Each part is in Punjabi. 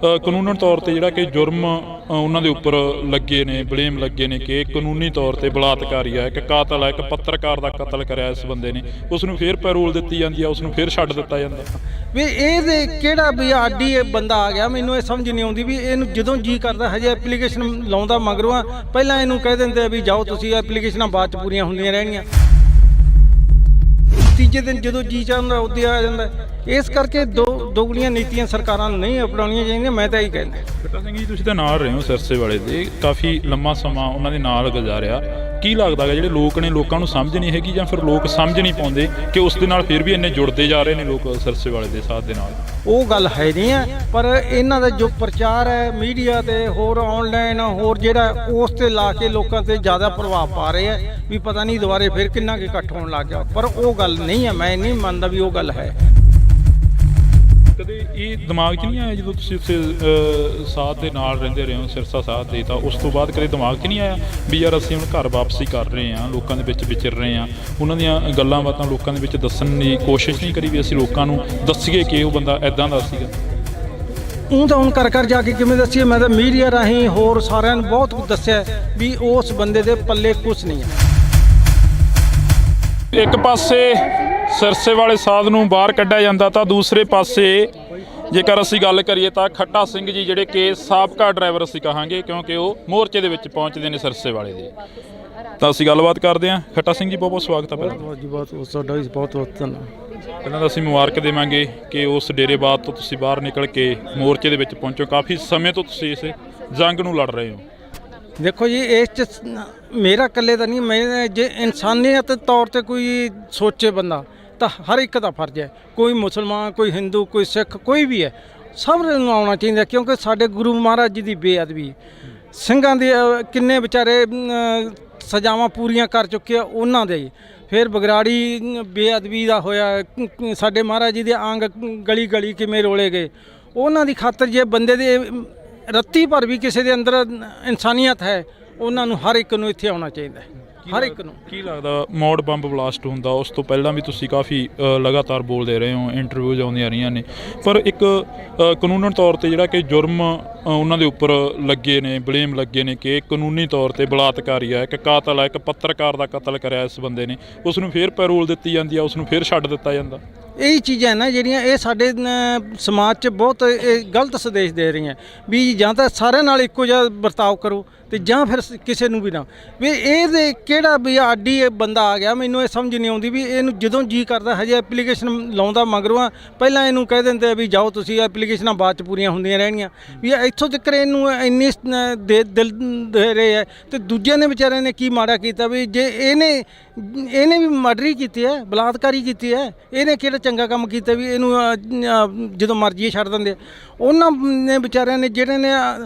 ਕਾਨੂੰਨ ਤੌਰ ਤੇ ਜਿਹੜਾ ਕਿ ਜੁਰਮ ਉਹਨਾਂ ਦੇ ਉੱਪਰ ਲੱਗੇ ਨੇ, ਬਲੇਮ ਲੱਗੇ ਨੇ ਕਿ ਕਾਨੂੰਨੀ ਤੌਰ ਤੇ ਬਲਾਤਕਾਰੀ ਆ, ਇੱਕ ਕਾਤਲ ਆ, ਇੱਕ ਪੱਤਰਕਾਰ ਦਾ ਕਤਲ ਕਰਿਆ ਇਸ ਬੰਦੇ ਨੇ, ਉਸ ਨੂੰ ਫਿਰ ਪੈਰੋਲ ਦਿੱਤੀ ਜਾਂਦੀ ਆ, ਉਸ ਨੂੰ ਫਿਰ ਛੱਡ ਦਿੱਤਾ ਜਾਂਦਾ ਵੀ ਇਹਦੇ ਕਿਹੜਾ ਵੀ ਆਡੀ ਬੰਦਾ ਆ ਗਿਆ। ਮੈਨੂੰ ਇਹ ਸਮਝ ਨਹੀਂ ਆਉਂਦੀ ਵੀ ਇਹਨੂੰ ਜਦੋਂ ਜੀ ਕਰਦਾ ਹਜੇ ਐਪਲੀਕੇਸ਼ਨ ਲਾਉਂਦਾ ਮਗਰੋਂ ਆ, ਪਹਿਲਾਂ ਇਹਨੂੰ ਕਹਿ ਦਿੰਦੇ ਵੀ ਜਾਓ ਤੁਸੀਂ, ਐਪਲੀਕੇਸ਼ਨਾਂ ਬਾਅਦ 'ਚ ਪੂਰੀਆਂ ਹੁੰਦੀਆਂ ਰਹਿਣੀਆਂ। ਤੀਜੇ ਦਿਨ ਜਦੋਂ ਜੀ ਚਾਹੁੰਦਾ ਉਦੋਂ ਆ ਜਾਂਦਾ। ਇਸ ਕਰਕੇ ਦੋਗਲੀਆਂ ਨੀਤੀਆਂ ਸਰਕਾਰਾਂ ਨੂੰ ਨਹੀਂ ਅਪਣਾਉਣੀਆਂ ਚਾਹੀਦੀਆਂ। ਮੈਂ ਤਾਂ ਇਹੀ ਕਹਿੰਦਾ। ਖੱਟਾ ਸਿੰਘ ਜੀ, ਤੁਸੀਂ ਤਾਂ ਨਾਲ ਰਹੇ ਹੋ ਸਿਰਸੇ ਵਾਲੇ ਦੇ, ਕਾਫੀ ਲੰਮਾ ਸਮਾਂ ਉਹਨਾਂ ਦੇ ਨਾਲ ਗੁਜ਼ਾਰਿਆ। ਕੀ ਲੱਗਦਾ ਹੈ ਜਿਹੜੇ ਲੋਕ ਨੇ, ਲੋਕਾਂ ਨੂੰ ਸਮਝ ਨਹੀਂ ਹੈਗੀ ਜਾਂ ਫਿਰ ਲੋਕ ਸਮਝ ਨਹੀਂ ਪਾਉਂਦੇ ਕਿ ਉਸ ਦੇ ਨਾਲ ਫਿਰ ਵੀ ਇੰਨੇ ਜੁੜਦੇ ਜਾ ਰਹੇ ਨੇ ਲੋਕ ਸਿਰਸੇ ਵਾਲੇ ਦੇ ਸਾਥ ਦੇ ਨਾਲ? ਉਹ ਗੱਲ ਹੈ ਨਹੀਂ ਹੈ, ਪਰ ਇਹਨਾਂ ਦਾ ਜੋ ਪ੍ਰਚਾਰ ਹੈ ਮੀਡੀਆ ਤੇ ਹੋਰ ਆਨਲਾਈਨ ਹੋਰ ਜਿਹੜਾ ਉਸ ਤੇ ਲਾ ਕੇ ਲੋਕਾਂ ਤੇ ਜ਼ਿਆਦਾ ਪ੍ਰਭਾਵ ਪਾ ਰਹੇ ਹੈ ਵੀ ਪਤਾ ਨਹੀਂ ਦੁਬਾਰੇ ਫਿਰ ਕਿੰਨਾ ਕੁ ਇਕੱਠ ਹੋਣ ਲੱਗ ਗਿਆ। ਪਰ ਉਹ ਗੱਲ ਨਹੀਂ ਹੈ, ਮੈਂ ਨਹੀਂ ਮੰਨਦਾ ਵੀ ਉਹ ਗੱਲ ਹੈ। ਕਦੇ ਇਹ ਦਿਮਾਗ 'ਚ ਨਹੀਂ ਆਇਆ ਜਦੋਂ ਤੁਸੀਂ ਉੱਥੇ ਸਾਥ ਦੇ ਨਾਲ ਰਹਿੰਦੇ ਰਹੇ ਹੋ, ਸਿਰਸਾ ਸਾਥ ਦੇ, ਤਾਂ ਉਸ ਤੋਂ ਬਾਅਦ ਕਦੇ ਦਿਮਾਗ 'ਚ ਨਹੀਂ ਆਇਆ ਵੀ ਯਾਰ ਅਸੀਂ ਹੁਣ ਘਰ ਵਾਪਸੀ ਕਰ ਰਹੇ ਹਾਂ, ਲੋਕਾਂ ਦੇ ਵਿੱਚ ਵਿਚਰ ਰਹੇ ਹਾਂ, ਉਹਨਾਂ ਦੀਆਂ ਗੱਲਾਂ ਬਾਤਾਂ ਲੋਕਾਂ ਦੇ ਵਿੱਚ ਦੱਸਣ ਦੀ ਕੋਸ਼ਿਸ਼ ਨਹੀਂ ਕਰੀ ਵੀ ਅਸੀਂ ਲੋਕਾਂ ਨੂੰ ਦੱਸੀਏ ਕਿ ਉਹ ਬੰਦਾ ਇੱਦਾਂ ਦਾ ਸੀਗਾ? ਉਹ ਤਾਂ ਹੁਣ ਘਰ ਜਾ ਕੇ ਕਿਵੇਂ ਦੱਸੀਏ? ਮੈਂ ਤਾਂ ਮੀਡੀਆ ਰਾਹੀਂ ਹੋਰ ਸਾਰਿਆਂ ਨੂੰ ਬਹੁਤ ਕੁਝ ਦੱਸਿਆ ਵੀ ਉਸ ਬੰਦੇ ਦੇ ਪੱਲੇ ਕੁਛ ਨਹੀਂ ਹੈ। ਇੱਕ ਪਾਸੇ ਸਿਰਸੇ ਵਾਲੇ ਸਾਧ ਨੂੰ ਬਾਹਰ ਕੱਢਿਆ ਜਾਂਦਾ ਤਾਂ ਦੂਸਰੇ ਪਾਸੇ ਜੇਕਰ ਅਸੀਂ ਗੱਲ ਕਰੀਏ ਤਾਂ ਖੱਟਾ ਸਿੰਘ ਜੀ ਜਿਹੜੇ ਕਿ ਸਾਬਕਾ ਡਰਾਈਵਰ ਅਸੀਂ ਕਹਾਂਗੇ, ਕਿਉਂਕਿ ਉਹ ਮੋਰਚੇ ਦੇ ਵਿੱਚ ਪਹੁੰਚਦੇ ਨੇ ਸਿਰਸੇ ਵਾਲੇ ਦੇ। ਤਾਂ ਅਸੀਂ ਗੱਲਬਾਤ ਕਰਦੇ ਹਾਂ। ਖੱਟਾ ਸਿੰਘ ਜੀ, ਬਹੁਤ ਬਹੁਤ ਸਵਾਗਤ ਹੈ। ਪਹਿਲਾਂ ਜੀ ਬਹੁਤ ਤੁਹਾਡਾ ਵੀ ਬਹੁਤ ਬਹੁਤ ਧੰਨਵਾਦ। ਪਹਿਲਾਂ ਤਾਂ ਅਸੀਂ ਮੁਬਾਰਕ ਦੇਵਾਂਗੇ ਕਿ ਉਸ ਡੇਰੇਬਾਦ ਤੋਂ ਤੁਸੀਂ ਬਾਹਰ ਨਿਕਲ ਕੇ ਮੋਰਚੇ ਦੇ ਵਿੱਚ ਪਹੁੰਚੋ। ਕਾਫੀ ਸਮੇਂ ਤੋਂ ਤੁਸੀਂ ਇਸ ਜੰਗ ਨੂੰ ਲੜ ਰਹੇ ਹੋ। ਦੇਖੋ ਜੀ, ਇਸ 'ਚ ਮੇਰਾ ਇਕੱਲੇ ਦਾ ਨਹੀਂ, ਮੈਂ ਜੇ ਇਨਸਾਨੀਅਤ ਤੌਰ ਤੇ ਕੋਈ ਸੋਚੇ ਬੰਦਾ ਤਾਂ ਹਰ ਇੱਕ ਦਾ ਫਰਜ਼ ਹੈ। ਕੋਈ ਮੁਸਲਮਾਨ, ਕੋਈ ਹਿੰਦੂ, ਕੋਈ ਸਿੱਖ, ਕੋਈ ਵੀ ਹੈ, ਸਭ ਨੂੰ ਆਉਣਾ ਚਾਹੀਦਾ। ਕਿਉਂਕਿ ਸਾਡੇ ਗੁਰੂ ਮਹਾਰਾਜ ਜੀ ਦੀ ਬੇਅਦਬੀ, ਸਿੰਘਾਂ ਦੇ ਕਿੰਨੇ ਵਿਚਾਰੇ ਸਜ਼ਾਵਾਂ ਪੂਰੀਆਂ ਕਰ ਚੁੱਕੇ ਆ, ਉਹਨਾਂ ਦੇ ਫਿਰ ਬਗਰਾੜੀ ਬੇਅਦਬੀ ਦਾ ਹੋਇਆ। ਸਾਡੇ ਮਹਾਰਾਜ ਜੀ ਦੇ ਅੰਗ ਗਲੀ ਗਲੀ ਕਿਵੇਂ ਰੋਲੇ ਗਏ, ਉਹਨਾਂ ਦੀ ਖਾਤਰ ਜੇ ਬੰਦੇ ਦੇ ਰੱਤੀ ਭਰ ਵੀ ਕਿਸੇ ਦੇ ਅੰਦਰ ਇਨਸਾਨੀਅਤ ਹੈ, ਉਹਨਾਂ ਨੂੰ ਹਰ ਇੱਕ ਨੂੰ ਇੱਥੇ ਆਉਣਾ ਚਾਹੀਦਾ ਹੈ। ਹਰ ਇੱਕ ਨੂੰ। ਕੀ ਲੱਗਦਾ ਮੌੜ ਬੰਬ ਬਲਾਸਟ ਹੁੰਦਾ ਉਸ ਤੋਂ ਪਹਿਲਾਂ ਵੀ ਤੁਸੀਂ ਕਾਫੀ ਲਗਾਤਾਰ ਬੋਲਦੇ ਰਹੇ ਹੋ, ਇੰਟਰਵਿਊਜ਼ ਆਉਂਦੀਆਂ ਰਹੀਆਂ ਨੇ, ਪਰ ਇੱਕ ਕਾਨੂੰਨ ਤੌਰ ਤੇ ਜਿਹੜਾ ਕਿ ਜੁਰਮ ਉਹਨਾਂ ਦੇ ਉੱਪਰ ਲੱਗੇ ਨੇ, ਬਲੇਮ ਲੱਗੇ ਨੇ ਕਿ ਕਾਨੂੰਨੀ ਤੌਰ ਤੇ ਬਲਾਤਕਾਰੀ ਆ, ਇੱਕ ਕਾਤਲ ਆ, ਇੱਕ ਪੱਤਰਕਾਰ ਦਾ ਕਤਲ ਕਰਿਆ ਇਸ ਬੰਦੇ ਨੇ, ਉਸ ਨੂੰ ਫਿਰ ਪੈਰੋਲ ਦਿੱਤੀ ਜਾਂਦੀ ਆ, ਉਸ ਨੂੰ ਫਿਰ ਛੱਡ ਦਿੱਤਾ ਜਾਂਦਾ। ਇਹੀ ਚੀਜ਼ਾਂ ਨਾ ਜਿਹੜੀਆਂ ਇਹ ਸਾਡੇ ਸਮਾਜ 'ਚ ਬਹੁਤ ਇਹ ਗਲਤ ਸੰਦੇਸ਼ ਦੇ ਰਹੀਆਂ ਵੀ ਜਾਂ ਤਾਂ ਸਾਰਿਆਂ ਨਾਲ ਇੱਕੋ ਜਿਹਾ ਵਰਤਾਓ ਕਰੋ ਤੇ ਜਾਂ ਫਿਰ ਕਿਸੇ ਨੂੰ ਵੀ ਨਾ। ਵੀ ਇਹਦੇ ਕਿਹੜਾ ਵੀ ਆਡੀ ਬੰਦਾ ਆ ਗਿਆ। ਮੈਨੂੰ ਇਹ ਸਮਝ ਨਹੀਂ ਆਉਂਦੀ ਵੀ ਇਹਨੂੰ ਜਦੋਂ ਜੀ ਕਰਦਾ ਹਜੇ ਐਪਲੀਕੇਸ਼ਨ ਲਾਉਂਦਾ ਮਗਰੋਂ ਆ, ਪਹਿਲਾਂ ਇਹਨੂੰ ਕਹਿ ਦਿੰਦੇ ਵੀ ਜਾਓ ਤੁਸੀਂ, ਐਪਲੀਕੇਸ਼ਨਾਂ ਬਾਅਦ 'ਚ ਪੂਰੀਆਂ ਹੁੰਦੀਆਂ ਰਹਿਣੀਆਂ। ਵੀ ਇੱਥੋਂ ਤੱਕ ਇਹਨੂੰ ਇੰਨੀ ਦਿਲ ਦੇ ਰਹੇ ਹੈ ਤੇ ਦੂਜਿਆਂ ਨੇ ਵਿਚਾਰਿਆਂ ਨੇ ਕੀ ਮਾੜਾ ਕੀਤਾ ਵੀ ਜੇ ਇਹਨੇ ਵੀ ਮਰਡਰ ਹੀ ਕੀਤੀ ਹੈ, ਬਲਾਤਕਾਰੀ ਕੀਤੀ ਹੈ, ਇਹਨੇ ਕਿਹੜਾ ਚੰਗਾ ਕੰਮ ਕੀਤਾ ਵੀ ਇਹਨੂੰ ਜਦੋਂ ਮਰਜ਼ੀ ਛੱਡ ਦਿੰਦੇ। ਉਹਨਾਂ ਨੇ ਵਿਚਾਰਿਆਂ ਨੇ ਜਿਹੜੇ ਨੇ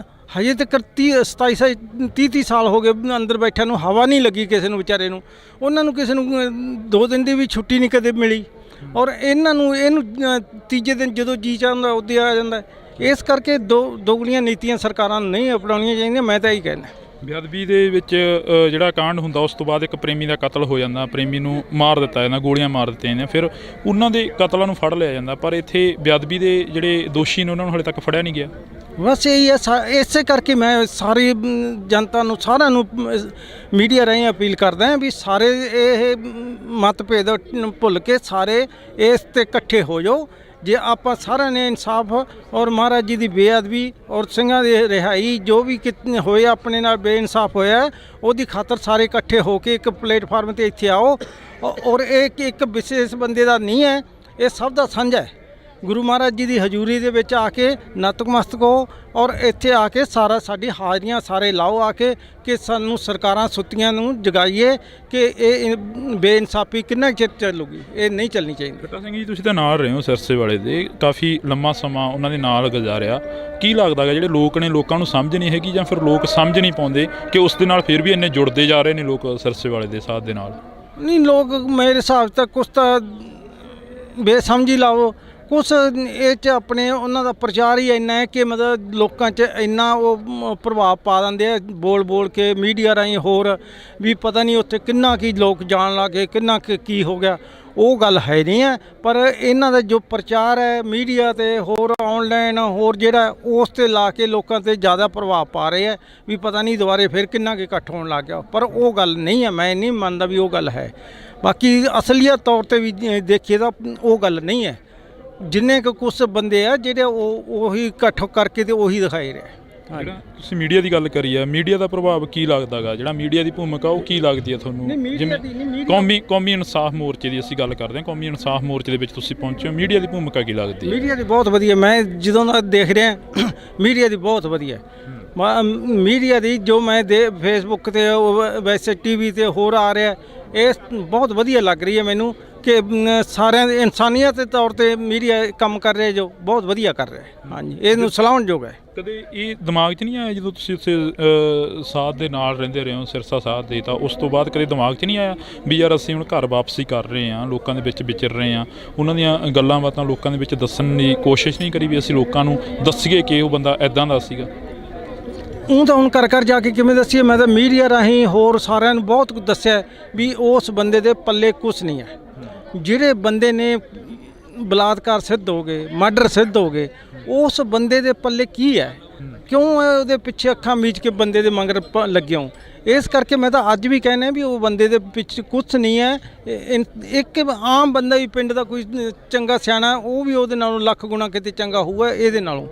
ਹਜੇ ਤੱਕ 30 ਸਾਲ ਹੋ ਗਏ ਅੰਦਰ ਬੈਠਿਆਂ ਨੂੰ, ਹਵਾ ਨਹੀਂ ਲੱਗੀ ਕਿਸੇ ਨੂੰ ਵਿਚਾਰੇ ਨੂੰ, ਉਹਨਾਂ ਨੂੰ ਕਿਸੇ ਨੂੰ 2 ਦਿਨ ਦੀ ਵੀ ਛੁੱਟੀ ਨਹੀਂ ਕਦੇ ਮਿਲੀ। ਔਰ ਇਹਨੂੰ ਤੀਜੇ ਦਿਨ ਜਦੋਂ ਜੀ ਚਾਹੁੰਦਾ ਉਦੋਂ ਆ ਜਾਂਦਾ। ਇਸ ਕਰਕੇ ਦੋਗਲੀਆਂ ਨੀਤੀਆਂ ਸਰਕਾਰਾਂ ਨੂੰ ਨਹੀਂ ਅਪਣਾਉਣੀਆਂ ਚਾਹੀਦੀਆਂ। ਮੈਂ ਤਾਂ ਇਹੀ ਕਹਿੰਦਾ। ਬੇਅਦਬੀ ਦੇ ਵਿੱਚ ਜਿਹੜਾ ਕਾਂਡ ਹੁੰਦਾ ਉਸ ਤੋਂ ਬਾਅਦ ਇੱਕ ਪ੍ਰੇਮੀ ਦਾ ਕਤਲ ਹੋ ਜਾਂਦਾ, ਪ੍ਰੇਮੀ ਨੂੰ ਮਾਰ ਦਿੱਤਾ ਜਾਂਦਾ, ਗੋਲੀਆਂ ਮਾਰ ਦਿੱਤੀਆਂ ਜਾਂਦੀਆਂ, ਫਿਰ ਉਹਨਾਂ ਦੇ ਕਤਲਾਂ ਨੂੰ ਫੜ ਲਿਆ ਜਾਂਦਾ, ਪਰ ਇੱਥੇ ਬੇਅਦਬੀ ਦੇ ਜਿਹੜੇ ਦੋਸ਼ੀ ਨੇ ਉਹਨਾਂ ਨੂੰ ਹਾਲੇ ਤੱਕ ਫੜਿਆ ਨਹੀਂ ਗਿਆ। ਬਸ ਇਹੀ ਹੈ। ਇਸੇ ਕਰਕੇ ਮੈਂ ਸਾਰੀ ਜਨਤਾ ਨੂੰ, ਸਾਰਿਆਂ ਨੂੰ ਮੀਡੀਆ ਰਾਹੀਂ ਅਪੀਲ ਕਰਦਾ ਹਾਂ ਵੀ ਸਾਰੇ ਇਹ ਮਤਭੇਦ ਭੁੱਲ ਕੇ ਸਾਰੇ ਇਸ 'ਤੇ ਇਕੱਠੇ ਹੋ ਜਾਓ। ਜੇ ਆਪਾਂ ਸਾਰਿਆਂ ਨੇ ਇਨਸਾਫ ਔਰ ਮਹਾਰਾਜ ਜੀ ਦੀ ਬੇਅਦਬੀ ਔਰ ਸਿੰਘਾਂ ਦੀ ਰਿਹਾਈ ਜੋ ਵੀ ਹੋਏ ਆਪਣੇ ਨਾਲ ਬੇਇਨਸਾਫ ਹੋਇਆ, ਉਹਦੀ ਖਾਤਰ ਸਾਰੇ ਇਕੱਠੇ ਹੋ ਕੇ ਇੱਕ ਪਲੇਟਫਾਰਮ 'ਤੇ ਇੱਥੇ ਆਓ। ਔਰ ਇਹ ਇੱਕ ਵਿਸ਼ੇਸ਼ ਬੰਦੇ ਦਾ ਨਹੀਂ ਹੈ, ਇਹ ਸਭ ਦਾ ਸਾਂਝਾ ਹੈ। ਗੁਰੂ ਮਹਾਰਾਜ ਜੀ ਦੀ ਹਜ਼ੂਰੀ ਦੇ ਵਿੱਚ ਆ ਕੇ ਨਤਮਸਤਕ ਹੋ ਔਰ ਇੱਥੇ ਆ ਕੇ ਸਾਡੀ ਹਾਜ਼ਰੀਆਂ ਸਾਰੇ ਲਾਓ ਆ ਕੇ ਕਿ ਸਾਨੂੰ ਸਰਕਾਰਾਂ ਸੁੱਤੀਆਂ ਨੂੰ ਜਗਾਈਏ ਕਿ ਇਹ ਬੇਇਨਸਾਫੀ ਕਿੰਨਾ ਚਿਰ ਚੱਲੂਗੀ, ਇਹ ਨਹੀਂ ਚੱਲਣੀ ਚਾਹੀਦੀ। ਖੱਟਾ ਸਿੰਘ ਜੀ, ਤੁਸੀਂ ਤਾਂ ਨਾਲ ਰਹੇ ਹੋ ਸਿਰਸੇ ਵਾਲੇ ਦੇ, ਕਾਫੀ ਲੰਮਾ ਸਮਾਂ ਉਹਨਾਂ ਦੇ ਨਾਲ ਗੁਜ਼ਾਰਿਆ। ਕੀ ਲੱਗਦਾ ਹੈ ਜਿਹੜੇ ਲੋਕ ਨੇ, ਲੋਕਾਂ ਨੂੰ ਸਮਝ ਨਹੀਂ ਹੈਗੀ ਜਾਂ ਫਿਰ ਲੋਕ ਸਮਝ ਨਹੀਂ ਪਾਉਂਦੇ ਕਿ ਉਸ ਦੇ ਨਾਲ ਫਿਰ ਵੀ ਇੰਨੇ ਜੁੜਦੇ ਜਾ ਰਹੇ ਨੇ ਲੋਕ ਸਿਰਸੇ ਵਾਲੇ ਦੇ ਸਾਥ ਦੇ ਨਾਲ? ਨਹੀਂ, ਲੋਕ ਮੇਰੇ ਹਿਸਾਬ ਤੱਕ ਕੁਛ ਤਾਂ ਬੇਸਮਝੀ ਲਾਓ, ਕੁਛ ਇਹ 'ਚ ਆਪਣੇ ਉਹਨਾਂ ਦਾ ਪ੍ਰਚਾਰ ਹੀ ਇੰਨਾ ਹੈ ਕਿ ਮਤਲਬ ਲੋਕਾਂ 'ਚ ਇੰਨਾ ਉਹ ਪ੍ਰਭਾਵ ਪਾ ਦਿੰਦੇ ਆ ਬੋਲ ਕੇ ਮੀਡੀਆ ਰਾਹੀਂ ਹੋਰ ਵੀ ਪਤਾ ਨਹੀਂ ਉੱਥੇ ਕਿੰਨਾ ਕੀ ਲੋਕ ਜਾਣ ਲੱਗ ਗਏ, ਕਿੰਨਾ ਕੀ ਹੋ ਗਿਆ। ਉਹ ਗੱਲ ਹੈ ਨਹੀਂ ਹੈ। ਪਰ ਇਹਨਾਂ ਦਾ ਜੋ ਪ੍ਰਚਾਰ ਹੈ ਮੀਡੀਆ ਤੇ ਹੋਰ ਆਨਲਾਈਨ ਹੋਰ ਜਿਹੜਾ ਉਸ ਤੇ ਲਾ ਕੇ ਲੋਕਾਂ ਤੇ ਜ਼ਿਆਦਾ ਪ੍ਰਭਾਵ ਪਾ ਰਹੇ ਹੈ ਵੀ ਪਤਾ ਨਹੀਂ ਦੁਬਾਰੇ ਫਿਰ ਕਿੰਨਾ ਕੁ ਇਕੱਠ ਹੋਣ ਲੱਗ ਗਿਆ, ਪਰ ਉਹ ਗੱਲ ਨਹੀਂ ਹੈ। ਮੈਂ ਨਹੀਂ ਮੰਨਦਾ ਵੀ ਉਹ ਗੱਲ ਹੈ। ਬਾਕੀ ਅਸਲੀਅਤ ਤੌਰ ਤੇ ਵੀ ਦੇਖੀਏ ਤਾਂ ਉਹ ਗੱਲ ਨਹੀਂ ਹੈ। ਜਿੰਨੇ ਕੁ ਕੁਛ ਬੰਦੇ ਆ ਜਿਹੜੇ ਉਹੀ ਇਕੱਠ ਕਰਕੇ ਤੇ ਉਹੀ ਦਿਖਾਈ ਰਹੇ। ਜਿਹੜਾ ਤੁਸੀਂ ਮੀਡੀਆ ਦੀ ਗੱਲ ਕਰੀ ਆ, ਮੀਡੀਆ ਦਾ ਪ੍ਰਭਾਵ ਕੀ ਲੱਗਦਾ ਗਾ, ਜਿਹੜਾ ਮੀਡੀਆ ਦੀ ਭੂਮਿਕਾ ਉਹ ਕੀ ਲੱਗਦੀ ਹੈ ਤੁਹਾਨੂੰ? ਜਿਵੇਂ ਕੌਮੀ ਇਨਸਾਫ ਮੋਰਚੇ ਦੀ ਅਸੀਂ ਗੱਲ ਕਰਦੇ ਹਾਂ, ਕੌਮੀ ਇਨਸਾਫ ਮੋਰਚੇ ਦੇ ਵਿੱਚ ਤੁਸੀਂ ਪਹੁੰਚੇ ਹੋ, ਮੀਡੀਆ ਦੀ ਭੂਮਿਕਾ ਕੀ ਲੱਗਦੀ ਹੈ? ਮੀਡੀਆ ਦੀ ਬਹੁਤ ਵਧੀਆ, ਮੈਂ ਜਦੋਂ ਦਾ ਦੇਖ ਰਿਹਾ ਮੀਡੀਆ ਦੀ ਬਹੁਤ ਵਧੀਆ। ਮੀਡੀਆ ਦੀ ਜੋ ਮੈਂ ਫੇਸਬੁੱਕ ਤੇ ਵੈਸੇ ਟੀਵੀ ਤੇ ਹੋਰ ਆ ਰਿਹਾ, ਇਹ ਬਹੁਤ ਵਧੀਆ ਲੱਗ ਰਹੀ ਹੈ ਮੈਨੂੰ ਕਿ ਸਾਰਿਆਂ ਦੇ ਇਨਸਾਨੀਅਤ ਦੇ ਤੌਰ ਤੇ ਮੀਡੀਆ ਕੰਮ ਕਰ ਰਿਹਾ, ਜੋ ਬਹੁਤ ਵਧੀਆ ਕਰ ਰਿਹਾ। ਹਾਂਜੀ, ਇਹਨੂੰ ਸਲਾਹੁਣਯੋਗ ਹੈ। ਕਦੇ ਇਹ ਦਿਮਾਗ 'ਚ ਨਹੀਂ ਆਇਆ ਜਦੋਂ ਤੁਸੀਂ ਉੱਥੇ ਸਾਥ ਦੇ ਨਾਲ ਰਹਿੰਦੇ ਰਹੇ ਹੋ, ਸਿਰਸਾ ਸਾਥ ਦੇ, ਤਾਂ ਉਸ ਤੋਂ ਬਾਅਦ ਕਦੇ ਦਿਮਾਗ 'ਚ ਨਹੀਂ ਆਇਆ ਵੀ ਯਾਰ ਅਸੀਂ ਹੁਣ ਘਰ ਵਾਪਸੀ ਕਰ ਰਹੇ ਹਾਂ, ਲੋਕਾਂ ਦੇ ਵਿੱਚ ਵਿਚਰ ਰਹੇ ਹਾਂ, ਉਹਨਾਂ ਦੀਆਂ ਗੱਲਾਂ ਬਾਤਾਂ ਲੋਕਾਂ ਦੇ ਵਿੱਚ ਦੱਸਣ ਦੀ ਕੋਸ਼ਿਸ਼ ਨਹੀਂ ਕਰੀ ਵੀ ਅਸੀਂ ਲੋਕਾਂ ਨੂੰ ਦੱਸੀਏ ਕਿ ਉਹ ਬੰਦਾ ਇੱਦਾਂ ਦਾ ਸੀਗਾ? ਉਹ ਤਾਂ ਹੁਣ ਕਰ ਜਾ ਕੇ ਕਿਵੇਂ ਦੱਸੀਏ? ਮੈਂ ਤਾਂ ਮੀਡੀਆ ਰਾਹੀਂ ਹੋਰ ਸਾਰਿਆਂ ਨੂੰ ਬਹੁਤ ਕੁਝ ਦੱਸਿਆ ਵੀ ਉਸ ਬੰਦੇ ਦੇ ਪੱਲੇ ਕੁਛ ਨਹੀਂ ਹੈ। ਜਿਹੜੇ ਬੰਦੇ ਨੇ ਬਲਾਤਕਾਰ ਸਿੱਧ ਹੋ ਗਏ, ਮਰਡਰ ਸਿੱਧ ਹੋ ਗਏ, ਉਸ ਬੰਦੇ ਦੇ ਪੱਲੇ ਕੀ ਹੈ? ਕਿਉਂ ਉਹਦੇ ਪਿੱਛੇ ਅੱਖਾਂ ਮੀਚ ਕੇ ਬੰਦੇ ਦੇ ਮਗਰ ਲੱਗੇ ਹੋ? ਇਸ ਕਰਕੇ ਮੈਂ ਤਾਂ ਅੱਜ ਵੀ ਕਹਿੰਦਾ ਵੀ ਉਹ ਬੰਦੇ ਦੇ ਪਿੱਛੇ ਕੁਛ ਨਹੀਂ ਹੈ। ਇੱਕ ਆਮ ਬੰਦਾ ਵੀ ਪਿੰਡ ਦਾ ਕੋਈ ਚੰਗਾ ਸਿਆਣਾ, ਉਹ ਵੀ ਉਹਦੇ ਨਾਲੋਂ ਲੱਖ ਗੁਣਾ ਕਿਤੇ ਚੰਗਾ ਹੋਊਗਾ ਇਹਦੇ ਨਾਲੋਂ,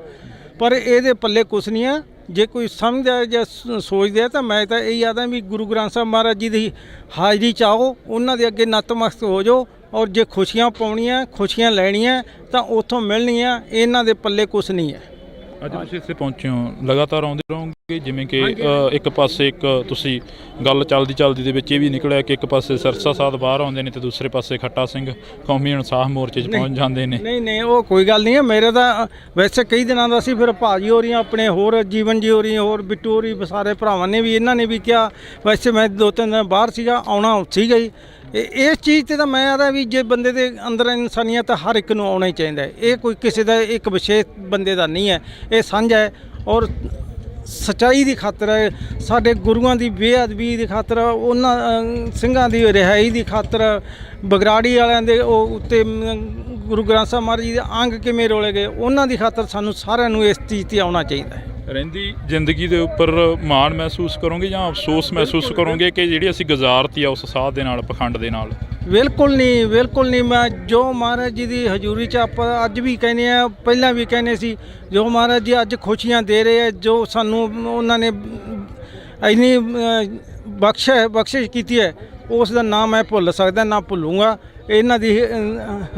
ਪਰ ਇਹਦੇ ਪੱਲੇ ਕੁਛ ਨਹੀਂ ਹੈ। ਜੇ ਕੋਈ ਸਮਝਦਾ ਜਾਂ ਸੋਚਦਾ ਤਾਂ ਮੈਂ ਤਾਂ ਇਹ ਆਦਾ ਵੀ ਗੁਰੂ ਗ੍ਰੰਥ ਸਾਹਿਬ ਮਹਾਰਾਜ ਜੀ ਦੀ ਹਾਜ਼ਰੀ 'ਚ ਆਓ, ਉਹਨਾਂ ਦੇ ਅੱਗੇ ਨਤਮਸਤਕ ਹੋ ਜਾਓ, ਔਰ ਜੇ ਖੁਸ਼ੀਆਂ ਪਾਉਣੀਆਂ, ਖੁਸ਼ੀਆਂ ਲੈਣੀਆਂ ਤਾਂ ਉੱਥੋਂ ਮਿਲਣੀਆਂ। ਇਹਨਾਂ ਦੇ ਪੱਲੇ ਕੁਛ ਨਹੀਂ ਹੈ। ਅੱਜ ਤੁਸੀਂ ਇੱਥੇ ਪਹੁੰਚੇ ਹੋ, ਲਗਾਤਾਰ ਆਉਂਦੇ ਰਹੋਗੇ? ਜਿਵੇਂ ਕਿ ਇੱਕ ਪਾਸੇ ਇੱਕ ਤੁਸੀਂ ਗੱਲ ਚੱਲਦੀ ਦੇ ਵਿੱਚ ਇਹ ਵੀ ਨਿਕਲਿਆ ਕਿ ਇੱਕ ਪਾਸੇ ਸਿਰਸਾ ਸਾਧ ਬਾਹਰ ਆਉਂਦੇ ਨੇ ਤੇ ਦੂਸਰੇ ਪਾਸੇ ਖੱਟਾ ਸਿੰਘ ਕੌਮੀ ਇਨਸਾਫ ਮੋਰਚੇ 'ਚ ਪਹੁੰਚ ਜਾਂਦੇ ਨੇ। ਨਹੀਂ ਉਹ ਕੋਈ ਗੱਲ ਨਹੀਂ ਹੈ। ਮੇਰੇ ਤਾਂ ਵੈਸੇ ਕਈ ਦਿਨਾਂ ਦਾ ਸੀ, ਫਿਰ ਭਾਜੀ ਹੋ ਰਹੀਆਂ ਆਪਣੇ, ਹੋਰ ਜੀਵਨ ਜੀ ਹੋ ਰਹੀ, ਹੋਰ ਬਿੱਟੂ ਹੋ ਰਹੀ, ਸਾਰੇ ਭਰਾਵਾਂ ਨੇ ਵੀ, ਇਹਨਾਂ ਨੇ ਵੀ ਕਿਹਾ। ਵੈਸੇ ਮੈਂ 2-3 ਦਿਨ ਬਾਹਰ ਸੀਗਾ, ਆਉਣਾ ਸੀਗਾ ਹੀ। ਇਸ ਚੀਜ਼ ਤੇ ਤਾਂ ਮੈਂ ਆਦਾ ਵੀ ਜੇ ਬੰਦੇ ਦੇ ਅੰਦਰ ਇਨਸਾਨੀਅਤ ਤਾਂ ਹਰ ਇੱਕ ਨੂੰ ਆਉਣਾ ਹੀ ਚਾਹੀਦਾ ਹੈ। ਇਹ ਕੋਈ ਕਿਸੇ ਦਾ ਇੱਕ ਵਿਸ਼ੇਸ਼ ਬੰਦੇ ਦਾ ਨਹੀਂ ਹੈ, ਇਹ ਸਾਂਝਾ ਹੈ। ਔਰ ਸੱਚਾਈ ਦੀ ਖਾਤਰ ਹੈ, ਸਾਡੇ ਗੁਰੂਆਂ ਦੀ ਬੇਅਦਬੀ ਦੀ ਖਾਤਰ, ਉਹਨਾਂ ਸਿੰਘਾਂ ਦੀ ਰਿਹਾਈ ਦੀ ਖਾਤਰ, ਬਗਰਾੜੀ ਵਾਲਿਆਂ ਦੇ ਉਹ ਉੱਤੇ ਗੁਰੂ ਗ੍ਰੰਥ ਸਾਹਿਬ ਮਹਾਰਾਜ ਜੀ ਦੇ ਅੰਗ ਕਿਵੇਂ ਰੋਲੇ ਗਏ, ਉਹਨਾਂ ਦੀ ਖਾਤਰ ਸਾਨੂੰ ਸਾਰਿਆਂ ਨੂੰ ਇਸ ਚੀਜ਼ 'ਤੇ ਆਉਣਾ ਚਾਹੀਦਾ ਹੈ। ਰਹਿੰਦੀ ਜ਼ਿੰਦਗੀ ਦੇ ਉੱਪਰ ਮਾਣ ਮਹਿਸੂਸ ਕਰੋਗੇ ਜਾਂ ਅਫਸੋਸ ਮਹਿਸੂਸ ਕਰੋਗੇ ਕਿ ਜਿਹੜੀ ਅਸੀਂ ਗੁਜ਼ਾਰਤੀ ਆ ਉਸ ਸਾਧ ਦੇ ਨਾਲ, ਪਖੰਡ ਦੇ ਨਾਲ? ਬਿਲਕੁਲ ਨਹੀਂ। ਮੈਂ ਜੋ ਮਹਾਰਾਜ ਜੀ ਦੀ ਹਜ਼ੂਰੀ 'ਚ ਆਪਾਂ ਅੱਜ ਵੀ ਕਹਿੰਦੇ ਆ, ਪਹਿਲਾਂ ਵੀ ਕਹਿੰਦੇ ਸੀ, ਜੋ ਮਹਾਰਾਜ ਜੀ ਅੱਜ ਖੁਸ਼ੀਆਂ ਦੇ ਰਹੇ ਆ, ਜੋ ਸਾਨੂੰ ਉਹਨਾਂ ਨੇ ਇੰਨੀ ਬਖਸ਼ਿਸ਼ ਕੀਤੀ ਹੈ, ਉਸ ਦਾ ਨਾਮ ਮੈਂ ਭੁੱਲ ਸਕਦਾ ਨਾ ਭੁੱਲੂੰਗਾ। ਇਹਨਾਂ ਦੀ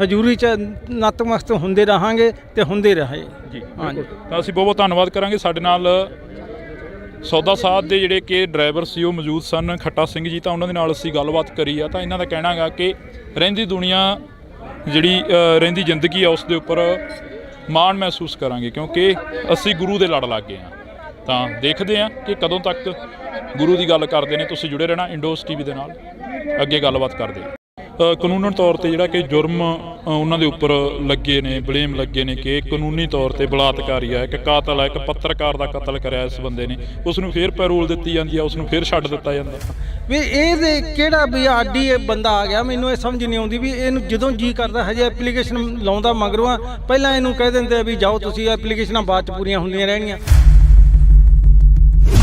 ਹਜ਼ੂਰੀ 'ਚ ਨਤਮਸਤਕ ਹੁੰਦੇ ਰਹਾਂਗੇ ਤੇ ਹੁੰਦੇ ਰਹੇ ਜੀ। ਹਾਂਜੀ, ਤਾਂ ਅਸੀਂ ਬਹੁਤ ਧੰਨਵਾਦ ਕਰਾਂਗੇ। ਸਾਡੇ ਨਾਲ ਸੌਦਾ ਸਾਧ ਦੇ ਜਿਹੜੇ ਕਿ ਡਰਾਈਵਰ ਸੀ ਉਹ ਮੌਜੂਦ ਸਨ, ਖੱਟਾ ਸਿੰਘ ਜੀ, ਤਾਂ ਉਹਨਾਂ ਦੇ ਨਾਲ ਅਸੀਂ ਗੱਲਬਾਤ ਕਰੀ ਆ। ਤਾਂ ਇਹਨਾਂ ਦਾ ਕਹਿਣਾ ਗਾ ਕਿ ਰਹਿੰਦੀ ਦੁਨੀਆ ਜਿਹੜੀ ਰਹਿੰਦੀ ਜ਼ਿੰਦਗੀ ਆ ਉਸ ਦੇ ਉੱਪਰ ਮਾਣ ਮਹਿਸੂਸ ਕਰਾਂਗੇ ਕਿਉਂਕਿ ਅਸੀਂ ਗੁਰੂ ਦੇ ਲੜ ਲੱਗ ਗਏ ਹਾਂ। ਤਾਂ ਦੇਖਦੇ ਹਾਂ ਕਿ ਕਦੋਂ ਤੱਕ ਗੁਰੂ ਦੀ ਗੱਲ ਕਰਦੇ ਨੇ। ਤੁਸੀਂ ਜੁੜੇ ਰਹਿਣਾ ਇੰਡੋਸ ਟੀਵੀ ਦੇ ਨਾਲ, ਅੱਗੇ ਗੱਲਬਾਤ ਕਰਦੇ ਹਾਂ। ਕਾਨੂੰਨ ਤੌਰ ਤੇ ਜਿਹੜਾ ਕਿ ਜੁਰਮ ਉਹਨਾਂ ਦੇ ਉੱਪਰ ਲੱਗੇ ਨੇ, ਬਲੇਮ ਲੱਗੇ ਨੇ ਕਿ ਕਾਨੂੰਨੀ ਤੌਰ ਤੇ ਬਲਾਤਕਾਰੀ ਆ, ਇੱਕ ਕਾਤਲ ਆ, ਇੱਕ ਪੱਤਰਕਾਰ ਦਾ ਕਤਲ ਕਰਿਆ ਇਸ ਬੰਦੇ ਨੇ, ਉਸ ਨੂੰ ਫਿਰ ਪੈਰੋਲ ਦਿੱਤੀ ਜਾਂਦੀ ਆ, ਉਸ ਨੂੰ ਫਿਰ ਛੱਡ ਦਿੱਤਾ ਜਾਂਦਾ ਵੀ ਇਹਦੇ ਕਿਹੜਾ ਵੀ ਆਡੀ ਬੰਦਾ ਆ ਗਿਆ, ਮੈਨੂੰ ਇਹ ਸਮਝ ਨਹੀਂ ਆਉਂਦੀ ਵੀ ਇਹਨੂੰ ਜਦੋਂ ਜੀ ਕਰਦਾ ਹਜੇ ਐਪਲੀਕੇਸ਼ਨ ਲਾਉਂਦਾ ਮਗਰੋਂ ਆ, ਪਹਿਲਾਂ ਇਹਨੂੰ ਕਹਿ ਦਿੰਦੇ ਵੀ ਜਾਓ ਤੁਸੀਂ, ਐਪਲੀਕੇਸ਼ਨਾਂ ਬਾਅਦ 'ਚ ਪੂਰੀਆਂ ਹੁੰਦੀਆਂ ਰਹਿਣੀਆਂ।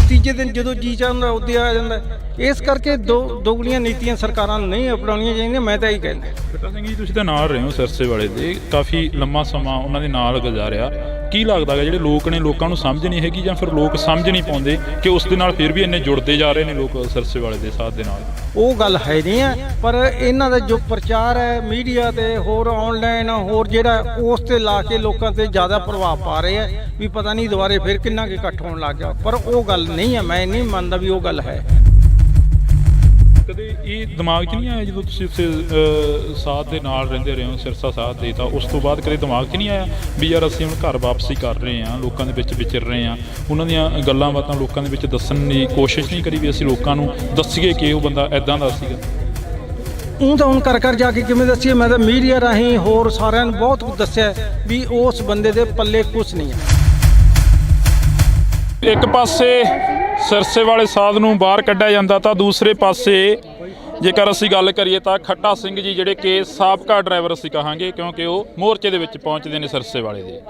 ਤੀਜੇ ਦਿਨ ਜਦੋਂ ਜੀ ਚਾਹੁੰਦਾ ਉੱਦੇ ਆ ਜਾਂਦਾ। ਇਸ ਕਰਕੇ ਦੋਗਲੀਆਂ ਨੀਤੀਆਂ ਸਰਕਾਰਾਂ ਨੂੰ ਨਹੀਂ ਅਪਣਾਉਣੀਆਂ ਚਾਹੀਦੀਆਂ। ਮੈਂ ਤਾਂ ਇਹੀ ਕਹਿੰਦਾ। ਖੱਟਾ ਸਿੰਘ ਜੀ, ਤੁਸੀਂ ਤਾਂ ਨਾਲ ਰਹੇ ਹੋ ਸਿਰਸੇ ਵਾਲੇ ਦੇ, ਕਾਫੀ ਲੰਮਾ ਸਮਾਂ ਉਹਨਾਂ ਦੇ ਨਾਲ ਗੁਜ਼ਾਰਿਆ। ਕੀ ਲੱਗਦਾ ਹੈ ਜਿਹੜੇ ਲੋਕ ਨੇ, ਲੋਕਾਂ ਨੂੰ ਸਮਝ ਨਹੀਂ ਹੈਗੀ ਜਾਂ ਫਿਰ ਲੋਕ ਸਮਝ ਨਹੀਂ ਪਾਉਂਦੇ ਕਿ ਉਸ ਦੇ ਨਾਲ ਫਿਰ ਵੀ ਇੰਨੇ ਜੁੜਦੇ ਜਾ ਰਹੇ ਨੇ ਲੋਕ ਸਿਰਸੇ ਵਾਲੇ ਦੇ ਸਾਥ ਦੇ ਨਾਲ? ਉਹ ਗੱਲ ਹੈ ਨਹੀਂ ਹੈ, ਪਰ ਇਹਨਾਂ ਦਾ ਜੋ ਪ੍ਰਚਾਰ ਹੈ ਮੀਡੀਆ ਤੇ ਹੋਰ ਆਨਲਾਈਨ ਹੋਰ ਜਿਹੜਾ ਉਸ ਤੇ ਲਾ ਕੇ ਲੋਕਾਂ ਤੇ ਜ਼ਿਆਦਾ ਪ੍ਰਭਾਵ ਪਾ ਰਹੇ ਹੈ ਵੀ ਪਤਾ ਨਹੀਂ ਦੁਬਾਰੇ ਫਿਰ ਕਿੰਨਾ ਕੁ ਇਕੱਠ ਹੋਣ ਲੱਗ ਗਿਆ, ਪਰ ਉਹ ਗੱਲ ਨਹੀਂ ਹੈ। ਮੈਂ ਨਹੀਂ ਮੰਨਦਾ ਵੀ ਉਹ ਗੱਲ ਹੈ। ਕਦੇ ਇਹ ਦਿਮਾਗ 'ਚ ਨਹੀਂ ਆਇਆ ਜਦੋਂ ਤੁਸੀਂ ਉੱਥੇ ਸਾਥ ਦੇ ਨਾਲ ਰਹਿੰਦੇ ਰਹੇ ਹੋ, ਸਿਰਸਾ ਸਾਥ ਦੇ, ਤਾਂ ਉਸ ਤੋਂ ਬਾਅਦ ਕਦੇ ਦਿਮਾਗ 'ਚ ਨਹੀਂ ਆਇਆ ਵੀ ਯਾਰ ਅਸੀਂ ਹੁਣ ਘਰ ਵਾਪਸੀ ਕਰ ਰਹੇ ਹਾਂ, ਲੋਕਾਂ ਦੇ ਵਿੱਚ ਵਿਚਰ ਰਹੇ ਹਾਂ, ਉਹਨਾਂ ਦੀਆਂ ਗੱਲਾਂ ਬਾਤਾਂ ਲੋਕਾਂ ਦੇ ਵਿੱਚ ਦੱਸਣ ਦੀ ਕੋਸ਼ਿਸ਼ ਨਹੀਂ ਕਰੀ ਵੀ ਅਸੀਂ ਲੋਕਾਂ ਨੂੰ ਦੱਸੀਏ ਕਿ ਉਹ ਬੰਦਾ ਇੱਦਾਂ ਦਾ ਸੀਗਾ? ਉਹ ਤਾਂ ਹੁਣ ਕਰ ਜਾ ਕੇ ਕਿਵੇਂ ਦੱਸੀਏ? ਮੈਂ ਤਾਂ ਮੀਡੀਆ ਰਾਹੀਂ ਹੋਰ ਸਾਰਿਆਂ ਨੂੰ ਬਹੁਤ ਕੁਝ ਦੱਸਿਆ ਵੀ ਉਸ ਬੰਦੇ ਦੇ ਪੱਲੇ ਕੁਛ ਨਹੀਂ ਹੈ। ਇੱਕ ਪਾਸੇ ਸਿਰਸੇ ਵਾਲੇ ਸਾਧ ਨੂੰ ਬਾਹਰ ਕੱਢਿਆ ਜਾਂਦਾ ਤਾਂ ਦੂਸਰੇ ਪਾਸੇ ਜੇਕਰ ਅਸੀਂ ਗੱਲ ਕਰੀਏ ਤਾਂ ਖੱਟਾ ਸਿੰਘ ਜੀ ਜਿਹੜੇ ਕਿ ਸਾਬਕਾ ਡਰਾਈਵਰ ਅਸੀਂ ਕਹਾਂਗੇ, ਕਿਉਂਕਿ ਉਹ ਮੋਰਚੇ ਦੇ ਵਿੱਚ ਪਹੁੰਚਦੇ ਨੇ ਸਿਰਸੇ ਵਾਲੇ ਦੇ।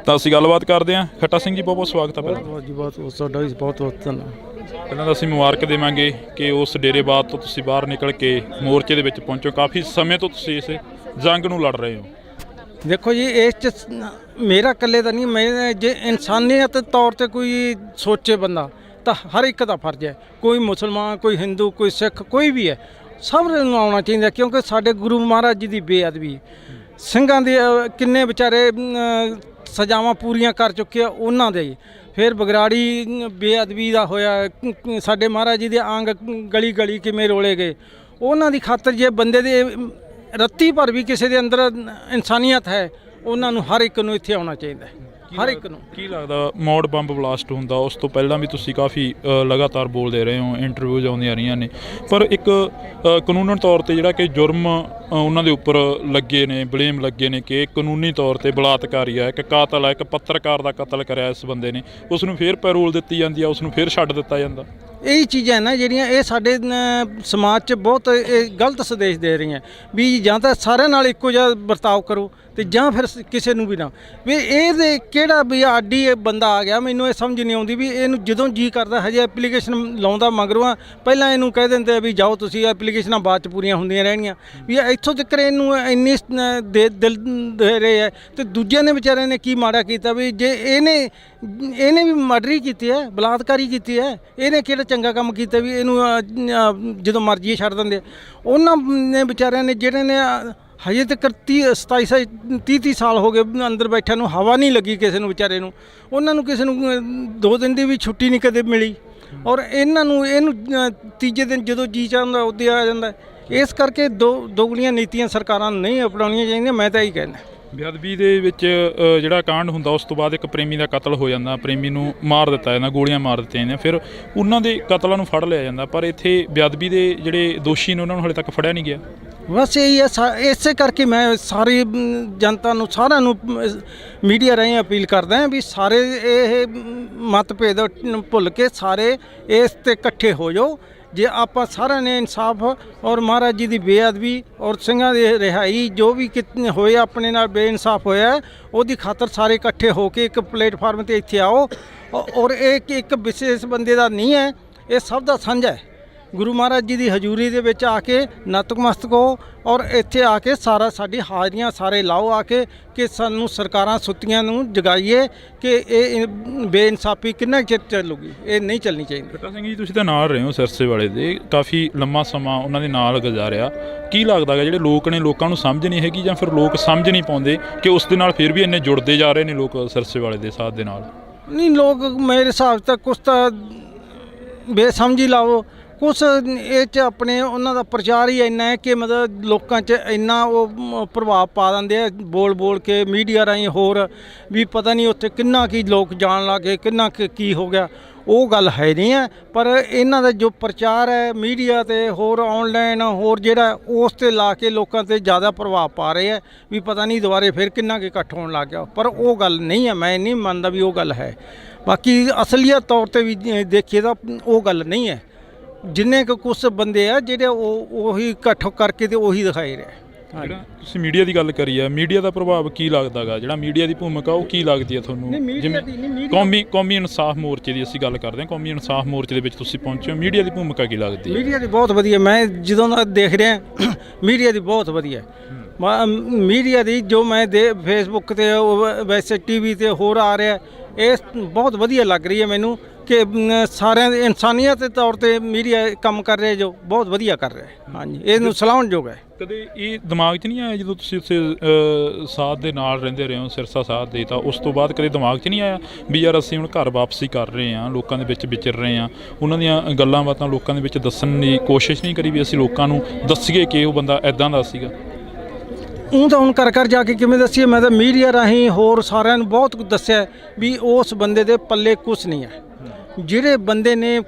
ਤਾਂ ਅਸੀਂ ਗੱਲਬਾਤ ਕਰਦੇ ਹਾਂ। ਖੱਟਾ ਸਿੰਘ ਜੀ, ਬਹੁਤ ਬਹੁਤ ਸਵਾਗਤ ਹੈ। ਬਹੁਤ ਜੀ ਬਹੁਤ ਤੁਹਾਡਾ ਵੀ ਬਹੁਤ ਬਹੁਤ ਧੰਨਵਾਦ। ਪਹਿਲਾਂ ਤਾਂ ਅਸੀਂ ਮੁਬਾਰਕ ਦੇਵਾਂਗੇ ਕਿ ਉਸ ਡੇਰੇਬਾਦ ਤੋਂ ਤੁਸੀਂ ਬਾਹਰ ਨਿਕਲ ਕੇ ਮੋਰਚੇ ਦੇ ਵਿੱਚ ਪਹੁੰਚੋ। ਕਾਫੀ ਸਮੇਂ ਤੋਂ ਤੁਸੀਂ ਇਸ ਜੰਗ ਨੂੰ ਲੜ ਰਹੇ ਹੋ। ਦੇਖੋ ਜੀ, ਇਸ 'ਚ ਮੇਰਾ ਇਕੱਲੇ ਦਾ ਨਹੀਂ, ਮੈਂ ਜੇ ਇਨਸਾਨੀਅਤ ਤੌਰ ਤੇ ਕੋਈ ਸੋਚੇ ਬੰਦਾ ਤਾਂ ਹਰ ਇੱਕ ਦਾ ਫਰਜ਼ ਹੈ। ਕੋਈ ਮੁਸਲਮਾਨ, ਕੋਈ ਹਿੰਦੂ, ਕੋਈ ਸਿੱਖ, ਕੋਈ ਵੀ ਹੈ, ਸਭ ਨੂੰ ਆਉਣਾ ਚਾਹੀਦਾ, ਕਿਉਂਕਿ ਸਾਡੇ ਗੁਰੂ ਮਹਾਰਾਜ ਜੀ ਦੀ ਬੇਅਦਬੀ, ਸਿੰਘਾਂ ਦੇ ਕਿੰਨੇ ਵਿਚਾਰੇ ਸਜ਼ਾਵਾਂ ਪੂਰੀਆਂ ਕਰ ਚੁੱਕੇ ਆ, ਉਹਨਾਂ ਦੇ ਫਿਰ ਬਗਰਾੜੀ ਬੇਅਦਬੀ ਦਾ ਹੋਇਆ, ਸਾਡੇ ਮਹਾਰਾਜ ਜੀ ਦੇ ਅੰਗ ਗਲੀ ਗਲੀ ਕਿਵੇਂ ਰੋਲੇ ਗਏ, ਉਹਨਾਂ ਦੀ ਖਾਤਰ ਜੇ ਬੰਦੇ ਦੇ ਰੱਤੀ ਭਰ ਵੀ ਕਿਸੇ ਦੇ ਅੰਦਰ ਇਨਸਾਨੀਅਤ ਹੈ, ਉਹਨਾਂ ਨੂੰ ਹਰ ਇੱਕ ਨੂੰ ਇੱਥੇ ਆਉਣਾ ਚਾਹੀਦਾ ਹੈ, ਹਰ ਇੱਕ ਨੂੰ। ਕੀ ਲੱਗਦਾ ਮੌੜ ਬੰਬ ਬਲਾਸਟ ਹੁੰਦਾ ਉਸ ਤੋਂ ਪਹਿਲਾਂ ਵੀ ਤੁਸੀਂ ਕਾਫੀ ਲਗਾਤਾਰ ਬੋਲਦੇ ਰਹੇ ਹੋ, ਇੰਟਰਵਿਊਜ਼ ਆਉਂਦੀਆਂ ਰਹੀਆਂ ਨੇ, ਪਰ ਇੱਕ ਕਾਨੂੰਨਨ ਤੌਰ ਤੇ ਜਿਹੜਾ ਕਿ ਜੁਰਮ ਉਹਨਾਂ ਦੇ ਉੱਪਰ ਲੱਗੇ ਨੇ, ਬਲੇਮ ਲੱਗੇ ਨੇ ਕਿ ਕਾਨੂੰਨੀ ਤੌਰ ਤੇ ਬਲਾਤਕਾਰੀ ਆ, ਇੱਕ ਕਾਤਲ ਆ, ਇੱਕ ਪੱਤਰਕਾਰ ਦਾ ਕਤਲ ਕਰਿਆ ਇਸ ਬੰਦੇ ਨੇ, ਉਸ ਨੂੰ ਫਿਰ ਪੈਰੋਲ ਦਿੱਤੀ ਜਾਂਦੀ ਆ, ਉਸ ਨੂੰ ਫਿਰ ਛੱਡ ਦਿੱਤਾ ਜਾਂਦਾ। ਇਹ ਚੀਜ਼ਾਂ ਨਾ ਜਿਹੜੀਆਂ ਇਹ ਸਾਡੇ ਸਮਾਜ 'ਚ ਬਹੁਤ ਇਹ ਗਲਤ ਸੰਦੇਸ਼ ਦੇ ਰਹੀਆਂ ਵੀ ਜਾਂ ਤਾਂ ਸਾਰਿਆਂ ਨਾਲ ਇੱਕੋ ਜਿਹਾ ਵਰਤਾਓ ਕਰੋ ਤੇ ਜਾਂ ਫਿਰ ਕਿਸੇ ਨੂੰ ਵੀ ਨਾ। ਵੀ ਇਹਦੇ ਕਿਹੜਾ ਵੀ ਆਡੀ ਬੰਦਾ ਆ ਗਿਆ, ਮੈਨੂੰ ਇਹ ਸਮਝ ਨਹੀਂ ਆਉਂਦੀ ਵੀ ਇਹਨੂੰ ਜਦੋਂ ਜੀ ਕਰਦਾ ਹਜੇ ਐਪਲੀਕੇਸ਼ਨ ਲਾਉਂਦਾ ਮਗਰੋਂ ਪਹਿਲਾਂ ਇਹਨੂੰ ਕਹਿ ਦਿੰਦੇ ਆ ਵੀ ਜਾਓ ਤੁਸੀਂ, ਐਪਲੀਕੇਸ਼ਨਾਂ ਬਾਅਦ 'ਚ ਪੂਰੀਆਂ ਹੁੰਦੀਆਂ ਰਹਿਣਗੀਆਂ। ਵੀ ਇੱਥੋਂ ਤੱਕ ਇਹਨੂੰ ਇੰਨੀ ਦਿਲ ਦੇ ਰਹੇ ਹੈ ਤੇ ਦੂਜਿਆਂ ਨੇ ਵਿਚਾਰਿਆਂ ਨੇ ਕੀ ਮਾੜਾ ਕੀਤਾ ਵੀ ਜੇ ਇਹਨੇ ਵੀ ਮਰਡਰ ਹੀ ਕੀਤੀ ਹੈ, ਬਲਾਤਕਾਰੀ ਕੀਤੀ ਹੈ, ਇਹਨੇ ਕਿਹੜਾ ਚੰਗਾ ਕੰਮ ਕੀਤਾ ਵੀ ਇਹਨੂੰ ਜਦੋਂ ਮਰਜ਼ੀ ਛੱਡ ਦਿੰਦੇ। ਉਹਨਾਂ ਨੇ ਵਿਚਾਰਿਆਂ ਨੇ ਜਿਹੜੇ ਨੇ ਹਜੇ ਤੱਕ 30 ਸਾਲ ਹੋ ਗਏ ਅੰਦਰ ਬੈਠਿਆਂ ਨੂੰ, ਹਵਾ ਨਹੀਂ ਲੱਗੀ ਕਿਸੇ ਨੂੰ ਵਿਚਾਰੇ ਨੂੰ, ਉਹਨਾਂ ਨੂੰ ਕਿਸੇ ਨੂੰ 2 ਦਿਨ ਦੀ ਵੀ ਛੁੱਟੀ ਨਹੀਂ ਕਦੇ ਮਿਲੀ, ਔਰ ਇਹਨੂੰ ਤੀਜੇ ਦਿਨ ਜਦੋਂ ਜੀ ਚਾਹੁੰਦਾ ਉੱਦੇ ਆ ਜਾਂਦਾ। ਇਸ ਕਰਕੇ ਦੋਗਲੀਆਂ ਨੀਤੀਆਂ ਸਰਕਾਰਾਂ ਨੂੰ ਨਹੀਂ ਅਪਣਾਉਣੀਆਂ ਚਾਹੀਦੀਆਂ, ਮੈਂ ਤਾਂ ਇਹੀ ਕਹਿੰਦਾ। ਬੇਅਦਬੀ ਦੇ ਵਿੱਚ ਜਿਹੜਾ ਕਾਂਡ ਹੁੰਦਾ ਉਸ ਤੋਂ ਬਾਅਦ ਇੱਕ ਪ੍ਰੇਮੀ ਦਾ ਕਤਲ ਹੋ ਜਾਂਦਾ, ਪ੍ਰੇਮੀ ਨੂੰ ਮਾਰ ਦਿੱਤਾ ਜਾਂਦਾ, ਗੋਲੀਆਂ ਮਾਰ ਦਿੱਤੀਆਂ ਜਾਂਦੀਆਂ, ਫਿਰ ਉਹਨਾਂ ਦੇ ਕਤਲਾਂ ਨੂੰ ਫੜ ਲਿਆ ਜਾਂਦਾ, ਪਰ ਇੱਥੇ ਬੇਅਦਬੀ ਦੇ ਜਿਹੜੇ ਦੋਸ਼ੀ ਨੇ ਉਹਨਾਂ ਨੂੰ ਹਾਲੇ ਤੱਕ ਫੜਿਆ ਨਹੀਂ ਗਿਆ। ਬਸ ਇਹੀ ਹੈ, ਇਸੇ ਕਰਕੇ ਮੈਂ ਸਾਰੀ ਜਨਤਾ ਨੂੰ, ਸਾਰਿਆਂ ਨੂੰ ਮੀਡੀਆ ਰਾਹੀਂ ਅਪੀਲ ਕਰਦਾ ਹਾਂ ਵੀ ਸਾਰੇ ਇਹ ਮਤਭੇਦ ਭੁੱਲ ਕੇ ਸਾਰੇ ਇਸ 'ਤੇ ਇਕੱਠੇ ਹੋ ਜਾਓ। ਜੇ ਆਪਾਂ ਸਾਰਿਆਂ ਨੇ ਇਨਸਾਫ ਔਰ ਮਹਾਰਾਜ ਜੀ ਦੀ ਬੇਅਦਬੀ ਔਰ ਸਿੰਘਾਂ ਦੀ ਰਿਹਾਈ ਜੋ ਵੀ ਹੋਏ ਆਪਣੇ ਨਾਲ ਬੇਇਨਸਾਫ ਹੋਇਆ, ਉਹਦੀ ਖਾਤਰ ਸਾਰੇ ਇਕੱਠੇ ਹੋ ਕੇ ਇੱਕ ਪਲੇਟਫਾਰਮ 'ਤੇ ਇੱਥੇ ਆਓ। ਔਰ ਇਹ ਇੱਕ ਵਿਸ਼ੇਸ਼ ਬੰਦੇ ਦਾ ਨਹੀਂ ਹੈ, ਇਹ ਸਭ ਦਾ ਸਾਂਝਾ ਹੈ। ਗੁਰੂ ਮਹਾਰਾਜ ਜੀ ਦੀ ਹਜ਼ੂਰੀ ਦੇ ਵਿੱਚ ਆ ਕੇ ਨਤਮਸਤਕ ਹੋ ਔਰ ਇੱਥੇ ਆ ਕੇ ਸਾਡੀ ਹਾਜ਼ਰੀਆਂ ਸਾਰੇ ਲਾਓ ਆ ਕੇ ਕਿ ਸਾਨੂੰ ਸਰਕਾਰਾਂ ਸੁੱਤੀਆਂ ਨੂੰ ਜਗਾਈਏ ਕਿ ਇਹ ਬੇਇਨਸਾਫੀ ਕਿੰਨਾ ਚਿਰ ਚੱਲੂਗੀ, ਇਹ ਨਹੀਂ ਚੱਲਣੀ ਚਾਹੀਦੀ। ਖੱਟਾ ਸਿੰਘ ਜੀ, ਤੁਸੀਂ ਤਾਂ ਨਾਲ ਰਹੇ ਹੋ ਸਿਰਸੇ ਵਾਲੇ ਦੇ, ਕਾਫੀ ਲੰਮਾ ਸਮਾਂ ਉਹਨਾਂ ਦੇ ਨਾਲ ਗੁਜ਼ਾਰਿਆ। ਕੀ ਲੱਗਦਾ ਹੈ ਜਿਹੜੇ ਲੋਕ ਨੇ, ਲੋਕਾਂ ਨੂੰ ਸਮਝ ਨਹੀਂ ਹੈਗੀ ਜਾਂ ਫਿਰ ਲੋਕ ਸਮਝ ਨਹੀਂ ਪਾਉਂਦੇ ਕਿ ਉਸ ਦੇ ਨਾਲ ਫਿਰ ਵੀ ਇੰਨੇ ਜੁੜਦੇ ਜਾ ਰਹੇ ਨੇ ਲੋਕ ਸਿਰਸੇ ਵਾਲੇ ਦੇ ਸਾਥ ਦੇ ਨਾਲ? ਨਹੀਂ, ਲੋਕ ਮੇਰੇ ਹਿਸਾਬ ਤੱਕ ਕੁਛ ਤਾਂ ਬੇਸਮਝੀ ਲਾਓ, ਕੁਛ ਇਹ 'ਚ ਆਪਣੇ ਉਹਨਾਂ ਦਾ ਪ੍ਰਚਾਰ ਹੀ ਇੰਨਾ ਹੈ ਕਿ ਮਤਲਬ ਲੋਕਾਂ 'ਚ ਇੰਨਾ ਉਹ ਪ੍ਰਭਾਵ ਪਾ ਦਿੰਦੇ ਆ ਬੋਲ ਕੇ ਮੀਡੀਆ ਰਾਹੀਂ, ਹੋਰ ਵੀ ਪਤਾ ਨਹੀਂ ਉੱਥੇ ਕਿੰਨਾ ਕੀ ਲੋਕ ਜਾਣ ਲੱਗੇ, ਕਿੰਨਾ ਕੀ ਹੋ ਗਿਆ। ਉਹ ਗੱਲ ਹੈ ਨਹੀਂ ਹੈ, ਪਰ ਇਹਨਾਂ ਦਾ ਜੋ ਪ੍ਰਚਾਰ ਹੈ ਮੀਡੀਆ ਤੇ ਹੋਰ ਆਨਲਾਈਨ ਹੋਰ ਜਿਹੜਾ ਉਸ 'ਤੇ ਲਾ ਕੇ ਲੋਕਾਂ 'ਤੇ ਜ਼ਿਆਦਾ ਪ੍ਰਭਾਵ ਪਾ ਰਹੇ ਹੈ ਵੀ ਪਤਾ ਨਹੀਂ ਦੁਬਾਰੇ ਫਿਰ ਕਿੰਨਾ ਕੁ ਇਕੱਠ ਹੋਣ ਲੱਗ ਗਿਆ। ਪਰ ਉਹ ਗੱਲ ਨਹੀਂ ਹੈ, ਮੈਂ ਨਹੀਂ ਮੰਨਦਾ ਵੀ ਉਹ ਗੱਲ ਹੈ। ਬਾਕੀ ਅਸਲੀਅਤ ਤੌਰ 'ਤੇ ਵੀ ਦੇਖੀਏ ਤਾਂ ਉਹ ਗੱਲ ਨਹੀਂ ਹੈ। ਜਿੰਨੇ ਕੁ ਕੁਛ ਬੰਦੇ ਆ ਜਿਹੜੇ ਉਹੀ ਇਕੱਠ ਕਰਕੇ ਤੇ ਉਹੀ ਦਿਖਾਈ ਰਿਹਾ। ਜਿਹੜਾ ਤੁਸੀਂ ਮੀਡੀਆ ਦੀ ਗੱਲ ਕਰੀ ਆ, ਮੀਡੀਆ ਦਾ ਪ੍ਰਭਾਵ ਕੀ ਲੱਗਦਾ ਗਾ, ਜਿਹੜਾ ਮੀਡੀਆ ਦੀ ਭੂਮਿਕਾ ਉਹ ਕੀ ਲੱਗਦੀ ਹੈ ਤੁਹਾਨੂੰ? ਜਿਵੇਂ ਕੌਮੀ ਇਨਸਾਫ ਮੋਰਚੇ ਦੀ ਅਸੀਂ ਗੱਲ ਕਰਦੇ ਹਾਂ, ਕੌਮੀ ਇਨਸਾਫ ਮੋਰਚੇ ਦੇ ਵਿੱਚ ਤੁਸੀਂ ਪਹੁੰਚੇ ਹੋ, ਮੀਡੀਆ ਦੀ ਭੂਮਿਕਾ ਕੀ ਲੱਗਦੀ ਹੈ? ਮੀਡੀਆ ਦੀ ਬਹੁਤ ਵਧੀਆ, ਮੈਂ ਜਦੋਂ ਦਾ ਦੇਖ ਰਿਹਾ ਮੀਡੀਆ ਦੀ ਬਹੁਤ ਵਧੀਆ। ਮੀਡੀਆ ਦੀ ਜੋ ਮੈਂ ਫੇਸਬੁੱਕ ਤੇ ਵੈਸੇ ਟੀਵੀ ਤੇ ਹੋਰ ਆ ਰਿਹਾ, ਇਹ ਬਹੁਤ ਵਧੀਆ ਲੱਗ ਰਹੀ ਹੈ ਮੈਨੂੰ ਕਿ ਸਾਰਿਆਂ ਦੇ ਇਨਸਾਨੀਅਤ ਦੇ ਤੌਰ ਤੇ ਮੀਡੀਆ ਕੰਮ ਕਰ ਰਿਹਾ, ਜੋ ਬਹੁਤ ਵਧੀਆ ਕਰ ਰਿਹਾ। ਹਾਂਜੀ, ਇਹਨੂੰ ਸਲਾਹੁਣਯੋਗ ਹੈ। ਕਦੇ ਇਹ ਦਿਮਾਗ 'ਚ ਨਹੀਂ ਆਇਆ ਜਦੋਂ ਤੁਸੀਂ ਉੱਥੇ ਸਾਥ ਦੇ ਨਾਲ ਰਹਿੰਦੇ ਰਹੇ ਹੋ, ਸਿਰਸਾ ਸਾਥ ਦੇ, ਤਾਂ ਉਸ ਤੋਂ ਬਾਅਦ ਕਦੇ ਦਿਮਾਗ 'ਚ ਨਹੀਂ ਆਇਆ ਵੀ ਯਾਰ ਅਸੀਂ ਹੁਣ ਘਰ ਵਾਪਸੀ ਕਰ ਰਹੇ ਹਾਂ, ਲੋਕਾਂ ਦੇ ਵਿੱਚ ਵਿਚਰ ਰਹੇ ਹਾਂ, ਉਹਨਾਂ ਦੀਆਂ ਗੱਲਾਂ ਬਾਤਾਂ ਲੋਕਾਂ ਦੇ ਵਿੱਚ ਦੱਸਣ ਦੀ ਕੋਸ਼ਿਸ਼ ਨਹੀਂ ਕਰੀ ਵੀ ਅਸੀਂ ਲੋਕਾਂ ਨੂੰ ਦੱਸੀਏ ਕਿ ਉਹ ਬੰਦਾ ਇੱਦਾਂ ਦਾ ਸੀਗਾ? ਉਹ ਤਾਂ ਹੁਣ ਘਰ ਜਾ ਕੇ ਕਿਵੇਂ ਦੱਸੀਏ, ਮੈਂ ਤਾਂ ਮੀਡੀਆ ਰਾਹੀਂ ਹੋਰ ਸਾਰਿਆਂ ਨੂੰ ਬਹੁਤ ਕੁਝ ਦੱਸਿਆ ਵੀ ਉਸ ਬੰਦੇ ਦੇ ਪੱਲੇ ਕੁਛ ਨਹੀਂ ਹੈ। ਜਿਹੜੇ ਬੰਦੇ ਨੇ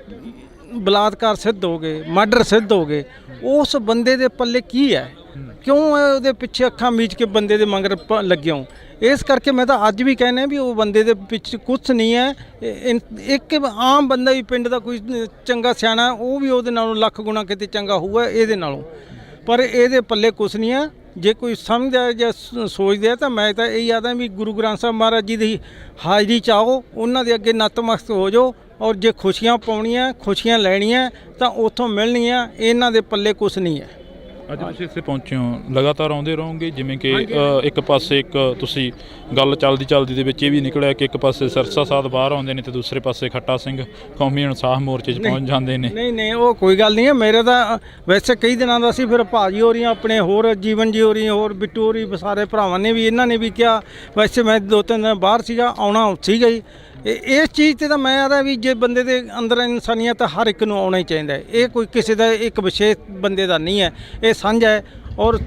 ਬਲਾਤਕਾਰ ਸਿੱਧ ਹੋ ਗਏ, ਮਰਡਰ ਸਿੱਧ ਹੋ ਗਏ, ਉਸ ਬੰਦੇ ਦੇ ਪੱਲੇ ਕੀ ਹੈ? ਕਿਉਂ ਉਹਦੇ ਪਿੱਛੇ ਅੱਖਾਂ ਮੀਚ ਕੇ ਬੰਦੇ ਦੇ ਮਗਰ ਲੱਗੇ ਹੋ। ਇਸ ਕਰਕੇ ਮੈਂ ਤਾਂ ਅੱਜ ਵੀ ਕਹਿੰਦਾ ਵੀ ਉਹ ਬੰਦੇ ਦੇ ਪਿੱਛੇ ਕੁਛ ਨਹੀਂ ਹੈ। ਇੱਕ ਆਮ ਬੰਦਾ ਵੀ ਪਿੰਡ ਦਾ ਕੋਈ ਚੰਗਾ ਸਿਆਣਾ ਉਹ ਵੀ ਉਹਦੇ ਨਾਲੋਂ ਲੱਖ ਗੁਣਾ ਕਿਤੇ ਚੰਗਾ ਹੋਊਗਾ ਇਹਦੇ ਨਾਲੋਂ, ਪਰ ਇਹਦੇ ਪੱਲੇ ਕੁਛ ਨਹੀਂ ਹੈ। ਜੇ ਕੋਈ ਸਮਝਦਾ ਜਾਂ ਸੋਚਦਾ ਤਾਂ ਮੈਂ ਤਾਂ ਇਹ ਆਦਾ ਵੀ ਗੁਰੂ ਗ੍ਰੰਥ ਸਾਹਿਬ ਮਹਾਰਾਜ ਜੀ ਦੀ ਹਾਜ਼ਰੀ 'ਚ ਆਓ, ਉਹਨਾਂ ਦੇ ਅੱਗੇ ਨਤਮਸਤਕ ਹੋ ਜਾਓ, ਔਰ ਜੇ ਖੁਸ਼ੀਆਂ ਪਾਉਣੀਆਂ ਖੁਸ਼ੀਆਂ ਲੈਣੀਆਂ ਤਾਂ ਉੱਥੋਂ ਮਿਲਣੀਆਂ। ਇਹਨਾਂ ਦੇ ਪੱਲੇ ਕੁਛ ਨਹੀਂ ਹੈ। ਅੱਜ ਤੁਸੀਂ ਇੱਥੇ ਪਹੁੰਚੇ ਹੋ, ਲਗਾਤਾਰ ਆਉਂਦੇ ਰਹੋਗੇ? ਜਿਵੇਂ ਕਿ ਇੱਕ ਪਾਸੇ ਇੱਕ ਤੁਸੀਂ ਗੱਲ ਚੱਲਦੀ ਦੇ ਵਿੱਚ ਇਹ ਵੀ ਨਿਕਲਿਆ ਕਿ ਇੱਕ ਪਾਸੇ ਸਿਰਸਾ ਸਾਧ ਬਾਹਰ ਆਉਂਦੇ ਨੇ ਤੇ ਦੂਸਰੇ ਪਾਸੇ ਖੱਟਾ ਸਿੰਘ ਕੌਮੀ ਇਨਸਾਫ ਮੋਰਚੇ 'ਚ ਪਹੁੰਚ ਜਾਂਦੇ ਨੇ। ਨਹੀਂ ਉਹ ਕੋਈ ਗੱਲ ਨਹੀਂ ਹੈ। ਮੇਰੇ ਤਾਂ ਵੈਸੇ ਕਈ ਦਿਨਾਂ ਦਾ ਸੀ, ਫਿਰ ਭਾਜੀ ਹੋ ਰਹੀਆਂ ਆਪਣੇ, ਹੋਰ ਜੀਵਨ ਜੀ ਹੋ ਰਹੀ, ਹੋਰ ਬਿੱਟੂ ਹੋ ਰਹੀ, ਸਾਰੇ ਭਰਾਵਾਂ ਨੇ ਵੀ ਇਹਨਾਂ ਨੇ ਵੀ ਕਿਹਾ। ਵੈਸੇ ਮੈਂ 2-3 ਦਿਨ ਬਾਹਰ ਸੀਗਾ, ਆਉਣਾ ਸੀਗਾ ਹੀ। ਇਸ ਚੀਜ਼ ਤੇ ਤਾਂ ਮੈਂ ਆਦਾ ਵੀ ਜੇ ਬੰਦੇ ਦੇ ਅੰਦਰ ਇਨਸਾਨੀਅਤ ਹਰ ਇੱਕ ਨੂੰ ਆਉਣਾ ਹੀ ਚਾਹੀਦਾ ਹੈ। ਇਹ ਕੋਈ ਕਿਸੇ ਦਾ ਇੱਕ ਵਿਸ਼ੇਸ਼ ਬੰਦੇ ਦਾ ਨਹੀਂ ਹੈ, ਇਹ ਸਾਂਝਾ ਹੈ। ਔਰ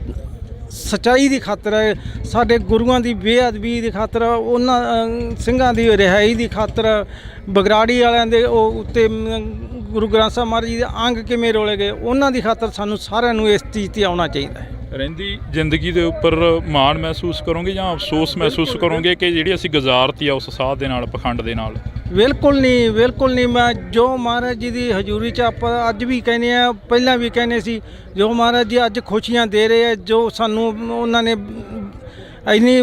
ਸੱਚਾਈ ਦੀ ਖਾਤਰ ਹੈ, ਸਾਡੇ ਗੁਰੂਆਂ ਦੀ ਬੇਅਦਬੀ ਦੀ ਖਾਤਰ, ਉਹਨਾਂ ਸਿੰਘਾਂ ਦੀ ਰਿਹਾਈ ਦੀ ਖਾਤਰ, ਬਗਰਾੜੀ ਵਾਲਿਆਂ ਦੇ ਉਹ ਉੱਤੇ ਗੁਰੂ ਗ੍ਰੰਥ ਸਾਹਿਬ ਮਹਾਰਾਜ ਜੀ ਦੇ ਅੰਗ ਕਿਵੇਂ ਰੋਲੇ ਗਏ, ਉਹਨਾਂ ਦੀ ਖਾਤਰ ਸਾਨੂੰ ਸਾਰਿਆਂ ਨੂੰ ਇਸ ਚੀਜ਼ 'ਤੇ ਆਉਣਾ ਚਾਹੀਦਾ ਹੈ। ਰਹਿੰਦੀ ਜ਼ਿੰਦਗੀ ਦੇ ਉੱਪਰ ਮਾਣ ਮਹਿਸੂਸ ਕਰੋਗੇ ਜਾਂ ਅਫਸੋਸ ਮਹਿਸੂਸ ਕਰੋਗੇ ਕਿ ਜਿਹੜੀ ਅਸੀਂ ਗੁਜ਼ਾਰਤੀ ਆ ਉਸ ਸਾਧ ਦੇ ਨਾਲ, ਪਖੰਡ ਦੇ ਨਾਲ? ਬਿਲਕੁਲ ਨਹੀਂ। ਮੈਂ ਜੋ ਮਹਾਰਾਜ ਜੀ ਦੀ ਹਜ਼ੂਰੀ 'ਚ ਆਪਾਂ ਅੱਜ ਵੀ ਕਹਿੰਦੇ ਆ, ਪਹਿਲਾਂ ਵੀ ਕਹਿੰਦੇ ਸੀ, ਜੋ ਮਹਾਰਾਜ ਜੀ ਅੱਜ ਖੁਸ਼ੀਆਂ ਦੇ ਰਹੇ ਆ, ਜੋ ਸਾਨੂੰ ਉਹਨਾਂ ਨੇ ਇੰਨੀ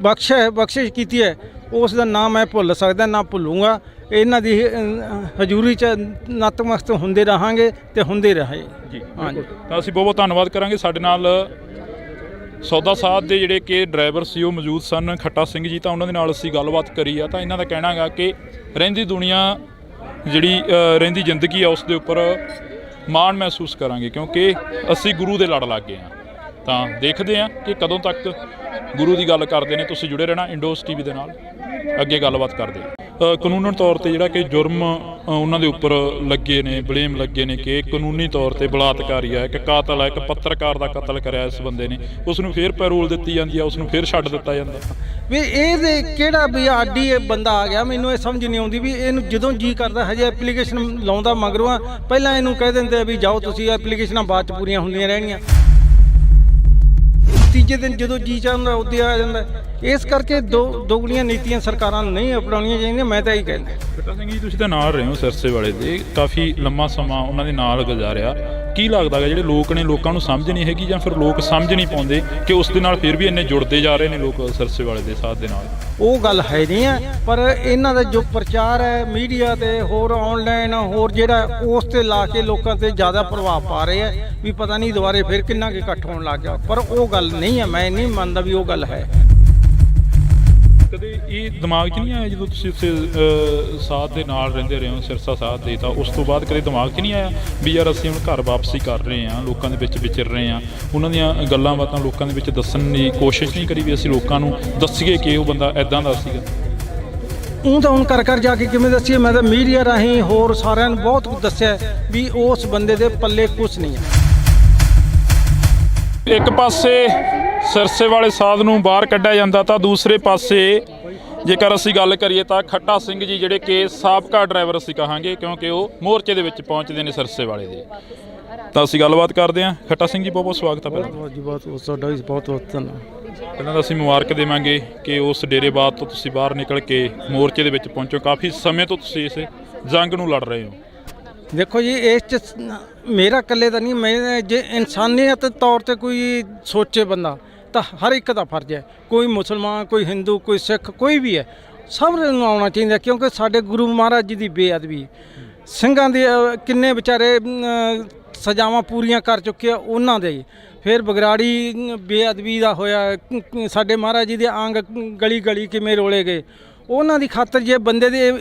ਬਖਸ਼ਿਸ਼ ਕੀਤੀ ਹੈ, ਉਸ ਦਾ ਨਾਮ ਮੈਂ ਭੁੱਲ ਸਕਦਾ ਨਾ ਭੁੱਲੂੰਗਾ। ਇਹਨਾਂ ਦੀ ਹਜ਼ੂਰੀ 'ਚ ਨਤਮਸਤਕ ਹੁੰਦੇ ਰਹਾਂਗੇ ਤੇ ਹੁੰਦੇ ਰਹੇ ਜੀ। ਹਾਂਜੀ, ਤਾਂ ਅਸੀਂ ਬਹੁਤ ਧੰਨਵਾਦ ਕਰਾਂਗੇ। ਸਾਡੇ ਨਾਲ ਸੌਦਾ ਸਾਧ ਦੇ ਜਿਹੜੇ ਕਿ ਡਰਾਈਵਰ ਸੀ ਉਹ ਮੌਜੂਦ ਸਨ, ਖੱਟਾ ਸਿੰਘ ਜੀ, ਤਾਂ ਉਹਨਾਂ ਦੇ ਨਾਲ ਅਸੀਂ ਗੱਲਬਾਤ ਕਰੀ ਆ। ਤਾਂ ਇਹਨਾਂ ਦਾ ਕਹਿਣਾ ਹੈਗਾ ਕਿ ਰਹਿੰਦੀ ਦੁਨੀਆ ਜਿਹੜੀ ਰਹਿੰਦੀ ਜ਼ਿੰਦਗੀ ਆ ਉਸ ਦੇ ਉੱਪਰ ਮਾਣ ਮਹਿਸੂਸ ਕਰਾਂਗੇ ਕਿਉਂਕਿ ਅਸੀਂ ਗੁਰੂ ਦੇ ਲੜ ਲੱਗ ਗਏ ਹਾਂ। ਤਾਂ ਦੇਖਦੇ ਹਾਂ ਕਿ ਕਦੋਂ ਤੱਕ ਗੁਰੂ ਦੀ ਗੱਲ ਕਰਦੇ ਨੇ। ਤੁਸੀਂ ਜੁੜੇ ਰਹਿਣਾ ਇੰਡੋਸ ਟੀਵੀ ਦੇ ਨਾਲ, ਅੱਗੇ ਗੱਲਬਾਤ ਕਰਦੇ। ਕਾਨੂੰਨਨ ਤੌਰ ਤੇ ਜਿਹੜਾ ਕਿ ਜੁਰਮ ਉਹਨਾਂ ਦੇ ਉੱਪਰ ਲੱਗੇ ਨੇ, ਬਲੇਮ ਲੱਗੇ ਨੇ ਕਿ ਕਾਨੂੰਨੀ ਤੌਰ ਤੇ ਬਲਾਤਕਾਰੀ ਹੈ, ਇੱਕ ਕਾਤਲ ਹੈ, ਇੱਕ ਪੱਤਰਕਾਰ ਦਾ ਕਤਲ ਕਰਿਆ ਇਸ ਬੰਦੇ ਨੇ, ਉਸ ਨੂੰ ਫੇਰ ਪੈਰੋਲ ਦਿੱਤੀ ਜਾਂਦੀ ਹੈ, ਉਸ ਨੂੰ ਫੇਰ ਛੱਡ ਦਿੱਤਾ ਜਾਂਦਾ। ਵੀ ਇਹਦੇ ਕਿਹੜਾ ਵੀ ਆਡੀ ਇਹ ਬੰਦਾ ਆ ਗਿਆ, ਮੈਨੂੰ ਇਹ ਸਮਝ ਨਹੀਂ ਆਉਂਦੀ ਵੀ ਇਹਨੂੰ ਜਦੋਂ ਜੀ ਕਰਦਾ ਹਜੇ ਐਪਲੀਕੇਸ਼ਨ ਲਾਉਂਦਾ ਮਗਰੋਂ ਆ, ਪਹਿਲਾਂ ਇਹਨੂੰ ਕਹਿ ਦਿੰਦੇ ਵੀ ਜਾਓ ਤੁਸੀਂ, ਐਪਲੀਕੇਸ਼ਨਾਂ ਬਾਅਦ 'ਚ ਪੂਰੀਆਂ ਹੁੰਦੀਆਂ ਰਹਿਣਗੀਆਂ। ਤੀਜੇ ਦਿਨ ਜਦੋਂ ਜੀ ਚਾਹੁੰਦਾ ਉੱਤੇ ਆ ਜਾਂਦਾ। ਇਸ ਕਰਕੇ ਦੋਗਲੀਆਂ ਨੀਤੀਆਂ ਸਰਕਾਰਾਂ ਨੂੰ ਨਹੀਂ ਅਪਣਾਉਣੀਆਂ ਚਾਹੀਦੀਆਂ। ਮੈਂ ਤਾਂ ਇਹੀ ਕਹਿੰਦਾ। ਖੱਟਾ ਸਿੰਘ ਜੀ, ਤੁਸੀਂ ਤਾਂ ਨਾਲ ਰਹੇ ਹੋ ਸਿਰਸੇ ਵਾਲੇ ਦੇ, ਕਾਫੀ ਲੰਮਾ ਸਮਾਂ ਉਹਨਾਂ ਦੇ ਨਾਲ ਗੁਜ਼ਾਰਿਆ। ਕੀ ਲੱਗਦਾ ਹੈ ਜਿਹੜੇ ਲੋਕ ਨੇ, ਲੋਕਾਂ ਨੂੰ ਸਮਝ ਨਹੀਂ ਹੈਗੀ ਜਾਂ ਫਿਰ ਲੋਕ ਸਮਝ ਨਹੀਂ ਪਾਉਂਦੇ ਕਿ ਉਸ ਦੇ ਨਾਲ ਫਿਰ ਵੀ ਇੰਨੇ ਜੁੜਦੇ ਜਾ ਰਹੇ ਨੇ ਲੋਕ ਸਿਰਸੇ ਵਾਲੇ ਦੇ ਸਾਥ ਦੇ ਨਾਲ? ਉਹ ਗੱਲ ਹੈ ਨਹੀਂ ਹੈ, ਪਰ ਇਹਨਾਂ ਦਾ ਜੋ ਪ੍ਰਚਾਰ ਹੈ ਮੀਡੀਆ ਤੇ ਹੋਰ ਆਨਲਾਈਨ ਹੋਰ ਜਿਹੜਾ ਉਸ ਤੇ ਲਾ ਕੇ ਲੋਕਾਂ ਤੇ ਜ਼ਿਆਦਾ ਪ੍ਰਭਾਵ ਪਾ ਰਹੇ ਹੈ ਵੀ ਪਤਾ ਨਹੀਂ ਦੁਬਾਰੇ ਫਿਰ ਕਿੰਨਾ ਕੁ ਇਕੱਠ ਹੋਣ ਲੱਗ ਗਿਆ। ਪਰ ਉਹ ਗੱਲ ਨਹੀਂ ਹੈ, ਮੈਂ ਨਹੀਂ ਮੰਨਦਾ ਵੀ ਉਹ ਗੱਲ ਹੈ। ਕਦੇ ਇਹ ਦਿਮਾਗ 'ਚ ਨਹੀਂ ਆਇਆ ਜਦੋਂ ਤੁਸੀਂ ਉੱਥੇ ਸਾਥ ਦੇ ਨਾਲ ਰਹਿੰਦੇ ਰਹੇ ਹੋ, ਸਿਰਸਾ ਸਾਥ ਦੇ, ਤਾਂ ਉਸ ਤੋਂ ਬਾਅਦ ਕਦੇ ਦਿਮਾਗ 'ਚ ਨਹੀਂ ਆਇਆ ਵੀ ਯਾਰ ਅਸੀਂ ਹੁਣ ਘਰ ਵਾਪਸੀ ਕਰ ਰਹੇ ਹਾਂ, ਲੋਕਾਂ ਦੇ ਵਿੱਚ ਵਿਚਰ ਰਹੇ ਹਾਂ, ਉਹਨਾਂ ਦੀਆਂ ਗੱਲਾਂ ਬਾਤਾਂ ਲੋਕਾਂ ਦੇ ਵਿੱਚ ਦੱਸਣ ਦੀ ਕੋਸ਼ਿਸ਼ ਨਹੀਂ ਕਰੀ ਵੀ ਅਸੀਂ ਲੋਕਾਂ ਨੂੰ ਦੱਸੀਏ ਕਿ ਉਹ ਬੰਦਾ ਇੱਦਾਂ ਦਾ ਸੀਗਾ? ਉਹ ਤਾਂ ਹੁਣ ਘਰ ਜਾ ਕੇ ਕਿਵੇਂ ਦੱਸੀਏ? ਮੈਂ ਤਾਂ ਮੀਡੀਆ ਰਾਹੀਂ ਹੋਰ ਸਾਰਿਆਂ ਨੂੰ ਬਹੁਤ ਕੁਝ ਦੱਸਿਆ ਵੀ ਉਸ ਬੰਦੇ ਦੇ ਪੱਲੇ ਕੁਛ ਨਹੀਂ ਹੈ। ਇੱਕ ਪਾਸੇ ਸਿਰਸੇ ਵਾਲੇ ਸਾਧ ਨੂੰ ਬਾਹਰ ਕੱਢਿਆ ਜਾਂਦਾ ਤਾਂ ਦੂਸਰੇ ਪਾਸੇ ਜੇਕਰ ਅਸੀਂ ਗੱਲ ਕਰੀਏ ਤਾਂ ਖੱਟਾ ਸਿੰਘ ਜੀ ਜਿਹੜੇ ਕਿ ਸਾਬਕਾ ਡਰਾਈਵਰ ਅਸੀਂ ਕਹਾਂਗੇ ਕਿਉਂਕਿ ਉਹ ਮੋਰਚੇ ਦੇ ਵਿੱਚ ਪਹੁੰਚਦੇ ਨੇ ਸਿਰਸੇ ਵਾਲੇ ਦੇ। ਤਾਂ ਅਸੀਂ ਗੱਲਬਾਤ ਕਰਦੇ ਹਾਂ। ਖੱਟਾ ਸਿੰਘ ਜੀ, ਬਹੁਤ ਬਹੁਤ ਸਵਾਗਤ ਹੈ। ਪਹਿਲਾਂ ਜੀ ਬਹੁਤ ਤੁਹਾਡਾ ਵੀ ਬਹੁਤ ਧੰਨਵਾਦ। ਪਹਿਲਾਂ ਤਾਂ ਅਸੀਂ ਮੁਬਾਰਕ ਦੇਵਾਂਗੇ ਕਿ ਉਸ ਡੇਰੇਬਾਦ ਤੋਂ ਤੁਸੀਂ ਬਾਹਰ ਨਿਕਲ ਕੇ ਮੋਰਚੇ ਦੇ ਵਿੱਚ ਪਹੁੰਚੋ। ਕਾਫੀ ਸਮੇਂ ਤੋਂ ਤੁਸੀਂ ਇਸ ਜੰਗ ਨੂੰ ਲੜ ਰਹੇ ਹੋ। ਦੇਖੋ ਜੀ, ਇਸ 'ਚ ਮੇਰਾ ਇਕੱਲੇ ਦਾ ਨਹੀਂ, ਮੈਂ ਜੇ ਇਨਸਾਨੀਅਤ ਤੌਰ ਤੇ ਕੋਈ ਸੋਚੇ ਬੰਦਾ ਤਾਂ ਹਰ ਇੱਕ ਦਾ ਫਰਜ਼ ਹੈ। ਕੋਈ ਮੁਸਲਮਾਨ, ਕੋਈ ਹਿੰਦੂ, ਕੋਈ ਸਿੱਖ, ਕੋਈ ਵੀ ਹੈ, ਸਭ ਨੂੰ ਆਉਣਾ ਚਾਹੀਦਾ ਕਿਉਂਕਿ ਸਾਡੇ ਗੁਰੂ ਮਹਾਰਾਜ ਜੀ ਦੀ ਬੇਅਦਬੀ, ਸਿੰਘਾਂ ਦੇ ਕਿੰਨੇ ਵਿਚਾਰੇ ਸਜ਼ਾਵਾਂ ਪੂਰੀਆਂ ਕਰ ਚੁੱਕੇ ਆ, ਉਹਨਾਂ ਦੇ ਫਿਰ ਬਗਰਾੜੀ ਬੇਅਦਬੀ ਦਾ ਹੋਇਆ, ਸਾਡੇ ਮਹਾਰਾਜ ਜੀ ਦੇ ਅੰਗ ਗਲੀ ਗਲੀ ਕਿਵੇਂ ਰੋਲੇ ਗਏ, ਉਹਨਾਂ ਦੀ ਖਾਤਰ ਜੇ ਬੰਦੇ ਦੇ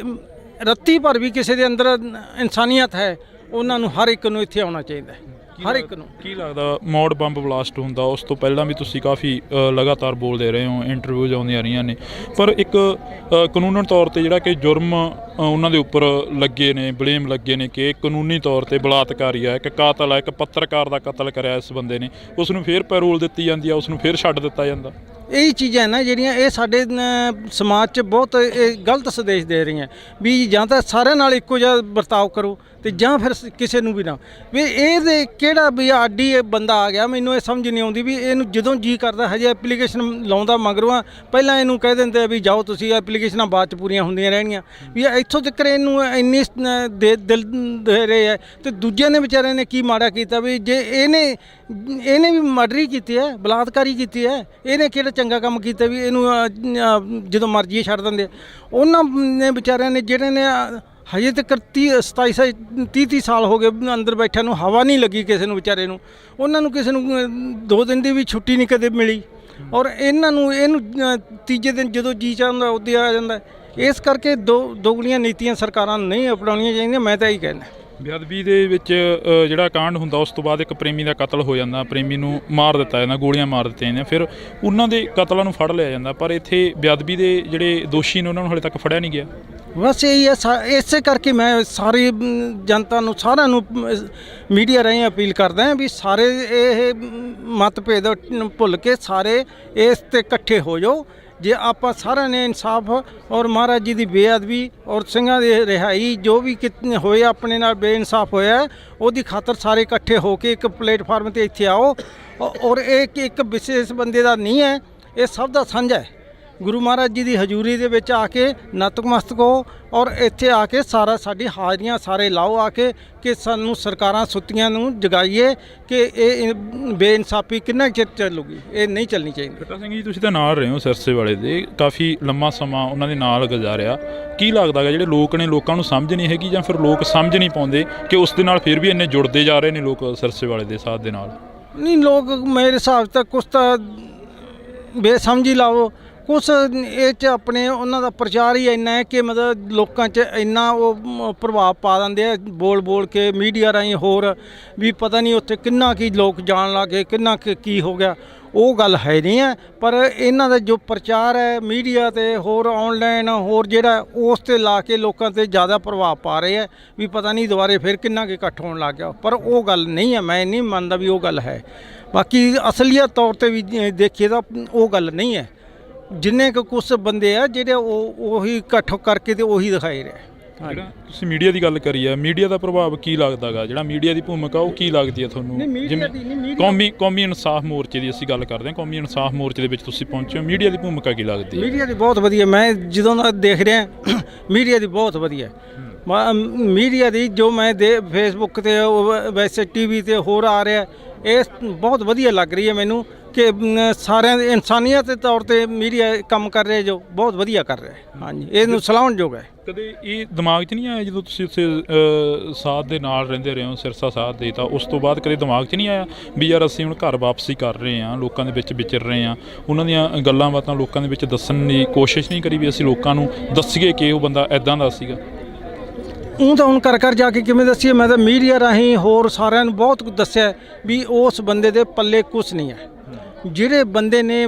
ਰੱਤੀ ਭਰ ਵੀ ਕਿਸੇ ਦੇ ਅੰਦਰ ਇਨਸਾਨੀਅਤ ਹੈ, ਉਹਨਾਂ ਨੂੰ ਹਰ ਇੱਕ ਨੂੰ ਇੱਥੇ ਆਉਣਾ ਚਾਹੀਦਾ ਹੈ, ਹਰ ਇੱਕ ਨੂੰ। ਕੀ ਲੱਗਦਾ ਮੌੜ ਬੰਬ ਬਲਾਸਟ ਹੁੰਦਾ ਉਸ ਤੋਂ ਪਹਿਲਾਂ ਵੀ ਤੁਸੀਂ ਕਾਫੀ ਲਗਾਤਾਰ ਬੋਲਦੇ ਰਹੇ ਹੋ, ਇੰਟਰਵਿਊਜ਼ ਆਉਂਦੀਆਂ ਰਹੀਆਂ ਨੇ, ਪਰ ਇੱਕ ਕਾਨੂੰਨਨ ਤੌਰ ਤੇ ਜਿਹੜਾ ਕਿ ਜੁਰਮ ਉਹਨਾਂ ਦੇ ਉੱਪਰ ਲੱਗੇ ਨੇ, ਬਲੇਮ ਲੱਗੇ ਨੇ ਕਿ ਕਾਨੂੰਨੀ ਤੌਰ ਤੇ ਬਲਾਤਕਾਰੀ ਹੈ, ਇੱਕ ਕਾਤਲ ਹੈ, ਇੱਕ ਪੱਤਰਕਾਰ ਦਾ ਕਤਲ ਕਰਿਆ ਇਸ ਬੰਦੇ ਨੇ, ਉਸ ਨੂੰ ਫੇਰ ਪੈਰੋਲ ਦਿੱਤੀ ਜਾਂਦੀ ਹੈ, ਉਸ ਨੂੰ ਫੇਰ ਛੱਡ ਦਿੱਤਾ ਜਾਂਦਾ। ਇਹ ਚੀਜ਼ਾਂ ਨਾ ਜਿਹੜੀਆਂ ਇਹ ਸਾਡੇ ਸਮਾਜ 'ਚ ਬਹੁਤ ਇਹ ਗਲਤ ਸੰਦੇਸ਼ ਦੇ ਰਹੀਆਂ ਵੀ ਜਾਂ ਤਾਂ ਸਾਰਿਆਂ ਨਾਲ ਇੱਕੋ ਜਿਹਾ ਵਰਤਾਓ ਕਰੋ ਤੇ ਜਾਂ ਫਿਰ ਕਿਸੇ ਨੂੰ ਵੀ ਨਾ। ਵੀ ਇਹਦੇ ਕਿਹੜਾ ਵੀ ਆਡੀ ਇਹ ਬੰਦਾ ਆ ਗਿਆ, ਮੈਨੂੰ ਇਹ ਸਮਝ ਨਹੀਂ ਆਉਂਦੀ ਵੀ ਇਹਨੂੰ ਜਦੋਂ ਜੀ ਕਰਦਾ ਹਜੇ ਐਪਲੀਕੇਸ਼ਨ ਲਾਉਂਦਾ ਮਗਰੋਂ ਪਹਿਲਾਂ ਇਹਨੂੰ ਕਹਿ ਦਿੰਦੇ ਵੀ ਜਾਓ ਤੁਸੀਂ, ਐਪਲੀਕੇਸ਼ਨਾਂ ਬਾਅਦ ਚ ਪੂਰੀਆਂ ਹੁੰਦੀਆਂ ਰਹਿਣੀਆਂ। ਵੀ ਇੱਥੋਂ ਤੱਕ ਇਹਨੂੰ ਇੰਨੀ ਦਿਲ ਦੇ ਰਹੇ ਹੈ ਤੇ ਦੂਜਿਆਂ ਨੇ ਵਿਚਾਰਿਆਂ ਨੇ ਕੀ ਮਾੜਾ ਕੀਤਾ ਵੀ ਜੇ ਇਹਨੇ ਵੀ ਮਰਡਰ ਹੀ ਕੀਤੀ ਹੈ, ਬਲਾਤਕਾਰੀ ਕੀਤੀ ਹੈ, ਇਹਨੇ ਕਿਹੜਾ ਚੰਗਾ ਕੰਮ ਕੀਤਾ ਵੀ ਇਹਨੂੰ ਜਦੋਂ ਮਰਜ਼ੀ ਛੱਡ ਦਿੰਦੇ। ਉਹਨਾਂ ਨੇ ਵਿਚਾਰਿਆਂ ਨੇ ਜਿਹੜੇ ਨੇ ਹਜੇ ਤੱਕ 30 ਸਾਲ ਹੋ ਗਏ ਅੰਦਰ ਬੈਠਿਆਂ ਨੂੰ, ਹਵਾ ਨਹੀਂ ਲੱਗੀ ਕਿਸੇ ਨੂੰ ਵਿਚਾਰੇ ਨੂੰ, ਉਹਨਾਂ ਨੂੰ ਕਿਸੇ ਨੂੰ 2 ਦਿਨ ਦੀ ਵੀ ਛੁੱਟੀ ਨਹੀਂ ਕਦੇ ਮਿਲੀ। ਔਰ ਇਹਨੂੰ ਤੀਜੇ ਦਿਨ ਜਦੋਂ ਜੀ ਚਾਹੁੰਦਾ ਉੱਦੇ ਆ ਜਾਂਦਾ। ਇਸ ਕਰਕੇ ਦੋਗਲੀਆਂ ਨੀਤੀਆਂ ਸਰਕਾਰਾਂ ਨੂੰ ਨਹੀਂ ਅਪਣਾਉਣੀਆਂ ਚਾਹੀਦੀਆਂ, ਮੈਂ ਤਾਂ ਇਹੀ ਕਹਿੰਦਾ। ਬੇਅਦਬੀ ਦੇ ਵਿੱਚ ਜਿਹੜਾ ਕਾਂਡ ਹੁੰਦਾ ਉਸ ਤੋਂ ਬਾਅਦ ਇੱਕ ਪ੍ਰੇਮੀ ਦਾ ਕਤਲ ਹੋ ਜਾਂਦਾ, ਪ੍ਰੇਮੀ ਨੂੰ ਮਾਰ ਦਿੱਤਾ ਜਾਂਦਾ, ਗੋਲੀਆਂ ਮਾਰ ਦਿੱਤੀਆਂ ਜਾਂਦੀਆਂ, ਫਿਰ ਉਹਨਾਂ ਦੇ ਕਤਲਾਂ ਨੂੰ ਫੜ ਲਿਆ ਜਾਂਦਾ। ਪਰ ਇੱਥੇ ਬੇਅਦਬੀ ਦੇ ਜਿਹੜੇ ਦੋਸ਼ੀ ਨੇ ਉਹਨਾਂ ਨੂੰ ਹਾਲੇ ਤੱਕ ਫੜਿਆ ਨਹੀਂ ਗਿਆ। ਬਸ ਇਹੀ ਹੈ, ਇਸੇ ਕਰਕੇ ਮੈਂ ਸਾਰੀ ਜਨਤਾ ਨੂੰ, ਸਾਰਿਆਂ ਨੂੰ ਮੀਡੀਆ ਰਾਹੀਂ ਅਪੀਲ ਕਰਦਾ ਹਾਂ ਵੀ ਸਾਰੇ ਇਹ ਮਤਭੇਦ ਭੁੱਲ ਕੇ ਸਾਰੇ ਇਸ 'ਤੇ ਇਕੱਠੇ ਹੋ ਜਾਓ। ਜੇ ਆਪਾਂ ਸਾਰਿਆਂ ਨੇ ਇਨਸਾਫ ਔਰ ਮਹਾਰਾਜ ਜੀ ਦੀ ਬੇਅਦਬੀ ਔਰ ਸਿੰਘਾਂ ਦੀ ਰਿਹਾਈ ਜੋ ਵੀ ਹੋਇਆ ਆਪਣੇ ਨਾਲ ਬੇਇਨਸਾਫ ਹੋਇਆ, ਉਹਦੀ ਖਾਤਰ ਸਾਰੇ ਇਕੱਠੇ ਹੋ ਕੇ ਇੱਕ ਪਲੇਟਫਾਰਮ 'ਤੇ ਇੱਥੇ ਆਓ। ਔਰ ਇਹ ਇੱਕ ਵਿਸ਼ੇਸ਼ ਬੰਦੇ ਦਾ ਨਹੀਂ ਹੈ, ਇਹ ਸਭ ਦਾ ਸਾਂਝਾ ਹੈ। ਗੁਰੂ ਮਹਾਰਾਜ ਜੀ ਦੀ ਹਜ਼ੂਰੀ ਦੇ ਵਿੱਚ ਆ ਕੇ ਨਤਮਸਤਕ ਹੋ ਔਰ ਇੱਥੇ ਆ ਕੇ ਸਾਡੀ ਹਾਜ਼ਰੀਆਂ ਸਾਰੇ ਲਾਓ ਆ ਕੇ, ਕਿ ਸਾਨੂੰ ਸਰਕਾਰਾਂ ਸੁੱਤੀਆਂ ਨੂੰ ਜਗਾਈਏ ਕਿ ਇਹ ਬੇਇਨਸਾਫੀ ਕਿੰਨਾ ਚਿਰ ਚੱਲੂਗੀ, ਇਹ ਨਹੀਂ ਚੱਲਣੀ ਚਾਹੀਦੀ। ਖੱਟਾ ਸਿੰਘ ਜੀ, ਤੁਸੀਂ ਤਾਂ ਨਾਲ ਰਹੇ ਹੋ ਸਿਰਸੇ ਵਾਲੇ ਦੇ, ਕਾਫੀ ਲੰਮਾ ਸਮਾਂ ਉਹਨਾਂ ਦੇ ਨਾਲ ਗੁਜ਼ਾਰਿਆ। ਕੀ ਲੱਗਦਾ ਹੈ ਜਿਹੜੇ ਲੋਕ ਨੇ, ਲੋਕਾਂ ਨੂੰ ਸਮਝ ਨਹੀਂ ਹੈਗੀ ਜਾਂ ਫਿਰ ਲੋਕ ਸਮਝ ਨਹੀਂ ਪਾਉਂਦੇ ਕਿ ਉਸ ਦੇ ਨਾਲ ਫਿਰ ਵੀ ਇੰਨੇ ਜੁੜਦੇ ਜਾ ਰਹੇ ਨੇ ਲੋਕ ਸਿਰਸੇ ਵਾਲੇ ਦੇ ਸਾਥ ਦੇ ਨਾਲ? ਨਹੀਂ, ਲੋਕ ਮੇਰੇ ਹਿਸਾਬ ਤੱਕ ਕੁਛ ਤਾਂ ਬੇਸਮਝੀ ਲਾਓ, ਕੁਛ ਇਹ 'ਚ ਆਪਣੇ ਉਹਨਾਂ ਦਾ ਪ੍ਰਚਾਰ ਹੀ ਇੰਨਾ ਹੈ ਕਿ ਮਤਲਬ ਲੋਕਾਂ 'ਚ ਇੰਨਾ ਉਹ ਪ੍ਰਭਾਵ ਪਾ ਦਿੰਦੇ ਆ ਬੋਲ ਕੇ ਮੀਡੀਆ ਰਾਹੀਂ, ਹੋਰ ਵੀ ਪਤਾ ਨਹੀਂ ਉੱਥੇ ਕਿੰਨਾ ਕੀ ਲੋਕ ਜਾਣ ਲੱਗੇ, ਕਿੰਨਾ ਕੀ ਹੋ ਗਿਆ। ਉਹ ਗੱਲ ਹੈ ਨਹੀਂ ਹੈ, ਪਰ ਇਹਨਾਂ ਦਾ ਜੋ ਪ੍ਰਚਾਰ ਹੈ ਮੀਡੀਆ ਤੇ ਹੋਰ ਆਨਲਾਈਨ ਹੋਰ ਜਿਹੜਾ ਉਸ 'ਤੇ ਲਾ ਕੇ ਲੋਕਾਂ 'ਤੇ ਜ਼ਿਆਦਾ ਪ੍ਰਭਾਵ ਪਾ ਰਹੇ ਹੈ ਵੀ ਪਤਾ ਨਹੀਂ ਦੁਬਾਰੇ ਫਿਰ ਕਿੰਨਾ ਕੁ ਇਕੱਠ ਹੋਣ ਲੱਗ ਗਿਆ। ਪਰ ਉਹ ਗੱਲ ਨਹੀਂ ਹੈ, ਮੈਂ ਨਹੀਂ ਮੰਨਦਾ ਵੀ ਉਹ ਗੱਲ ਹੈ। ਬਾਕੀ ਅਸਲੀਅਤ ਤੌਰ 'ਤੇ ਵੀ ਦੇਖੀਏ ਤਾਂ ਉਹ ਗੱਲ ਨਹੀਂ ਹੈ। ਜਿੰਨੇ ਕੁ ਕੁਛ ਬੰਦੇ ਆ ਜਿਹੜੇ ਉਹੀ ਇਕੱਠ ਕਰਕੇ ਤੇ ਉਹੀ ਦਿਖਾਈ ਰਹੇ। ਜਿਹੜਾ ਤੁਸੀਂ ਮੀਡੀਆ ਦੀ ਗੱਲ ਕਰੀ ਆ, ਮੀਡੀਆ ਦਾ ਪ੍ਰਭਾਵ ਕੀ ਲੱਗਦਾ ਗਾ, ਜਿਹੜਾ ਮੀਡੀਆ ਦੀ ਭੂਮਿਕਾ ਉਹ ਕੀ ਲੱਗਦੀ ਹੈ ਤੁਹਾਨੂੰ? ਜਿਵੇਂ ਕੌਮੀ ਇਨਸਾਫ ਮੋਰਚੇ ਦੀ ਅਸੀਂ ਗੱਲ ਕਰਦੇ ਹਾਂ, ਕੌਮੀ ਇਨਸਾਫ ਮੋਰਚੇ ਦੇ ਵਿੱਚ ਤੁਸੀਂ ਪਹੁੰਚੇ ਹੋ, ਮੀਡੀਆ ਦੀ ਭੂਮਿਕਾ ਕੀ ਲੱਗਦੀ ਹੈ? ਮੀਡੀਆ ਦੀ ਬਹੁਤ ਵਧੀਆ, ਮੈਂ ਜਦੋਂ ਦਾ ਦੇਖ ਰਿਹਾ ਮੀਡੀਆ ਦੀ ਬਹੁਤ ਵਧੀਆ। ਮੀਡੀਆ ਦੀ ਜੋ ਮੈਂ ਫੇਸਬੁੱਕ ਤੇ ਵੈਸੇ ਟੀਵੀ ਤੇ ਹੋਰ ਆ ਰਿਹਾ, ਇਹ ਬਹੁਤ ਵਧੀਆ ਲੱਗ ਰਹੀ ਹੈ ਮੈਨੂੰ ਕਿ ਸਾਰਿਆਂ ਦੇ ਇਨਸਾਨੀਅਤ ਦੇ ਤੌਰ ਤੇ ਮੀਡੀਆ ਕੰਮ ਕਰ ਰਿਹਾ, ਜੋ ਬਹੁਤ ਵਧੀਆ ਕਰ ਰਿਹਾ। ਹਾਂਜੀ, ਇਹਨੂੰ ਸਲਾਹੁਣਯੋਗ ਹੈ। ਕਦੇ ਇਹ ਦਿਮਾਗ 'ਚ ਨਹੀਂ ਆਇਆ ਜਦੋਂ ਤੁਸੀਂ ਉੱਥੇ ਸਾਥ ਦੇ ਨਾਲ ਰਹਿੰਦੇ ਰਹੇ ਹੋ, ਸਿਰਸਾ ਸਾਥ ਦੇ, ਤਾਂ ਉਸ ਤੋਂ ਬਾਅਦ ਕਦੇ ਦਿਮਾਗ 'ਚ ਨਹੀਂ ਆਇਆ ਵੀ ਯਾਰ ਅਸੀਂ ਹੁਣ ਘਰ ਵਾਪਸੀ ਕਰ ਰਹੇ ਹਾਂ, ਲੋਕਾਂ ਦੇ ਵਿੱਚ ਵਿਚਰ ਰਹੇ ਹਾਂ, ਉਹਨਾਂ ਦੀਆਂ ਗੱਲਾਂ ਬਾਤਾਂ ਲੋਕਾਂ ਦੇ ਵਿੱਚ ਦੱਸਣ ਦੀ ਕੋਸ਼ਿਸ਼ ਨਹੀਂ ਕਰੀ ਵੀ ਅਸੀਂ ਲੋਕਾਂ ਨੂੰ ਦੱਸੀਏ ਕਿ ਉਹ ਬੰਦਾ ਇੱਦਾਂ ਦਾ ਸੀਗਾ? ਉਹ ਤਾਂ ਹੁਣ ਘਰ ਜਾ ਕੇ ਕਿਵੇਂ ਦੱਸੀਏ, ਮੈਂ ਤਾਂ ਮੀਡੀਆ ਰਾਹੀਂ ਹੋਰ ਸਾਰਿਆਂ ਨੂੰ ਬਹੁਤ ਕੁਝ ਦੱਸਿਆ ਵੀ ਉਸ ਬੰਦੇ ਦੇ ਪੱਲੇ ਕੁਛ ਨਹੀਂ ਹੈ। ਜਿਹੜੇ ਬੰਦੇ ਨੇ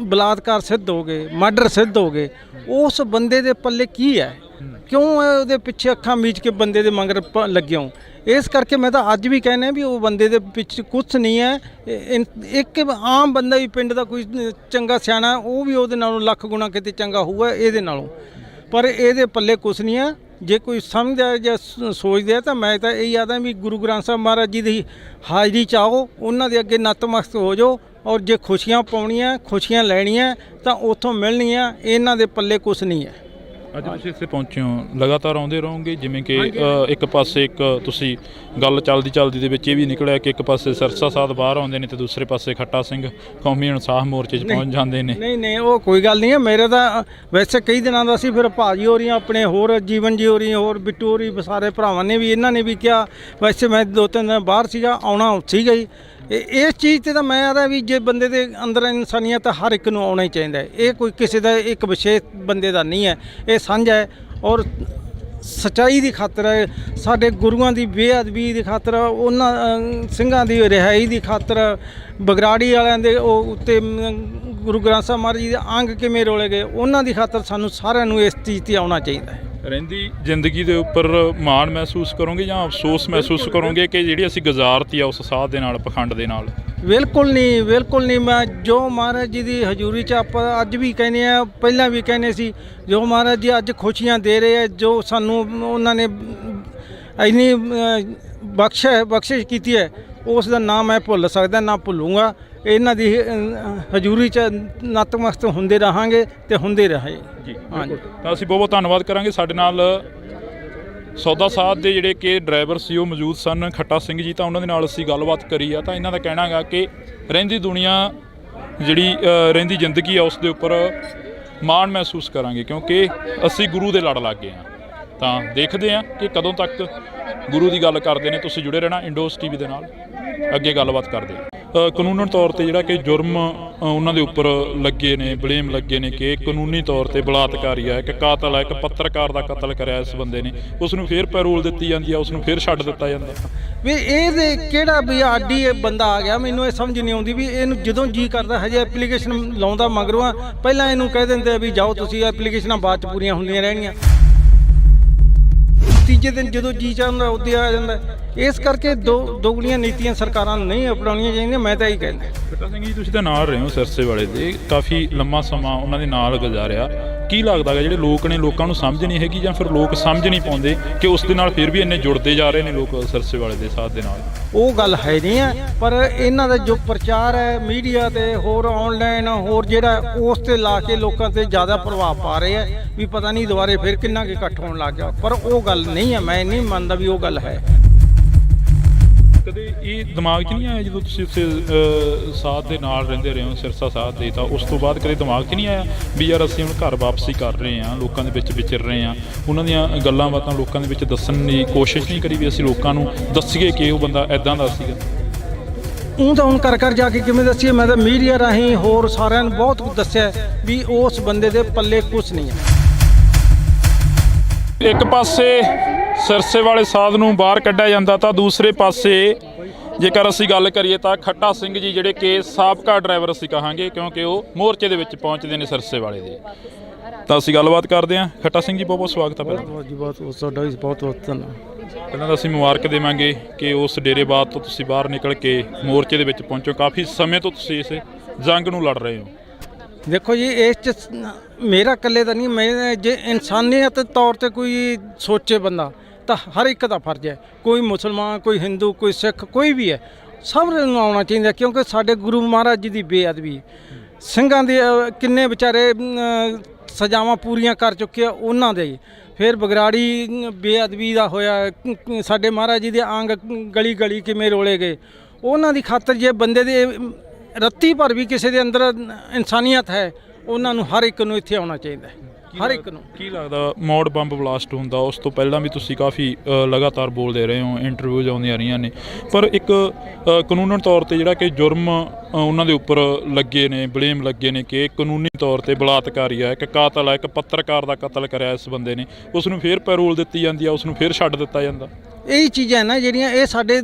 ਬਲਾਤਕਾਰ ਸਿੱਧ ਹੋ ਗਏ, ਮਰਡਰ ਸਿੱਧ ਹੋ ਗਏ, ਉਸ ਬੰਦੇ ਦੇ ਪੱਲੇ ਕੀ ਹੈ? ਕਿਉਂ ਉਹਦੇ ਪਿੱਛੇ ਅੱਖਾਂ ਮੀਚ ਕੇ ਬੰਦੇ ਦੇ ਮਗਰ ਲੱਗੇ ਹੋ? ਇਸ ਕਰਕੇ ਮੈਂ ਤਾਂ ਅੱਜ ਵੀ ਕਹਿੰਦਾ ਵੀ ਉਹ ਬੰਦੇ ਦੇ ਪਿੱਛੇ ਕੁਛ ਨਹੀਂ ਹੈ। ਇੱਕ ਆਮ ਬੰਦਾ ਵੀ ਪਿੰਡ ਦਾ ਕੋਈ ਚੰਗਾ ਸਿਆਣਾ, ਉਹ ਵੀ ਉਹਦੇ ਨਾਲੋਂ ਲੱਖ ਗੁਣਾ ਕਿਤੇ ਚੰਗਾ ਹੋਊਗਾ ਇਹਦੇ ਨਾਲੋਂ, ਪਰ ਇਹਦੇ ਪੱਲੇ ਕੁਛ ਨਹੀਂ ਹੈ। ਜੇ ਕੋਈ ਸਮਝਦਾ ਜਾਂ ਸੋਚਦਾ ਤਾਂ ਮੈਂ ਤਾਂ ਇਹੀ ਆਦਾ ਵੀ ਗੁਰੂ ਗ੍ਰੰਥ ਸਾਹਿਬ ਮਹਾਰਾਜ ਜੀ ਦੀ ਹਾਜ਼ਰੀ 'ਚ ਆਓ, ਉਹਨਾਂ ਦੇ ਅੱਗੇ ਨਤਮਸਤਕ ਹੋ ਜਾਓ, ਔਰ ਜੇ ਖੁਸ਼ੀਆਂ ਪਾਉਣੀਆਂ, ਖੁਸ਼ੀਆਂ ਲੈਣੀਆਂ ਤਾਂ ਉੱਥੋਂ ਮਿਲਣੀਆਂ। ਇਹਨਾਂ ਦੇ ਪੱਲੇ ਕੁਛ ਨਹੀਂ ਹੈ। ਅੱਜ ਤੁਸੀਂ ਇੱਥੇ ਪਹੁੰਚੇ ਹੋ, ਲਗਾਤਾਰ ਆਉਂਦੇ ਰਹੋਗੇ? ਜਿਵੇਂ ਕਿ ਇੱਕ ਪਾਸੇ ਤੁਸੀਂ ਗੱਲ ਚੱਲਦੀ ਦੇ ਵਿੱਚ ਇਹ ਵੀ ਨਿਕਲਿਆ ਕਿ ਇੱਕ ਪਾਸੇ ਸਿਰਸਾ ਸਾਧ ਬਾਹਰ ਆਉਂਦੇ ਨੇ ਤੇ ਦੂਸਰੇ ਪਾਸੇ ਖੱਟਾ ਸਿੰਘ ਕੌਮੀ ਇਨਸਾਫ ਮੋਰਚੇ 'ਚ ਪਹੁੰਚ ਜਾਂਦੇ ਨੇ। ਨਹੀਂ, ਉਹ ਕੋਈ ਗੱਲ ਨਹੀਂ ਹੈ। ਮੇਰੇ ਤਾਂ ਵੈਸੇ ਕਈ ਦਿਨਾਂ ਦਾ ਸੀ, ਫਿਰ ਭਾਜੀ ਹੋ ਰਹੀਆਂ ਆਪਣੇ, ਹੋਰ ਜੀਵਨ ਜੀ ਹੋ ਰਹੀ, ਹੋਰ ਬਿੱਟੂ ਹੋ ਰਹੀ, ਸਾਰੇ ਭਰਾਵਾਂ ਨੇ ਵੀ, ਇਹਨਾਂ ਨੇ ਵੀ ਕਿਹਾ। ਵੈਸੇ ਮੈਂ 2-3 ਦਿਨ ਬਾਹਰ ਸੀਗਾ, ਆਉਣਾ ਸੀਗਾ ਹੀ। ਇਸ ਚੀਜ਼ 'ਤੇ ਤਾਂ ਮੈਂ ਆਦਾ ਵੀ ਜੇ ਬੰਦੇ ਦੇ ਅੰਦਰ ਇਨਸਾਨੀਅਤ ਤਾਂ ਹਰ ਇੱਕ ਨੂੰ ਆਉਣਾ ਹੀ ਚਾਹੀਦਾ ਹੈ। ਇਹ ਕੋਈ ਕਿਸੇ ਦਾ ਇੱਕ ਵਿਸ਼ੇਸ਼ ਬੰਦੇ ਦਾ ਨਹੀਂ ਹੈ, ਇਹ ਸਾਂਝਾ ਹੈ। ਔਰ ਸੱਚਾਈ ਦੀ ਖਾਤਰ ਹੈ, ਸਾਡੇ ਗੁਰੂਆਂ ਦੀ ਬੇਅਦਬੀ ਦੀ ਖਾਤਰ, ਉਹਨਾਂ ਸਿੰਘਾਂ ਦੀ ਰਿਹਾਈ ਦੀ ਖਾਤਰ, ਬਗਰਾੜੀ ਵਾਲਿਆਂ ਦੇ ਉਹ ਉੱਤੇ ਗੁਰੂ ਗ੍ਰੰਥ ਸਾਹਿਬ ਮਹਾਰਾਜ ਜੀ ਦੇ ਅੰਗ ਕਿਵੇਂ ਰੋਲੇ ਗਏ, ਉਹਨਾਂ ਦੀ ਖਾਤਰ ਸਾਨੂੰ ਸਾਰਿਆਂ ਨੂੰ ਇਸ ਚੀਜ਼ 'ਤੇ ਆਉਣਾ ਚਾਹੀਦਾ ਹੈ। ਰਹਿੰਦੀ ਜ਼ਿੰਦਗੀ ਦੇ ਉੱਪਰ ਮਾਣ ਮਹਿਸੂਸ ਕਰੋਗੇ ਜਾਂ ਅਫਸੋਸ ਮਹਿਸੂਸ ਕਰੋਗੇ ਕਿ ਜਿਹੜੀ ਅਸੀਂ ਗੁਜ਼ਾਰਤੀ ਆ ਉਸ ਸਾਥ ਦੇ ਨਾਲ, ਪਖੰਡ ਦੇ ਨਾਲ? ਬਿਲਕੁਲ ਨਹੀਂ। ਮੈਂ ਜੋ ਮਹਾਰਾਜ ਜੀ ਦੀ ਹਜ਼ੂਰੀ 'ਚ ਆਪਾਂ ਅੱਜ ਵੀ ਕਹਿੰਦੇ ਆ, ਪਹਿਲਾਂ ਵੀ ਕਹਿੰਦੇ ਸੀ, ਜੋ ਮਹਾਰਾਜ ਜੀ ਅੱਜ ਖੁਸ਼ੀਆਂ ਦੇ ਰਹੇ ਆ, ਜੋ ਸਾਨੂੰ ਉਹਨਾਂ ਨੇ ਇੰਨੀ ਬਖਸ਼ਿਸ਼ ਕੀਤੀ ਹੈ, ਉਸ ਦਾ ਨਾਮ ਮੈਂ ਭੁੱਲ ਸਕਦਾ ਨਾ ਭੁੱਲੂੰਗਾ। ਇਹਨਾਂ ਦੀ ਹਜ਼ੂਰੀ 'ਚ ਨਤਮਸਤਕ ਹੁੰਦੇ ਰਹਾਂਗੇ ਤੇ ਹੁੰਦੇ ਰਹੇ ਜੀ। ਹਾਂਜੀ, ਤਾਂ ਅਸੀਂ ਬਹੁਤ ਬਹੁਤ ਧੰਨਵਾਦ ਕਰਾਂਗੇ। ਸਾਡੇ ਨਾਲ ਸੌਦਾ ਸਾਧ ਦੇ ਜਿਹੜੇ ਕਿ ਡਰਾਈਵਰ ਸੀ ਉਹ ਮੌਜੂਦ ਸਨ, ਖੱਟਾ ਸਿੰਘ ਜੀ, ਤਾਂ ਉਹਨਾਂ ਦੇ ਨਾਲ ਅਸੀਂ ਗੱਲਬਾਤ ਕਰੀ ਆ। ਤਾਂ ਇਹਨਾਂ ਦਾ ਕਹਿਣਾ ਹੈਗਾ ਕਿ ਰਹਿੰਦੀ ਦੁਨੀਆ ਜਿਹੜੀ ਰਹਿੰਦੀ ਜ਼ਿੰਦਗੀ ਆ ਉਸ ਦੇ ਉੱਪਰ ਮਾਣ ਮਹਿਸੂਸ ਕਰਾਂਗੇ, ਕਿਉਂਕਿ ਅਸੀਂ ਗੁਰੂ ਦੇ ਲੜ ਲੱਗ ਗਏ ਹਾਂ। ਤਾਂ ਦੇਖਦੇ ਹਾਂ ਕਿ ਕਦੋਂ ਤੱਕ ਗੁਰੂ ਦੀ ਗੱਲ ਕਰਦੇ ਨੇ। ਤੁਸੀਂ ਜੁੜੇ ਰਹਿਣਾ ਇੰਡੋਸ ਟੀਵੀ ਦੇ ਨਾਲ, ਅੱਗੇ ਗੱਲਬਾਤ ਕਰਦੇ ਹਾਂ। ਕਾਨੂੰਨ ਤੌਰ ਤੇ ਜਿਹੜਾ ਕਿ ਜੁਰਮ ਉਹਨਾਂ ਦੇ ਉੱਪਰ ਲੱਗੇ ਨੇ, ਬਲੇਮ ਲੱਗੇ ਨੇ ਕਿ ਕਾਨੂੰਨੀ ਤੌਰ ਤੇ ਬਲਾਤਕਾਰੀ ਆ, ਇੱਕ ਕਾਤਲ ਆ, ਇੱਕ ਪੱਤਰਕਾਰ ਦਾ ਕਤਲ ਕਰਿਆ ਇਸ ਬੰਦੇ ਨੇ, ਉਸ ਨੂੰ ਫੇਰ ਪੈਰੋਲ ਦਿੱਤੀ ਜਾਂਦੀ ਆ, ਉਸ ਨੂੰ ਫੇਰ ਛੱਡ ਦਿੱਤਾ ਜਾਂਦਾ। ਵੀ ਇਹਦੇ ਕਿਹੜਾ ਵੀ ਆਡੀ ਬੰਦਾ ਆ ਗਿਆ, ਮੈਨੂੰ ਇਹ ਸਮਝ ਨਹੀਂ ਆਉਂਦੀ ਵੀ ਇਹਨੂੰ ਜਦੋਂ ਜੀ ਕਰਦਾ ਹਜੇ ਐਪਲੀਕੇਸ਼ਨ ਲਾਉਂਦਾ ਮਗਰੋਂ ਆ, ਪਹਿਲਾਂ ਇਹਨੂੰ ਕਹਿ ਦਿੰਦੇ ਵੀ ਜਾਓ ਤੁਸੀਂ, ਐਪਲੀਕੇਸ਼ਨਾਂ ਬਾਅਦ 'ਚ ਪੂਰੀਆਂ ਹੁੰਦੀਆਂ ਰਹਿਣੀਆਂ। ਤੀਜੇ ਦਿਨ ਜਦੋਂ ਜੀ ਚਾਹੁੰਦਾ ਉੱਦੇ ਆ ਜਾਂਦਾ। ਇਸ ਕਰਕੇ ਦੋਗਲੀਆਂ ਨੀਤੀਆਂ ਸਰਕਾਰਾਂ ਨੂੰ ਨਹੀਂ ਅਪਣਾਉਣੀਆਂ ਚਾਹੀਦੀਆਂ। ਮੈਂ ਤਾਂ ਇਹੀ ਕਹਿੰਦਾ। ਖੱਟਾ ਸਿੰਘ ਜੀ, ਤੁਸੀਂ ਤਾਂ ਨਾਲ ਰਹੇ ਹੋ ਸਿਰਸੇ ਵਾਲੇ ਦੇ, ਕਾਫੀ ਲੰਮਾ ਸਮਾਂ ਉਹਨਾਂ ਦੇ ਨਾਲ ਗੁਜ਼ਾਰਿਆ। ਕੀ ਲੱਗਦਾ ਹੈ ਜਿਹੜੇ ਲੋਕ ਨੇ, ਲੋਕਾਂ ਨੂੰ ਸਮਝ ਨਹੀਂ ਹੈਗੀ ਜਾਂ ਫਿਰ ਲੋਕ ਸਮਝ ਨਹੀਂ ਪਾਉਂਦੇ ਕਿ ਉਸ ਦੇ ਨਾਲ ਫਿਰ ਵੀ ਇੰਨੇ ਜੁੜਦੇ ਜਾ ਰਹੇ ਨੇ ਲੋਕ ਸਿਰਸੇ ਵਾਲੇ ਦੇ ਸਾਥ ਦੇ ਨਾਲ? ਉਹ ਗੱਲ ਹੈ ਨਹੀਂ ਹੈ, ਪਰ ਇਹਨਾਂ ਦਾ ਜੋ ਪ੍ਰਚਾਰ ਹੈ ਮੀਡੀਆ ਤੇ ਹੋਰ ਆਨਲਾਈਨ ਹੋਰ ਜਿਹੜਾ ਉਸ ਤੇ ਲਾ ਕੇ ਲੋਕਾਂ ਤੇ ਜ਼ਿਆਦਾ ਪ੍ਰਭਾਵ ਪਾ ਰਹੇ ਆ ਵੀ ਪਤਾ ਨਹੀਂ ਦੁਬਾਰੇ ਫਿਰ ਕਿੰਨਾ ਕੁ ਇਕੱਠ ਹੋਣ ਲੱਗ ਗਿਆ। ਪਰ ਉਹ ਗੱਲ ਨਹੀਂ ਹੈ, ਮੈਂ ਨਹੀਂ ਮੰਨਦਾ ਵੀ ਉਹ ਗੱਲ ਹੈ। ਕਦੇ ਇਹ ਦਿਮਾਗ 'ਚ ਨਹੀਂ ਆਇਆ ਜਦੋਂ ਤੁਸੀਂ ਉੱਥੇ ਸਾਥ ਦੇ ਨਾਲ ਰਹਿੰਦੇ ਰਹੇ ਹੋ, ਸਿਰਸਾ ਸਾਥ ਦੇ, ਤਾਂ ਉਸ ਤੋਂ ਬਾਅਦ ਕਦੇ ਦਿਮਾਗ 'ਚ ਨਹੀਂ ਆਇਆ ਵੀ ਯਾਰ ਅਸੀਂ ਹੁਣ ਘਰ ਵਾਪਸੀ ਕਰ ਰਹੇ ਹਾਂ, ਲੋਕਾਂ ਦੇ ਵਿੱਚ ਵਿਚਰ ਰਹੇ ਹਾਂ, ਉਹਨਾਂ ਦੀਆਂ ਗੱਲਾਂ ਬਾਤਾਂ ਲੋਕਾਂ ਦੇ ਵਿੱਚ ਦੱਸਣ ਦੀ ਕੋਸ਼ਿਸ਼ ਨਹੀਂ ਕਰੀ ਵੀ ਅਸੀਂ ਲੋਕਾਂ ਨੂੰ ਦੱਸੀਏ ਕਿ ਉਹ ਬੰਦਾ ਇੱਦਾਂ ਦਾ ਸੀਗਾ? ਉਹ ਤਾਂ ਹੁਣ ਕਰ ਜਾ ਕੇ ਕਿਵੇਂ ਦੱਸੀਏ? ਮੈਂ ਤਾਂ ਮੀਡੀਆ ਰਾਹੀਂ ਹੋਰ ਸਾਰਿਆਂ ਨੂੰ ਬਹੁਤ ਕੁਝ ਦੱਸਿਆ ਵੀ ਉਸ ਬੰਦੇ ਦੇ ਪੱਲੇ ਕੁਛ ਨਹੀਂ ਹੈ। ਇੱਕ ਪਾਸੇ ਸਿਰਸੇ ਵਾਲੇ ਸਾਧ ਨੂੰ ਬਾਹਰ ਕੱਢਿਆ ਜਾਂਦਾ, ਤਾਂ ਦੂਸਰੇ ਪਾਸੇ ਜੇਕਰ ਅਸੀਂ ਗੱਲ ਕਰੀਏ ਤਾਂ ਖੱਟਾ ਸਿੰਘ ਜੀ ਜਿਹੜੇ ਕਿ ਸਾਬਕਾ ਡਰਾਈਵਰ ਅਸੀਂ ਕਹਾਂਗੇ, ਕਿਉਂਕਿ ਉਹ ਮੋਰਚੇ ਦੇ ਵਿੱਚ ਪਹੁੰਚਦੇ ਨੇ ਸਿਰਸੇ ਵਾਲੇ ਦੇ। ਤਾਂ ਅਸੀਂ ਗੱਲਬਾਤ ਕਰਦੇ ਹਾਂ। ਖੱਟਾ ਸਿੰਘ ਜੀ, ਬਹੁਤ ਬਹੁਤ ਸਵਾਗਤ ਹੈ। ਬਹੁਤ ਜੀ ਬਹੁਤ ਤੁਹਾਡਾ ਵੀ ਬਹੁਤ ਬਹੁਤ ਧੰਨਵਾਦ। ਪਹਿਲਾਂ ਤਾਂ ਅਸੀਂ ਮੁਬਾਰਕ ਦੇਵਾਂਗੇ ਕਿ ਉਸ ਡੇਰੇਬਾਦ ਤੋਂ ਤੁਸੀਂ ਬਾਹਰ ਨਿਕਲ ਕੇ ਮੋਰਚੇ ਦੇ ਵਿੱਚ ਪਹੁੰਚੋ। ਕਾਫੀ ਸਮੇਂ ਤੋਂ ਤੁਸੀਂ ਇਸ ਜੰਗ ਨੂੰ ਲੜ ਰਹੇ ਹੋ। ਦੇਖੋ ਜੀ, ਇਸ 'ਚ ਮੇਰਾ ਇਕੱਲੇ ਦਾ ਨਹੀਂ, ਮੈਂ ਜੇ ਇਨਸਾਨੀਅਤ ਤੌਰ ਤੇ ਕੋਈ ਸੋਚੇ ਬੰਦਾ ਤਾਂ ਹਰ ਇੱਕ ਦਾ ਫਰਜ਼ ਹੈ। ਕੋਈ ਮੁਸਲਮਾਨ, ਕੋਈ ਹਿੰਦੂ, ਕੋਈ ਸਿੱਖ, ਕੋਈ ਵੀ ਹੈ, ਸਭ ਨੂੰ ਆਉਣਾ ਚਾਹੀਦਾ, ਕਿਉਂਕਿ ਸਾਡੇ ਗੁਰੂ ਮਹਾਰਾਜ ਜੀ ਦੀ ਬੇਅਦਬੀ, ਸਿੰਘਾਂ ਦੇ ਕਿੰਨੇ ਵਿਚਾਰੇ ਸਜ਼ਾਵਾਂ ਪੂਰੀਆਂ ਕਰ ਚੁੱਕੇ ਆ ਉਹਨਾਂ ਦੇ। ਫਿਰ ਬਗਰਾੜੀ ਬੇਅਦਬੀ ਦਾ ਹੋਇਆ, ਸਾਡੇ ਮਹਾਰਾਜ ਜੀ ਦੇ ਅੰਗ ਗਲੀ ਗਲੀ ਕਿਵੇਂ ਰੋਲੇ ਗਏ, ਉਹਨਾਂ ਦੀ ਖਾਤਰ ਜੇ ਬੰਦੇ ਦੇ ਰੱਤੀ ਭਰ ਵੀ ਕਿਸੇ ਦੇ ਅੰਦਰ ਇਨਸਾਨੀਅਤ ਹੈ, ਉਹਨਾਂ ਨੂੰ ਹਰ ਇੱਕ ਨੂੰ ਇੱਥੇ ਆਉਣਾ ਚਾਹੀਦਾ ਹੈ, ਹਰ ਇੱਕ ਨੂੰ। ਕੀ ਲੱਗਦਾ ਮੌੜ ਬੰਬ ਬਲਾਸਟ ਹੁੰਦਾ ਉਸ ਤੋਂ ਪਹਿਲਾਂ ਵੀ ਤੁਸੀਂ ਕਾਫੀ ਲਗਾਤਾਰ ਬੋਲਦੇ ਰਹੇ ਹੋ, ਇੰਟਰਵਿਊਜ਼ ਆਉਂਦੀਆਂ ਰਹੀਆਂ ਨੇ, ਪਰ ਇੱਕ ਕਾਨੂੰਨ ਤੌਰ ਤੇ ਜਿਹੜਾ ਕਿ ਜੁਰਮ ਉਹਨਾਂ ਦੇ ਉੱਪਰ ਲੱਗੇ ਨੇ, ਬਲੇਮ ਲੱਗੇ ਨੇ ਕਿ ਕਾਨੂੰਨੀ ਤੌਰ ਤੇ ਬਲਾਤਕਾਰੀ ਆ, ਇੱਕ ਕਾਤਲ ਆ, ਇੱਕ ਪੱਤਰਕਾਰ ਦਾ ਕਤਲ ਕਰਿਆ ਇਸ ਬੰਦੇ ਨੇ, ਉਸ ਨੂੰ ਫੇਰ ਪੈਰੋਲ ਦਿੱਤੀ ਜਾਂਦੀ ਆ, ਉਸ ਨੂੰ ਫੇਰ ਛੱਡ ਦਿੱਤਾ ਜਾਂਦਾ। ਇਹੀ ਚੀਜ਼ਾਂ ਨਾ ਜਿਹੜੀਆਂ ਇਹ ਸਾਡੇ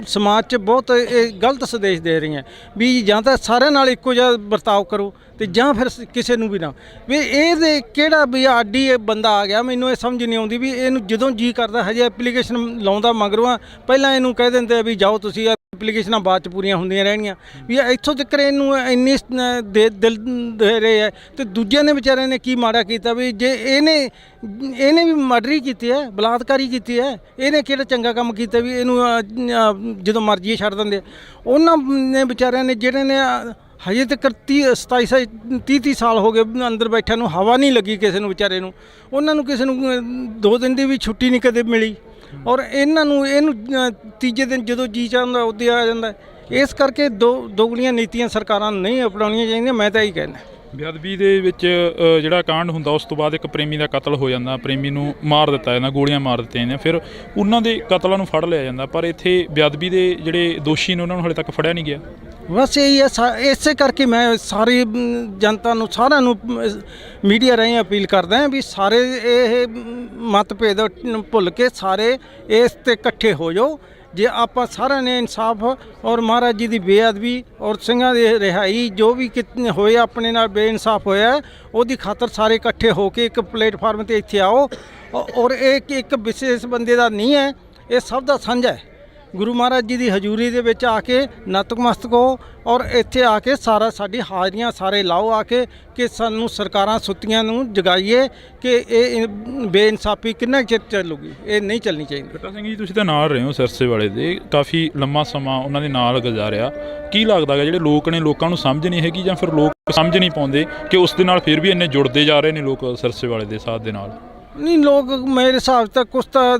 ਸਮਾਜ 'ਚ ਬਹੁਤ ਇਹ ਗਲਤ ਸੰਦੇਸ਼ ਦੇ ਰਹੀਆਂ ਵੀ ਜਾਂ ਤਾਂ ਸਾਰਿਆਂ ਨਾਲ ਇੱਕੋ ਜਿਹਾ ਵਰਤਾਓ ਕਰੋ ਤੇ ਜਾਂ ਫਿਰ ਕਿਸੇ ਨੂੰ ਵੀ ਨਾ। ਵੀ ਇਹਦੇ ਕਿਹੜਾ ਵੀ ਆਡੀ ਬੰਦਾ ਆ ਗਿਆ, ਮੈਨੂੰ ਇਹ ਸਮਝ ਨਹੀਂ ਆਉਂਦੀ ਵੀ ਇਹਨੂੰ ਜਦੋਂ ਜੀ ਕਰਦਾ ਹਜੇ ਐਪਲੀਕੇਸ਼ਨ ਲਾਉਂਦਾ ਮਗਰੋਂ ਆ, ਪਹਿਲਾਂ ਇਹਨੂੰ ਕਹਿ ਦਿੰਦੇ ਵੀ ਜਾਓ ਤੁਸੀਂ, ਐਪਲੀਕੇਸ਼ਨਾਂ ਬਾਅਦ 'ਚ ਪੂਰੀਆਂ ਹੁੰਦੀਆਂ ਰਹਿਣੀਆਂ। ਵੀ ਇੱਥੋਂ ਤੱਕ ਇਹਨੂੰ ਇੰਨੀ ਦਿਲ ਦੇ ਰਹੇ ਹੈ ਤੇ ਦੂਜਿਆਂ ਨੇ ਵਿਚਾਰਿਆਂ ਨੇ ਕੀ ਮਾੜਾ ਕੀਤਾ ਵੀ ਜੇ ਇਹਨੇ ਵੀ ਮਰਡਰ ਹੀ ਕੀਤੀ ਹੈ, ਬਲਾਤਕਾਰੀ ਕੀਤੀ ਹੈ, ਇਹਨੇ ਕਿਹੜਾ ਚੰਗਾ ਕੰਮ ਕੀਤਾ ਵੀ ਇਹਨੂੰ ਜਦੋਂ ਮਰਜ਼ੀ ਛੱਡ ਦਿੰਦੇ। ਉਹਨਾਂ ਨੇ ਵਿਚਾਰਿਆਂ ਨੇ ਜਿਹੜੇ ਨੇ ਹਜੇ ਤੱਕ 30 ਸਾਲ ਹੋ ਗਏ ਅੰਦਰ ਬੈਠਿਆਂ ਨੂੰ, ਹਵਾ ਨਹੀਂ ਲੱਗੀ ਕਿਸੇ ਨੂੰ ਵਿਚਾਰੇ ਨੂੰ, ਉਹਨਾਂ ਨੂੰ ਕਿਸੇ ਨੂੰ 2 ਦਿਨ ਦੀ ਵੀ ਛੁੱਟੀ ਨਹੀਂ ਕਦੇ ਮਿਲੀ, ਔਰ ਇਹਨੂੰ ਤੀਜੇ ਦਿਨ ਜਦੋਂ ਜੀ ਚਾਹੁੰਦਾ ਉੱਦੇ ਆ ਜਾਂਦਾ। ਇਸ ਕਰਕੇ ਦੋਗਲੀਆਂ ਨੀਤੀਆਂ ਸਰਕਾਰਾਂ ਨੂੰ ਨਹੀਂ ਅਪਣਾਉਣੀਆਂ ਚਾਹੀਦੀਆਂ। ਮੈਂ ਤਾਂ ਇਹੀ ਕਹਿੰਦਾ। ਬੇਅਦਬੀ ਦੇ ਵਿੱਚ ਜਿਹੜਾ ਕਾਂਡ ਹੁੰਦਾ ਉਸ ਤੋਂ ਬਾਅਦ ਇੱਕ ਪ੍ਰੇਮੀ ਦਾ ਕਤਲ ਹੋ ਜਾਂਦਾ, ਪ੍ਰੇਮੀ ਨੂੰ ਮਾਰ ਦਿੱਤਾ ਜਾਂਦਾ, ਗੋਲੀਆਂ ਮਾਰ ਦਿੱਤੀਆਂ ਜਾਂਦੀਆਂ, ਫਿਰ ਉਹਨਾਂ ਦੇ ਕਤਲਾਂ ਨੂੰ ਫੜ ਲਿਆ ਜਾਂਦਾ, ਪਰ ਇੱਥੇ ਬੇਅਦਬੀ ਦੇ ਜਿਹੜੇ ਦੋਸ਼ੀ ਨੇ ਉਹਨਾਂ ਨੂੰ ਹਾਲੇ ਤੱਕ ਫੜਿਆ ਨਹੀਂ ਗਿਆ। ਬਸ ਇਹੀ ਹੈ, ਇਸੇ ਕਰਕੇ ਮੈਂ ਸਾਰੀ ਜਨਤਾ ਨੂੰ, ਸਾਰਿਆਂ ਨੂੰ ਮੀਡੀਆ ਰਾਹੀਂ ਅਪੀਲ ਕਰਦਾ ਹਾਂ ਵੀ ਸਾਰੇ ਇਹ ਮਤਭੇਦ ਭੁੱਲ ਕੇ ਸਾਰੇ ਇਸ 'ਤੇ ਇਕੱਠੇ ਹੋ ਜਾਓ। ਜੇ ਆਪਾਂ ਸਾਰਿਆਂ ਨੇ ਇਨਸਾਫ ਔਰ ਮਹਾਰਾਜ ਜੀ ਦੀ ਬੇਅਦਬੀ ਔਰ ਸਿੰਘਾਂ ਦੀ ਰਿਹਾਈ ਜੋ ਵੀ ਹੋਏ ਆਪਣੇ ਨਾਲ ਬੇਇਨਸਾਫ ਹੋਇਆ, ਉਹਦੀ ਖਾਤਰ ਸਾਰੇ ਇਕੱਠੇ ਹੋ ਕੇ ਇੱਕ ਪਲੇਟਫਾਰਮ 'ਤੇ ਇੱਥੇ ਆਓ। ਔਰ ਇਹ ਇੱਕ ਵਿਸ਼ੇਸ਼ ਬੰਦੇ ਦਾ ਨਹੀਂ ਹੈ, ਇਹ ਸਭ ਦਾ ਸਾਂਝਾ ਹੈ। ਗੁਰੂ ਮਹਾਰਾਜ ਜੀ ਦੀ ਹਜ਼ੂਰੀ ਦੇ ਵਿੱਚ ਆ ਕੇ ਨਤਮਸਤਕ ਹੋ ਔਰ ਇੱਥੇ ਆ ਕੇ ਸਾਰਾ ਸਾਡੀ ਹਾਜ਼ਰੀਆਂ ਸਾਰੇ ਲਾਓ ਆ ਕੇ ਕਿ ਸਾਨੂੰ ਸਰਕਾਰਾਂ ਸੁੱਤੀਆਂ ਨੂੰ ਜਗਾਈਏ ਕਿ ਇਹ ਬੇਇਨਸਾਫੀ ਕਿੰਨਾ ਚਿਰ ਚੱਲੂਗੀ, ਇਹ ਨਹੀਂ ਚੱਲਣੀ ਚਾਹੀਦੀ। ਖੱਟਾ ਸਿੰਘ ਜੀ ਤੁਸੀਂ ਤਾਂ ਨਾਲ ਰਹੇ ਹੋ ਸਿਰਸੇ ਵਾਲੇ ਦੇ, ਕਾਫੀ ਲੰਮਾ ਸਮਾਂ ਉਹਨਾਂ ਦੇ ਨਾਲ ਗੁਜ਼ਾਰਿਆ, ਕੀ ਲੱਗਦਾ ਹੈ ਜਿਹੜੇ ਲੋਕ ਨੇ ਲੋਕਾਂ ਨੂੰ ਸਮਝ ਨਹੀਂ ਹੈਗੀ ਜਾਂ ਫਿਰ ਲੋਕ ਸਮਝ ਨਹੀਂ ਪਾਉਂਦੇ ਕਿ ਉਸ ਦੇ ਨਾਲ ਫਿਰ ਵੀ ਇੰਨੇ ਜੁੜਦੇ ਜਾ ਰਹੇ ਨੇ ਲੋਕ ਸਿਰਸੇ ਵਾਲੇ ਦੇ ਸਾਥ ਦੇ ਨਾਲ? ਨਹੀਂ, ਲੋਕ ਮੇਰੇ ਹਿਸਾਬ ਤੱਕ ਕੁਛ ਤਾਂ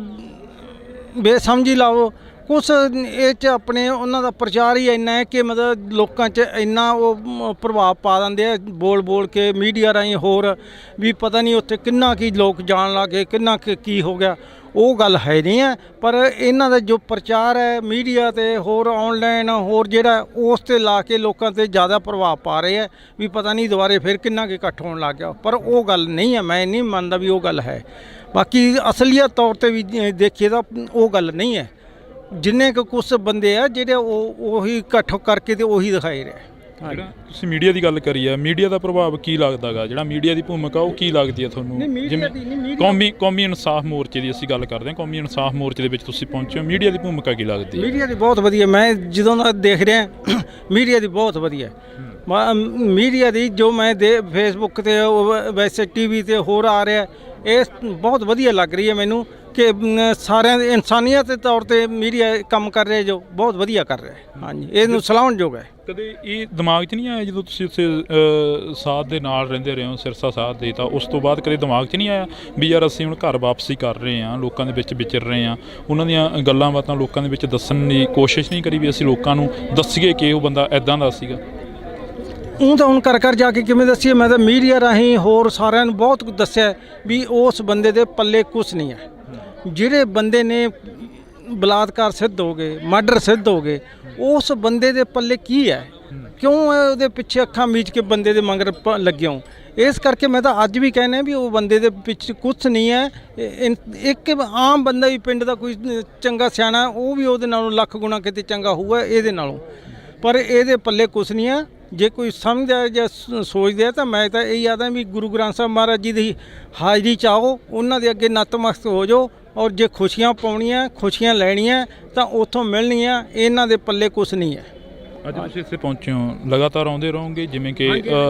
ਬੇਸਮਝੀ ਲਾਓ, ਕੁਛ ਇਹ 'ਚ ਆਪਣੇ ਉਹਨਾਂ ਦਾ ਪ੍ਰਚਾਰ ਹੀ ਇੰਨਾ ਹੈ ਕਿ ਮਤਲਬ ਲੋਕਾਂ 'ਚ ਇੰਨਾ ਉਹ ਪ੍ਰਭਾਵ ਪਾ ਦਿੰਦੇ ਆ ਬੋਲ ਬੋਲ ਕੇ ਮੀਡੀਆ ਰਾਹੀਂ, ਹੋਰ ਵੀ ਪਤਾ ਨਹੀਂ ਉੱਥੇ ਕਿੰਨਾ ਕੀ ਲੋਕ ਜਾਣ ਲੱਗੇ, ਕਿੰਨਾ ਕੀ ਹੋ ਗਿਆ। ਉਹ ਗੱਲ ਹੈ ਨਹੀਂ ਹੈ, ਪਰ ਇਹਨਾਂ ਦਾ ਜੋ ਪ੍ਰਚਾਰ ਹੈ ਮੀਡੀਆ ਤੇ ਹੋਰ ਆਨਲਾਈਨ ਹੋਰ ਜਿਹੜਾ ਉਸ ਤੇ ਲਾ ਕੇ ਲੋਕਾਂ ਤੇ ਜ਼ਿਆਦਾ ਪ੍ਰਭਾਵ ਪਾ ਰਹੇ ਹੈ ਵੀ ਪਤਾ ਨਹੀਂ ਦੁਬਾਰੇ ਫਿਰ ਕਿੰਨਾ ਕੁ ਇਕੱਠ ਹੋਣ ਲੱਗ ਗਿਆ, ਪਰ ਉਹ ਗੱਲ ਨਹੀਂ ਹੈ। ਮੈਂ ਨਹੀਂ ਮੰਨਦਾ ਵੀ ਉਹ ਗੱਲ ਹੈ। ਬਾਕੀ ਅਸਲੀਅਤ ਤੌਰ ਤੇ ਵੀ ਦੇਖੀਏ ਤਾਂ ਉਹ ਗੱਲ ਨਹੀਂ ਹੈ। ਜਿੰਨੇ ਕੁ ਕੁਛ ਬੰਦੇ ਆ ਜਿਹੜੇ ਉਹੀ ਇਕੱਠ ਕਰਕੇ ਤੇ ਉਹੀ ਦਿਖਾਈ ਰਹੇ। ਜਿਹੜਾ ਤੁਸੀਂ ਮੀਡੀਆ ਦੀ ਗੱਲ ਕਰੀ ਆ, ਮੀਡੀਆ ਦਾ ਪ੍ਰਭਾਵ ਕੀ ਲੱਗਦਾ ਗਾ, ਜਿਹੜਾ ਮੀਡੀਆ ਦੀ ਭੂਮਿਕਾ ਉਹ ਕੀ ਲੱਗਦੀ ਹੈ ਤੁਹਾਨੂੰ? ਜਿਵੇਂ ਕੌਮੀ ਇਨਸਾਫ ਮੋਰਚੇ ਦੀ ਅਸੀਂ ਗੱਲ ਕਰਦੇ ਹਾਂ, ਕੌਮੀ ਇਨਸਾਫ ਮੋਰਚੇ ਦੇ ਵਿੱਚ ਤੁਸੀਂ ਪਹੁੰਚੇ ਹੋ, ਮੀਡੀਆ ਦੀ ਭੂਮਿਕਾ ਕੀ ਲੱਗਦੀ ਹੈ? ਮੀਡੀਆ ਦੀ ਬਹੁਤ ਵਧੀਆ, ਮੈਂ ਜਦੋਂ ਦਾ ਦੇਖ ਰਿਹਾ ਮੀਡੀਆ ਦੀ ਬਹੁਤ ਵਧੀਆ। ਮੀਡੀਆ ਦੀ ਜੋ ਮੈਂ ਫੇਸਬੁੱਕ ਤੇ ਵੈਸੇ ਟੀਵੀ ਤੇ ਹੋਰ ਆ ਰਿਹਾ, ਇਹ ਬਹੁਤ ਵਧੀਆ ਲੱਗ ਰਹੀ ਹੈ ਮੈਨੂੰ ਕਿ ਸਾਰਿਆਂ ਦੇ ਇਨਸਾਨੀਅਤ ਦੇ ਤੌਰ ਤੇ ਮੀਡੀਆ ਕੰਮ ਕਰ ਰਿਹਾ, ਜੋ ਬਹੁਤ ਵਧੀਆ ਕਰ ਰਿਹਾ। ਹਾਂਜੀ, ਇਹਨੂੰ ਸਲਾਹੁਣਯੋਗ ਹੈ। ਕਦੇ ਇਹ ਦਿਮਾਗ 'ਚ ਨਹੀਂ ਆਇਆ ਜਦੋਂ ਤੁਸੀਂ ਉੱਥੇ ਸਾਥ ਦੇ ਨਾਲ ਰਹਿੰਦੇ ਰਹੇ ਹੋ, ਸਿਰਸਾ ਸਾਥ ਦੇ, ਤਾਂ ਉਸ ਤੋਂ ਬਾਅਦ ਕਦੇ ਦਿਮਾਗ 'ਚ ਨਹੀਂ ਆਇਆ ਵੀ ਯਾਰ ਅਸੀਂ ਹੁਣ ਘਰ ਵਾਪਸੀ ਕਰ ਰਹੇ ਹਾਂ, ਲੋਕਾਂ ਦੇ ਵਿੱਚ ਵਿਚਰ ਰਹੇ ਹਾਂ, ਉਹਨਾਂ ਦੀਆਂ ਗੱਲਾਂ ਬਾਤਾਂ ਲੋਕਾਂ ਦੇ ਵਿੱਚ ਦੱਸਣ ਦੀ ਕੋਸ਼ਿਸ਼ ਨਹੀਂ ਕਰੀ ਵੀ ਅਸੀਂ ਲੋਕਾਂ ਨੂੰ ਦੱਸੀਏ ਕਿ ਉਹ ਬੰਦਾ ਇੱਦਾਂ ਦਾ ਸੀਗਾ? ਉਹ ਤਾਂ ਹੁਣ ਕਰ ਜਾ ਕੇ ਕਿਵੇਂ ਦੱਸੀਏ, ਮੈਂ ਤਾਂ ਮੀਡੀਆ ਰਾਹੀਂ ਹੋਰ ਸਾਰਿਆਂ ਨੂੰ ਬਹੁਤ ਕੁਝ ਦੱਸਿਆ ਵੀ ਉਸ ਬੰਦੇ ਦੇ ਪੱਲੇ ਕੁਛ ਨਹੀਂ ਹੈ। ਜਿਹੜੇ ਬੰਦੇ ਨੇ ਬਲਾਤਕਾਰ ਸਿੱਧ ਹੋ ਗਏ, ਮਰਡਰ ਸਿੱਧ ਹੋ ਗਏ, ਉਸ ਬੰਦੇ ਦੇ ਪੱਲੇ ਕੀ ਹੈ? ਕਿਉਂ ਉਹਦੇ ਪਿੱਛੇ ਅੱਖਾਂ ਮੀਚ ਕੇ ਬੰਦੇ ਦੇ ਮਗਰ ਲੱਗੇ ਹੋ? ਇਸ ਕਰਕੇ ਮੈਂ ਤਾਂ ਅੱਜ ਵੀ ਕਹਿੰਦਾ ਵੀ ਉਹ ਬੰਦੇ ਦੇ ਪਿੱਛੇ ਕੁਛ ਨਹੀਂ ਹੈ। ਇੱਕ ਆਮ ਬੰਦਾ ਵੀ ਪਿੰਡ ਦਾ ਕੋਈ ਚੰਗਾ ਸਿਆਣਾ, ਉਹ ਵੀ ਉਹਦੇ ਨਾਲੋਂ ਲੱਖ ਗੁਣਾ ਕਿਤੇ ਚੰਗਾ ਹੋਊਗਾ ਇਹਦੇ ਨਾਲੋਂ, ਪਰ ਇਹਦੇ ਪੱਲੇ ਕੁਛ ਨਹੀਂ ਹੈ। ਜੇ ਕੋਈ ਸਮਝਦਾ ਜਾਂ ਸੋਚਦਾ ਤਾਂ ਮੈਂ ਤਾਂ ਇਹੀ ਆਦਾ ਵੀ ਗੁਰੂ ਗ੍ਰੰਥ ਸਾਹਿਬ ਮਹਾਰਾਜ ਜੀ ਦੀ ਹਾਜ਼ਰੀ ਚਾਹੋ, ਉਹਨਾਂ ਦੇ ਅੱਗੇ ਨਤਮਸਤਕ ਹੋ ਜਾਓ, ਔਰ ਜੇ ਖੁਸ਼ੀਆਂ ਪਾਉਣੀਆਂ, ਖੁਸ਼ੀਆਂ ਲੈਣੀਆਂ ਤਾਂ ਉੱਥੋਂ ਮਿਲਣੀਆਂ। ਇਹਨਾਂ ਦੇ ਪੱਲੇ ਕੁਛ ਨਹੀਂ ਹੈ। ਅੱਜ ਤੁਸੀਂ ਇੱਥੇ ਪਹੁੰਚੇ ਹੋ, ਲਗਾਤਾਰ ਆਉਂਦੇ ਰਹੋਗੇ? ਜਿਵੇਂ ਕਿ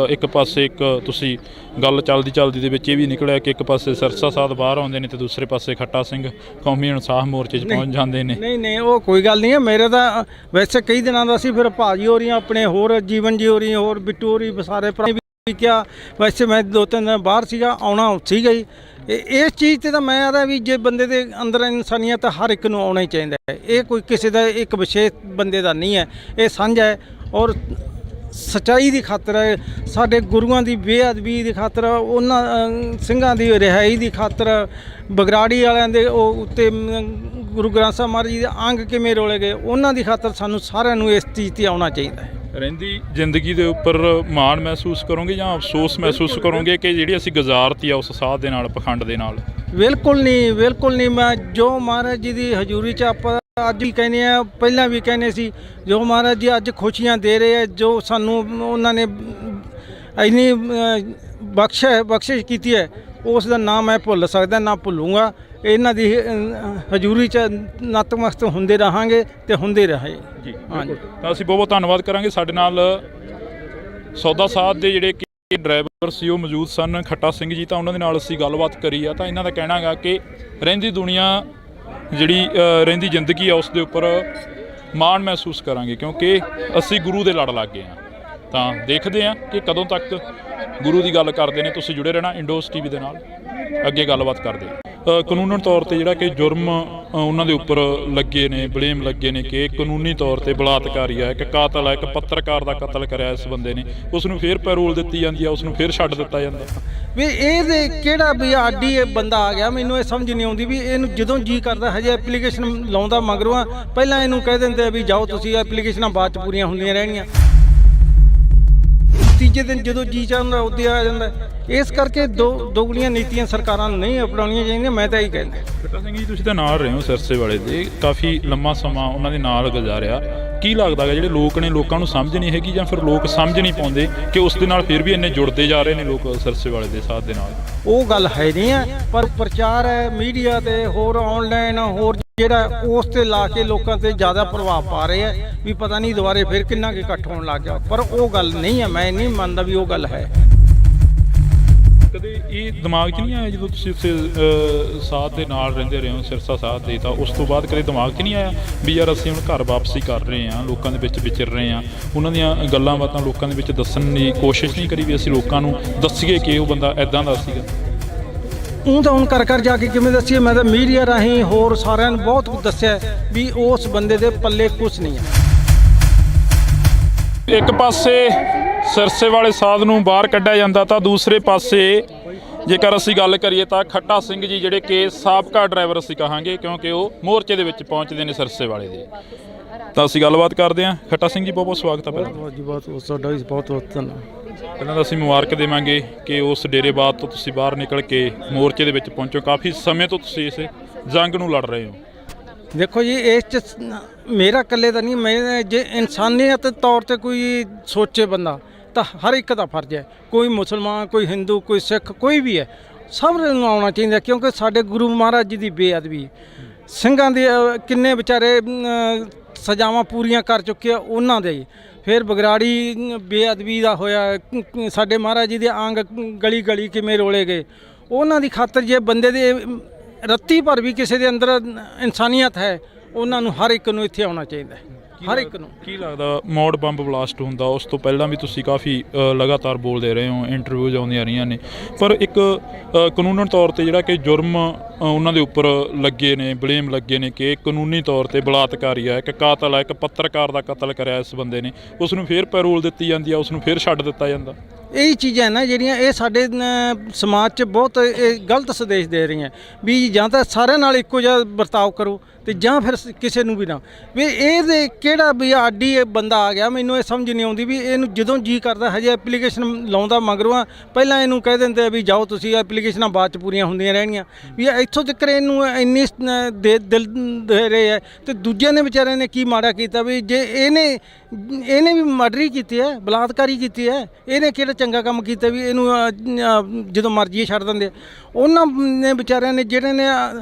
ਇੱਕ ਪਾਸੇ ਇੱਕ ਤੁਸੀਂ ਗੱਲ ਚੱਲਦੀ ਦੇ ਵਿੱਚ ਇਹ ਵੀ ਨਿਕਲਿਆ ਕਿ ਇੱਕ ਪਾਸੇ ਸਿਰਸਾ ਸਾਧ ਬਾਹਰ ਆਉਂਦੇ ਨੇ ਤੇ ਦੂਸਰੇ ਪਾਸੇ ਖੱਟਾ ਸਿੰਘ ਕੌਮੀ ਇਨਸਾਫ ਮੋਰਚੇ 'ਚ ਪਹੁੰਚ ਜਾਂਦੇ ਨੇ। ਨਹੀਂ, ਉਹ ਕੋਈ ਗੱਲ ਨਹੀਂ ਹੈ। ਮੇਰੇ ਤਾਂ ਵੈਸੇ ਕਈ ਦਿਨਾਂ ਦਾ ਸੀ, ਫਿਰ ਭਾਜੀ ਹੋ ਰਹੀਆਂ ਆਪਣੇ, ਹੋਰ ਜੀਵਨ ਜੀ ਹੋ ਰਹੀ, ਹੋਰ ਬਿੱਟੂ ਹੋ ਰਹੀ, ਸਾਰੇ ਭਰਾ ਵੀ ਕਿਹਾ। ਵੈਸੇ ਮੈਂ 2-3 ਦਿਨ ਬਾਹਰ ਸੀਗਾ, ਆਉਣਾ ਸੀਗਾ ਹੀ। ਇਸ ਚੀਜ਼ ਤੇ ਤਾਂ ਮੈਂ ਆਦਾ ਵੀ ਜੇ ਬੰਦੇ ਦੇ ਅੰਦਰ ਇਨਸਾਨੀਅਤ ਹਰ ਇੱਕ ਨੂੰ ਆਉਣਾ ਹੀ ਚਾਹੀਦਾ ਹੈ। ਇਹ ਕੋਈ ਕਿਸੇ ਦਾ ਇੱਕ ਵਿਸ਼ੇਸ਼ ਬੰਦੇ ਦਾ ਨਹੀਂ ਹੈ, ਇਹ ਸਾਂਝਾ ਹੈ। ਔਰ ਸੱਚਾਈ ਦੀ ਖਾਤਰ ਹੈ, ਸਾਡੇ ਗੁਰੂਆਂ ਦੀ ਬੇਅਦਬੀ ਦੀ ਖਾਤਰ, ਉਹਨਾਂ ਸਿੰਘਾਂ ਦੀ ਰਿਹਾਈ ਦੀ ਖਾਤਰ, ਬਗਰਾੜੀ ਵਾਲਿਆਂ ਦੇ ਉਹ ਉੱਤੇ ਗੁਰੂ ਗ੍ਰੰਥ ਸਾਹਿਬ ਮਹਾਰਾਜ ਜੀ ਦੇ ਅੰਗ ਕਿਵੇਂ ਰੋਲੇ ਗਏ, ਉਹਨਾਂ ਦੀ ਖਾਤਰ ਸਾਨੂੰ ਸਾਰਿਆਂ ਨੂੰ ਇਸ ਚੀਜ਼ 'ਤੇ ਆਉਣਾ ਚਾਹੀਦਾ ਹੈ। ਰਹਿੰਦੀ ਜ਼ਿੰਦਗੀ ਦੇ ਉੱਪਰ ਮਾਣ ਮਹਿਸੂਸ ਕਰੋਗੇ ਜਾਂ ਅਫਸੋਸ ਮਹਿਸੂਸ ਕਰੋਗੇ ਕਿ ਜਿਹੜੀ ਅਸੀਂ ਗੁਜ਼ਾਰਤੀ ਆ ਉਸ ਸਾਧ ਦੇ ਨਾਲ, ਪਖੰਡ ਦੇ ਨਾਲ? ਬਿਲਕੁਲ ਨਹੀਂ। ਮੈਂ ਜੋ ਮਹਾਰਾਜ ਜੀ ਦੀ ਹਜ਼ੂਰੀ 'ਚ ਆਪਾਂ ਅੱਜ ਵੀ ਕਹਿੰਦੇ ਆ, ਪਹਿਲਾਂ ਵੀ ਕਹਿੰਦੇ ਸੀ, ਜੋ ਮਹਾਰਾਜ ਜੀ ਅੱਜ ਖੁਸ਼ੀਆਂ ਦੇ ਰਹੇ ਆ, ਜੋ ਸਾਨੂੰ ਉਹਨਾਂ ਨੇ ਇੰਨੀ ਬਖਸ਼ਿਸ਼ ਕੀਤੀ ਹੈ, ਉਸ ਦਾ ਨਾਮ ਮੈਂ ਭੁੱਲ ਸਕਦਾ ਨਾ ਭੁੱਲੂੰਗਾ। ਇਹਨਾਂ ਦੀ ਹਜ਼ੂਰੀ 'ਚ ਨਤਮਸਤਕ ਹੁੰਦੇ ਰਹਾਂਗੇ ਤੇ ਹੁੰਦੇ ਰਹੇ ਜੀ। ਹਾਂਜੀ, ਤਾਂ ਅਸੀਂ ਬਹੁਤ ਧੰਨਵਾਦ ਕਰਾਂਗੇ। ਸਾਡੇ ਨਾਲ ਸੌਦਾ ਸਾਧ ਦੇ ਜਿਹੜੇ ਕਿ ਡਰਾਈਵਰ ਸੀ ਉਹ ਮੌਜੂਦ ਸਨ, ਖੱਟਾ ਸਿੰਘ ਜੀ, ਤਾਂ ਉਹਨਾਂ ਦੇ ਨਾਲ ਅਸੀਂ ਗੱਲਬਾਤ ਕਰੀ ਆ। ਤਾਂ ਇਹਨਾਂ ਦਾ ਕਹਿਣਾ ਗਾ ਕਿ ਰਹਿੰਦੀ ਦੁਨੀਆ ਜਿਹੜੀ ਰਹਿੰਦੀ ਜ਼ਿੰਦਗੀ ਆ ਉਸ ਦੇ ਉੱਪਰ ਮਾਣ ਮਹਿਸੂਸ ਕਰਾਂਗੇ ਕਿਉਂਕਿ ਅਸੀਂ ਗੁਰੂ ਦੇ ਲੜ ਲੱਗ ਗਏ ਹਾਂ। ਤਾਂ ਦੇਖਦੇ ਹਾਂ ਕਿ ਕਦੋਂ ਤੱਕ ਗੁਰੂ ਦੀ ਗੱਲ ਕਰਦੇ ਨੇ। ਤੁਸੀਂ ਜੁੜੇ ਰਹਿਣਾ ਇੰਡੋਸ ਟੀਵੀ ਦੇ ਨਾਲ, ਅੱਗੇ ਗੱਲਬਾਤ ਕਰਦੇ ਹਾਂ। ਕਾਨੂੰਨ ਤੌਰ ਤੇ ਜਿਹੜਾ ਕਿ ਜੁਰਮ ਉਹਨਾਂ ਦੇ ਉੱਪਰ ਲੱਗੇ ਨੇ, ਬਲੇਮ ਲੱਗੇ ਨੇ ਕਿ ਕਾਨੂੰਨੀ ਤੌਰ ਤੇ ਬਲਾਤਕਾਰੀ ਆ, ਇੱਕ ਕਾਤਲ ਆ, ਇੱਕ ਪੱਤਰਕਾਰ ਦਾ ਕਤਲ ਕਰਿਆ ਇਸ ਬੰਦੇ ਨੇ, ਉਸ ਨੂੰ ਫਿਰ ਪੈਰੋਲ ਦਿੱਤੀ ਜਾਂਦੀ ਆ, ਉਸ ਨੂੰ ਫਿਰ ਛੱਡ ਦਿੱਤਾ ਜਾਂਦਾ ਵੀ ਇਹਦੇ ਕਿਹੜਾ ਵੀ ਆਡੀ ਇਹ ਬੰਦਾ ਆ ਗਿਆ। ਮੈਨੂੰ ਇਹ ਸਮਝ ਨਹੀਂ ਆਉਂਦੀ ਵੀ ਇਹਨੂੰ ਜਦੋਂ ਜੀ ਕਰਦਾ ਹਜੇ ਐਪਲੀਕੇਸ਼ਨ ਲਾਉਂਦਾ ਮਗਰੋਂ ਆ, ਪਹਿਲਾਂ ਇਹਨੂੰ ਕਹਿ ਦਿੰਦੇ ਵੀ ਜਾਓ ਤੁਸੀਂ, ਐਪਲੀਕੇਸ਼ਨਾਂ ਬਾਅਦ 'ਚ ਪੂਰੀਆਂ ਹੁੰਦੀਆਂ ਰਹਿਣੀਆਂ। ਤੀਜੇ ਦਿਨ ਜਦੋਂ ਜੀ ਚਾਹੁੰਦਾ ਉੱਦੇ ਆ ਜਾਂਦਾ। ਇਸ ਕਰਕੇ ਦੋਗਲੀਆਂ ਨੀਤੀਆਂ ਸਰਕਾਰਾਂ ਨੂੰ ਨਹੀਂ ਅਪਣਾਉਣੀਆਂ ਚਾਹੀਦੀਆਂ। ਮੈਂ ਤਾਂ ਇਹੀ ਕਹਿੰਦਾ। ਖੱਟਾ ਸਿੰਘ ਜੀ ਤੁਸੀਂ ਤਾਂ ਨਾਲ ਰਹੇ ਹੋ ਸਿਰਸੇ ਵਾਲੇ ਦੇ, ਕਾਫੀ ਲੰਮਾ ਸਮਾਂ ਉਹਨਾਂ ਦੇ ਨਾਲ ਗੁਜ਼ਾਰਿਆ, ਕੀ ਲੱਗਦਾ ਹੈ ਜਿਹੜੇ ਲੋਕ ਨੇ ਲੋਕਾਂ ਨੂੰ ਸਮਝ ਨਹੀਂ ਹੈਗੀ ਜਾਂ ਫਿਰ ਲੋਕ ਸਮਝ ਨਹੀਂ ਪਾਉਂਦੇ ਕਿ ਉਸ ਦੇ ਨਾਲ ਫਿਰ ਵੀ ਇੰਨੇ ਜੁੜਦੇ ਜਾ ਰਹੇ ਨੇ ਲੋਕ ਸਿਰਸੇ ਵਾਲੇ ਦੇ ਸਾਥ ਦੇ ਨਾਲ? ਉਹ ਗੱਲ ਹੈ ਨਹੀਂ ਹੈ। ਪਰ ਪ੍ਰਚਾਰ ਹੈ ਮੀਡੀਆ ਤੇ ਹੋਰ ਆਨਲਾਈਨ ਹੋਰ ਜਿਹੜਾ ਉਸ ਤੇ ਲਾ ਕੇ ਲੋਕਾਂ ਤੇ ਜ਼ਿਆਦਾ ਪ੍ਰਭਾਵ ਪਾ ਰਹੇ ਹੈ ਵੀ ਪਤਾ ਨਹੀਂ ਦੁਬਾਰੇ ਫਿਰ ਕਿੰਨਾ ਕੁ ਇਕੱਠ ਹੋਣ ਲੱਗ ਗਿਆ। ਪਰ ਉਹ ਗੱਲ ਨਹੀਂ ਹੈ, ਮੈਂ ਨਹੀਂ ਮੰਨਦਾ ਵੀ ਉਹ ਗੱਲ ਹੈ। ਕਦੇ ਇਹ ਦਿਮਾਗ 'ਚ ਨਹੀਂ ਆਇਆ ਜਦੋਂ ਤੁਸੀਂ ਉੱਥੇ ਸਾਥ ਦੇ ਨਾਲ ਰਹਿੰਦੇ ਰਹੇ ਹੋ, ਸਿਰਸਾ ਸਾਥ ਦੇ, ਤਾਂ ਉਸ ਤੋਂ ਬਾਅਦ ਕਦੇ ਦਿਮਾਗ 'ਚ ਨਹੀਂ ਆਇਆ ਵੀ ਯਾਰ ਅਸੀਂ ਹੁਣ ਘਰ ਵਾਪਸੀ ਕਰ ਰਹੇ ਹਾਂ, ਲੋਕਾਂ ਦੇ ਵਿੱਚ ਵਿਚਰ ਰਹੇ ਹਾਂ, ਉਹਨਾਂ ਦੀਆਂ ਗੱਲਾਂ ਬਾਤਾਂ ਲੋਕਾਂ ਦੇ ਵਿੱਚ ਦੱਸਣ ਦੀ ਕੋਸ਼ਿਸ਼ ਨਹੀਂ ਕਰੀ ਵੀ ਅਸੀਂ ਲੋਕਾਂ ਨੂੰ ਦੱਸੀਏ ਕਿ ਉਹ ਬੰਦਾ ਇੱਦਾਂ ਦਾ ਸੀਗਾ? ਉਹ ਤਾਂ ਹੁਣ ਕਰ ਜਾ ਕੇ ਕਿਵੇਂ ਦੱਸੀਏ? ਮੈਂ ਤਾਂ ਮੀਡੀਆ ਰਾਹੀਂ ਹੋਰ ਸਾਰਿਆਂ ਨੂੰ ਬਹੁਤ ਕੁਝ ਦੱਸਿਆ ਵੀ ਉਸ ਬੰਦੇ ਦੇ ਪੱਲੇ ਕੁਝ ਨਹੀਂ ਹੈ। ਇੱਕ ਪਾਸੇ ਸਿਰਸੇ ਵਾਲੇ ਸਾਧ ਨੂੰ ਬਾਹਰ ਕੱਢਿਆ ਜਾਂਦਾ ਤਾਂ ਦੂਸਰੇ ਪਾਸੇ ਜੇਕਰ ਅਸੀਂ ਗੱਲ ਕਰੀਏ ਤਾਂ ਖੱਟਾ ਸਿੰਘ ਜੀ ਜਿਹੜੇ ਕਿ ਸਾਬਕਾ ਡਰਾਈਵਰ ਅਸੀਂ ਕਹਾਂਗੇ, ਕਿਉਂਕਿ ਉਹ ਮੋਰਚੇ ਦੇ ਵਿੱਚ ਪਹੁੰਚਦੇ ਨੇ ਸਿਰਸੇ ਵਾਲੇ ਦੇ। ਤਾਂ ਅਸੀਂ ਗੱਲਬਾਤ ਕਰਦੇ ਹਾਂ। ਖੱਟਾ ਸਿੰਘ ਜੀ ਬਹੁਤ ਬਹੁਤ ਸਵਾਗਤ ਹੈ। ਪਹਿਲਾਂ ਬਹੁਤ ਜੀ ਬਹੁਤ ਤੁਹਾਡਾ ਵੀ ਬਹੁਤ ਬਹੁਤ ਧੰਨਵਾਦ। ਪਹਿਲਾਂ ਤਾਂ ਅਸੀਂ ਮੁਬਾਰਕ ਦੇਵਾਂਗੇ ਕਿ ਉਸ ਡੇਰੇਬਾਦ ਤੋਂ ਤੁਸੀਂ ਬਾਹਰ ਨਿਕਲ ਕੇ ਮੋਰਚੇ ਦੇ ਵਿੱਚ ਪਹੁੰਚੋ। ਕਾਫੀ ਸਮੇਂ ਤੋਂ ਤੁਸੀਂ ਇਸ ਜੰਗ ਨੂੰ ਲੜ ਰਹੇ ਹੋ। ਦੇਖੋ ਜੀ, ਇਸ 'ਚ ਮੇਰਾ ਇਕੱਲੇ ਦਾ ਨਹੀਂ, ਮੈਂ ਜੇ ਇਨਸਾਨੀਅਤ ਤੌਰ ਤੇ ਕੋਈ ਸੋਚੇ ਬੰਦਾ ਤਾਂ ਹਰ ਇੱਕ ਦਾ ਫਰਜ਼ ਹੈ। ਕੋਈ ਮੁਸਲਮਾਨ, ਕੋਈ ਹਿੰਦੂ, ਕੋਈ ਸਿੱਖ, ਕੋਈ ਵੀ ਹੈ, ਸਭ ਨੂੰ ਆਉਣਾ ਚਾਹੀਦਾ। ਕਿਉਂਕਿ ਸਾਡੇ ਗੁਰੂ ਮਹਾਰਾਜ ਜੀ ਦੀ ਬੇਅਦਬੀ, ਸਿੰਘਾਂ ਦੇ ਕਿੰਨੇ ਵਿਚਾਰੇ ਸਜ਼ਾਵਾਂ ਪੂਰੀਆਂ ਕਰ ਚੁੱਕੇ ਆ ਉਹਨਾਂ ਦੇ, ਫਿਰ ਬਗਰਾੜੀ ਬੇਅਦਬੀ ਦਾ ਹੋਇਆ, ਸਾਡੇ ਮਹਾਰਾਜ ਜੀ ਦੇ ਅੰਗ ਗਲੀ ਗਲੀ ਕਿਵੇਂ ਰੋਲੇ ਗਏ, ਉਹਨਾਂ ਦੀ ਖਾਤਰ ਜੇ ਬੰਦੇ ਦੇ ਰੱਤੀ ਭਰ ਵੀ ਕਿਸੇ ਦੇ ਅੰਦਰ ਇਨਸਾਨੀਅਤ ਹੈ, ਉਹਨਾਂ ਨੂੰ ਹਰ ਇੱਕ ਨੂੰ ਇੱਥੇ ਆਉਣਾ ਚਾਹੀਦਾ ਹੈ, ਹਰ ਇੱਕ ਨੂੰ। ਕੀ ਲੱਗਦਾ ਮੌੜ ਬੰਬ ਬਲਾਸਟ ਹੁੰਦਾ ਉਸ ਤੋਂ ਪਹਿਲਾਂ ਵੀ ਤੁਸੀਂ ਕਾਫੀ ਲਗਾਤਾਰ ਬੋਲਦੇ ਰਹੇ ਹੋ, ਇੰਟਰਵਿਊਜ਼ ਆਉਂਦੀਆਂ ਰਹੀਆਂ ਨੇ, ਪਰ ਇੱਕ ਕਾਨੂੰਨਨ ਤੌਰ ਤੇ ਜਿਹੜਾ ਕਿ ਜੁਰਮ ਉਹਨਾਂ ਦੇ ਉੱਪਰ ਲੱਗੇ ਨੇ, ਬਲੇਮ ਲੱਗੇ ਨੇ ਕਿ ਕਾਨੂੰਨੀ ਤੌਰ ਤੇ ਬਲਾਤਕਾਰੀ ਆ, ਇੱਕ ਕਾਤਲ ਆ, ਇੱਕ ਪੱਤਰਕਾਰ ਦਾ ਕਤਲ ਕਰਿਆ ਇਸ ਬੰਦੇ ਨੇ, ਉਸ ਨੂੰ ਫੇਰ ਪੈਰੋਲ ਦਿੱਤੀ ਜਾਂਦੀ ਆ, ਉਸ ਨੂੰ ਫੇਰ ਛੱਡ ਦਿੱਤਾ ਜਾਂਦਾ। ਇਹ ਚੀਜ਼ਾਂ ਨਾ ਜਿਹੜੀਆਂ ਇਹ ਸਾਡੇ ਸਮਾਜ 'ਚ ਬਹੁਤ ਇਹ ਗਲਤ ਸੰਦੇਸ਼ ਦੇ ਰਹੀਆਂ ਵੀ ਜਾਂ ਤਾਂ ਸਾਰਿਆਂ ਨਾਲ ਇੱਕੋ ਜਿਹਾ ਵਰਤਾਓ ਕਰੋ ਤੇ ਜਾਂ ਫਿਰ ਕਿਸੇ ਨੂੰ ਵੀ ਨਾ। ਵੀ ਇਹਦੇ ਕਿਹੜਾ ਵੀ ਆਡੀ ਬੰਦਾ ਆ ਗਿਆ, ਮੈਨੂੰ ਇਹ ਸਮਝ ਨਹੀਂ ਆਉਂਦੀ ਵੀ ਇਹਨੂੰ ਜਦੋਂ ਜੀ ਕਰਦਾ ਹਜੇ ਐਪਲੀਕੇਸ਼ਨ ਲਾਉਂਦਾ ਮਗਰੋਂ ਆ, ਪਹਿਲਾਂ ਇਹਨੂੰ ਕਹਿ ਦਿੰਦੇ ਵੀ ਜਾਓ ਤੁਸੀਂ, ਐਪਲੀਕੇਸ਼ਨਾਂ ਬਾਅਦ 'ਚ ਪੂਰੀਆਂ ਹੁੰਦੀਆਂ ਰਹਿਣਗੀਆਂ। ਵੀ ਇੱਥੋਂ ਤੱਕ ਇਹਨੂੰ ਇੰਨੀ ਦਿਲ ਦੇ ਰਹੇ ਹੈ ਤੇ ਦੂਜਿਆਂ ਨੇ ਵਿਚਾਰਿਆਂ ਨੇ ਕੀ ਮਾੜਾ ਕੀਤਾ ਵੀ ਜੇ ਇਹਨੇ ਵੀ ਮਰਡਰ ਕੀਤੀ ਹੈ, ਬਲਾਤਕਾਰੀ ਕੀਤੀ ਹੈ, ਇਹਨੇ ਕਿਹੜਾ ਚੰਗਾ ਕੰਮ ਕੀਤਾ ਵੀ ਇਹਨੂੰ ਜਦੋਂ ਮਰਜ਼ੀ ਛੱਡ ਦਿੰਦੇ। ਉਹਨਾਂ ਨੇ ਵਿਚਾਰਿਆਂ ਨੇ ਜਿਹੜੇ ਨੇ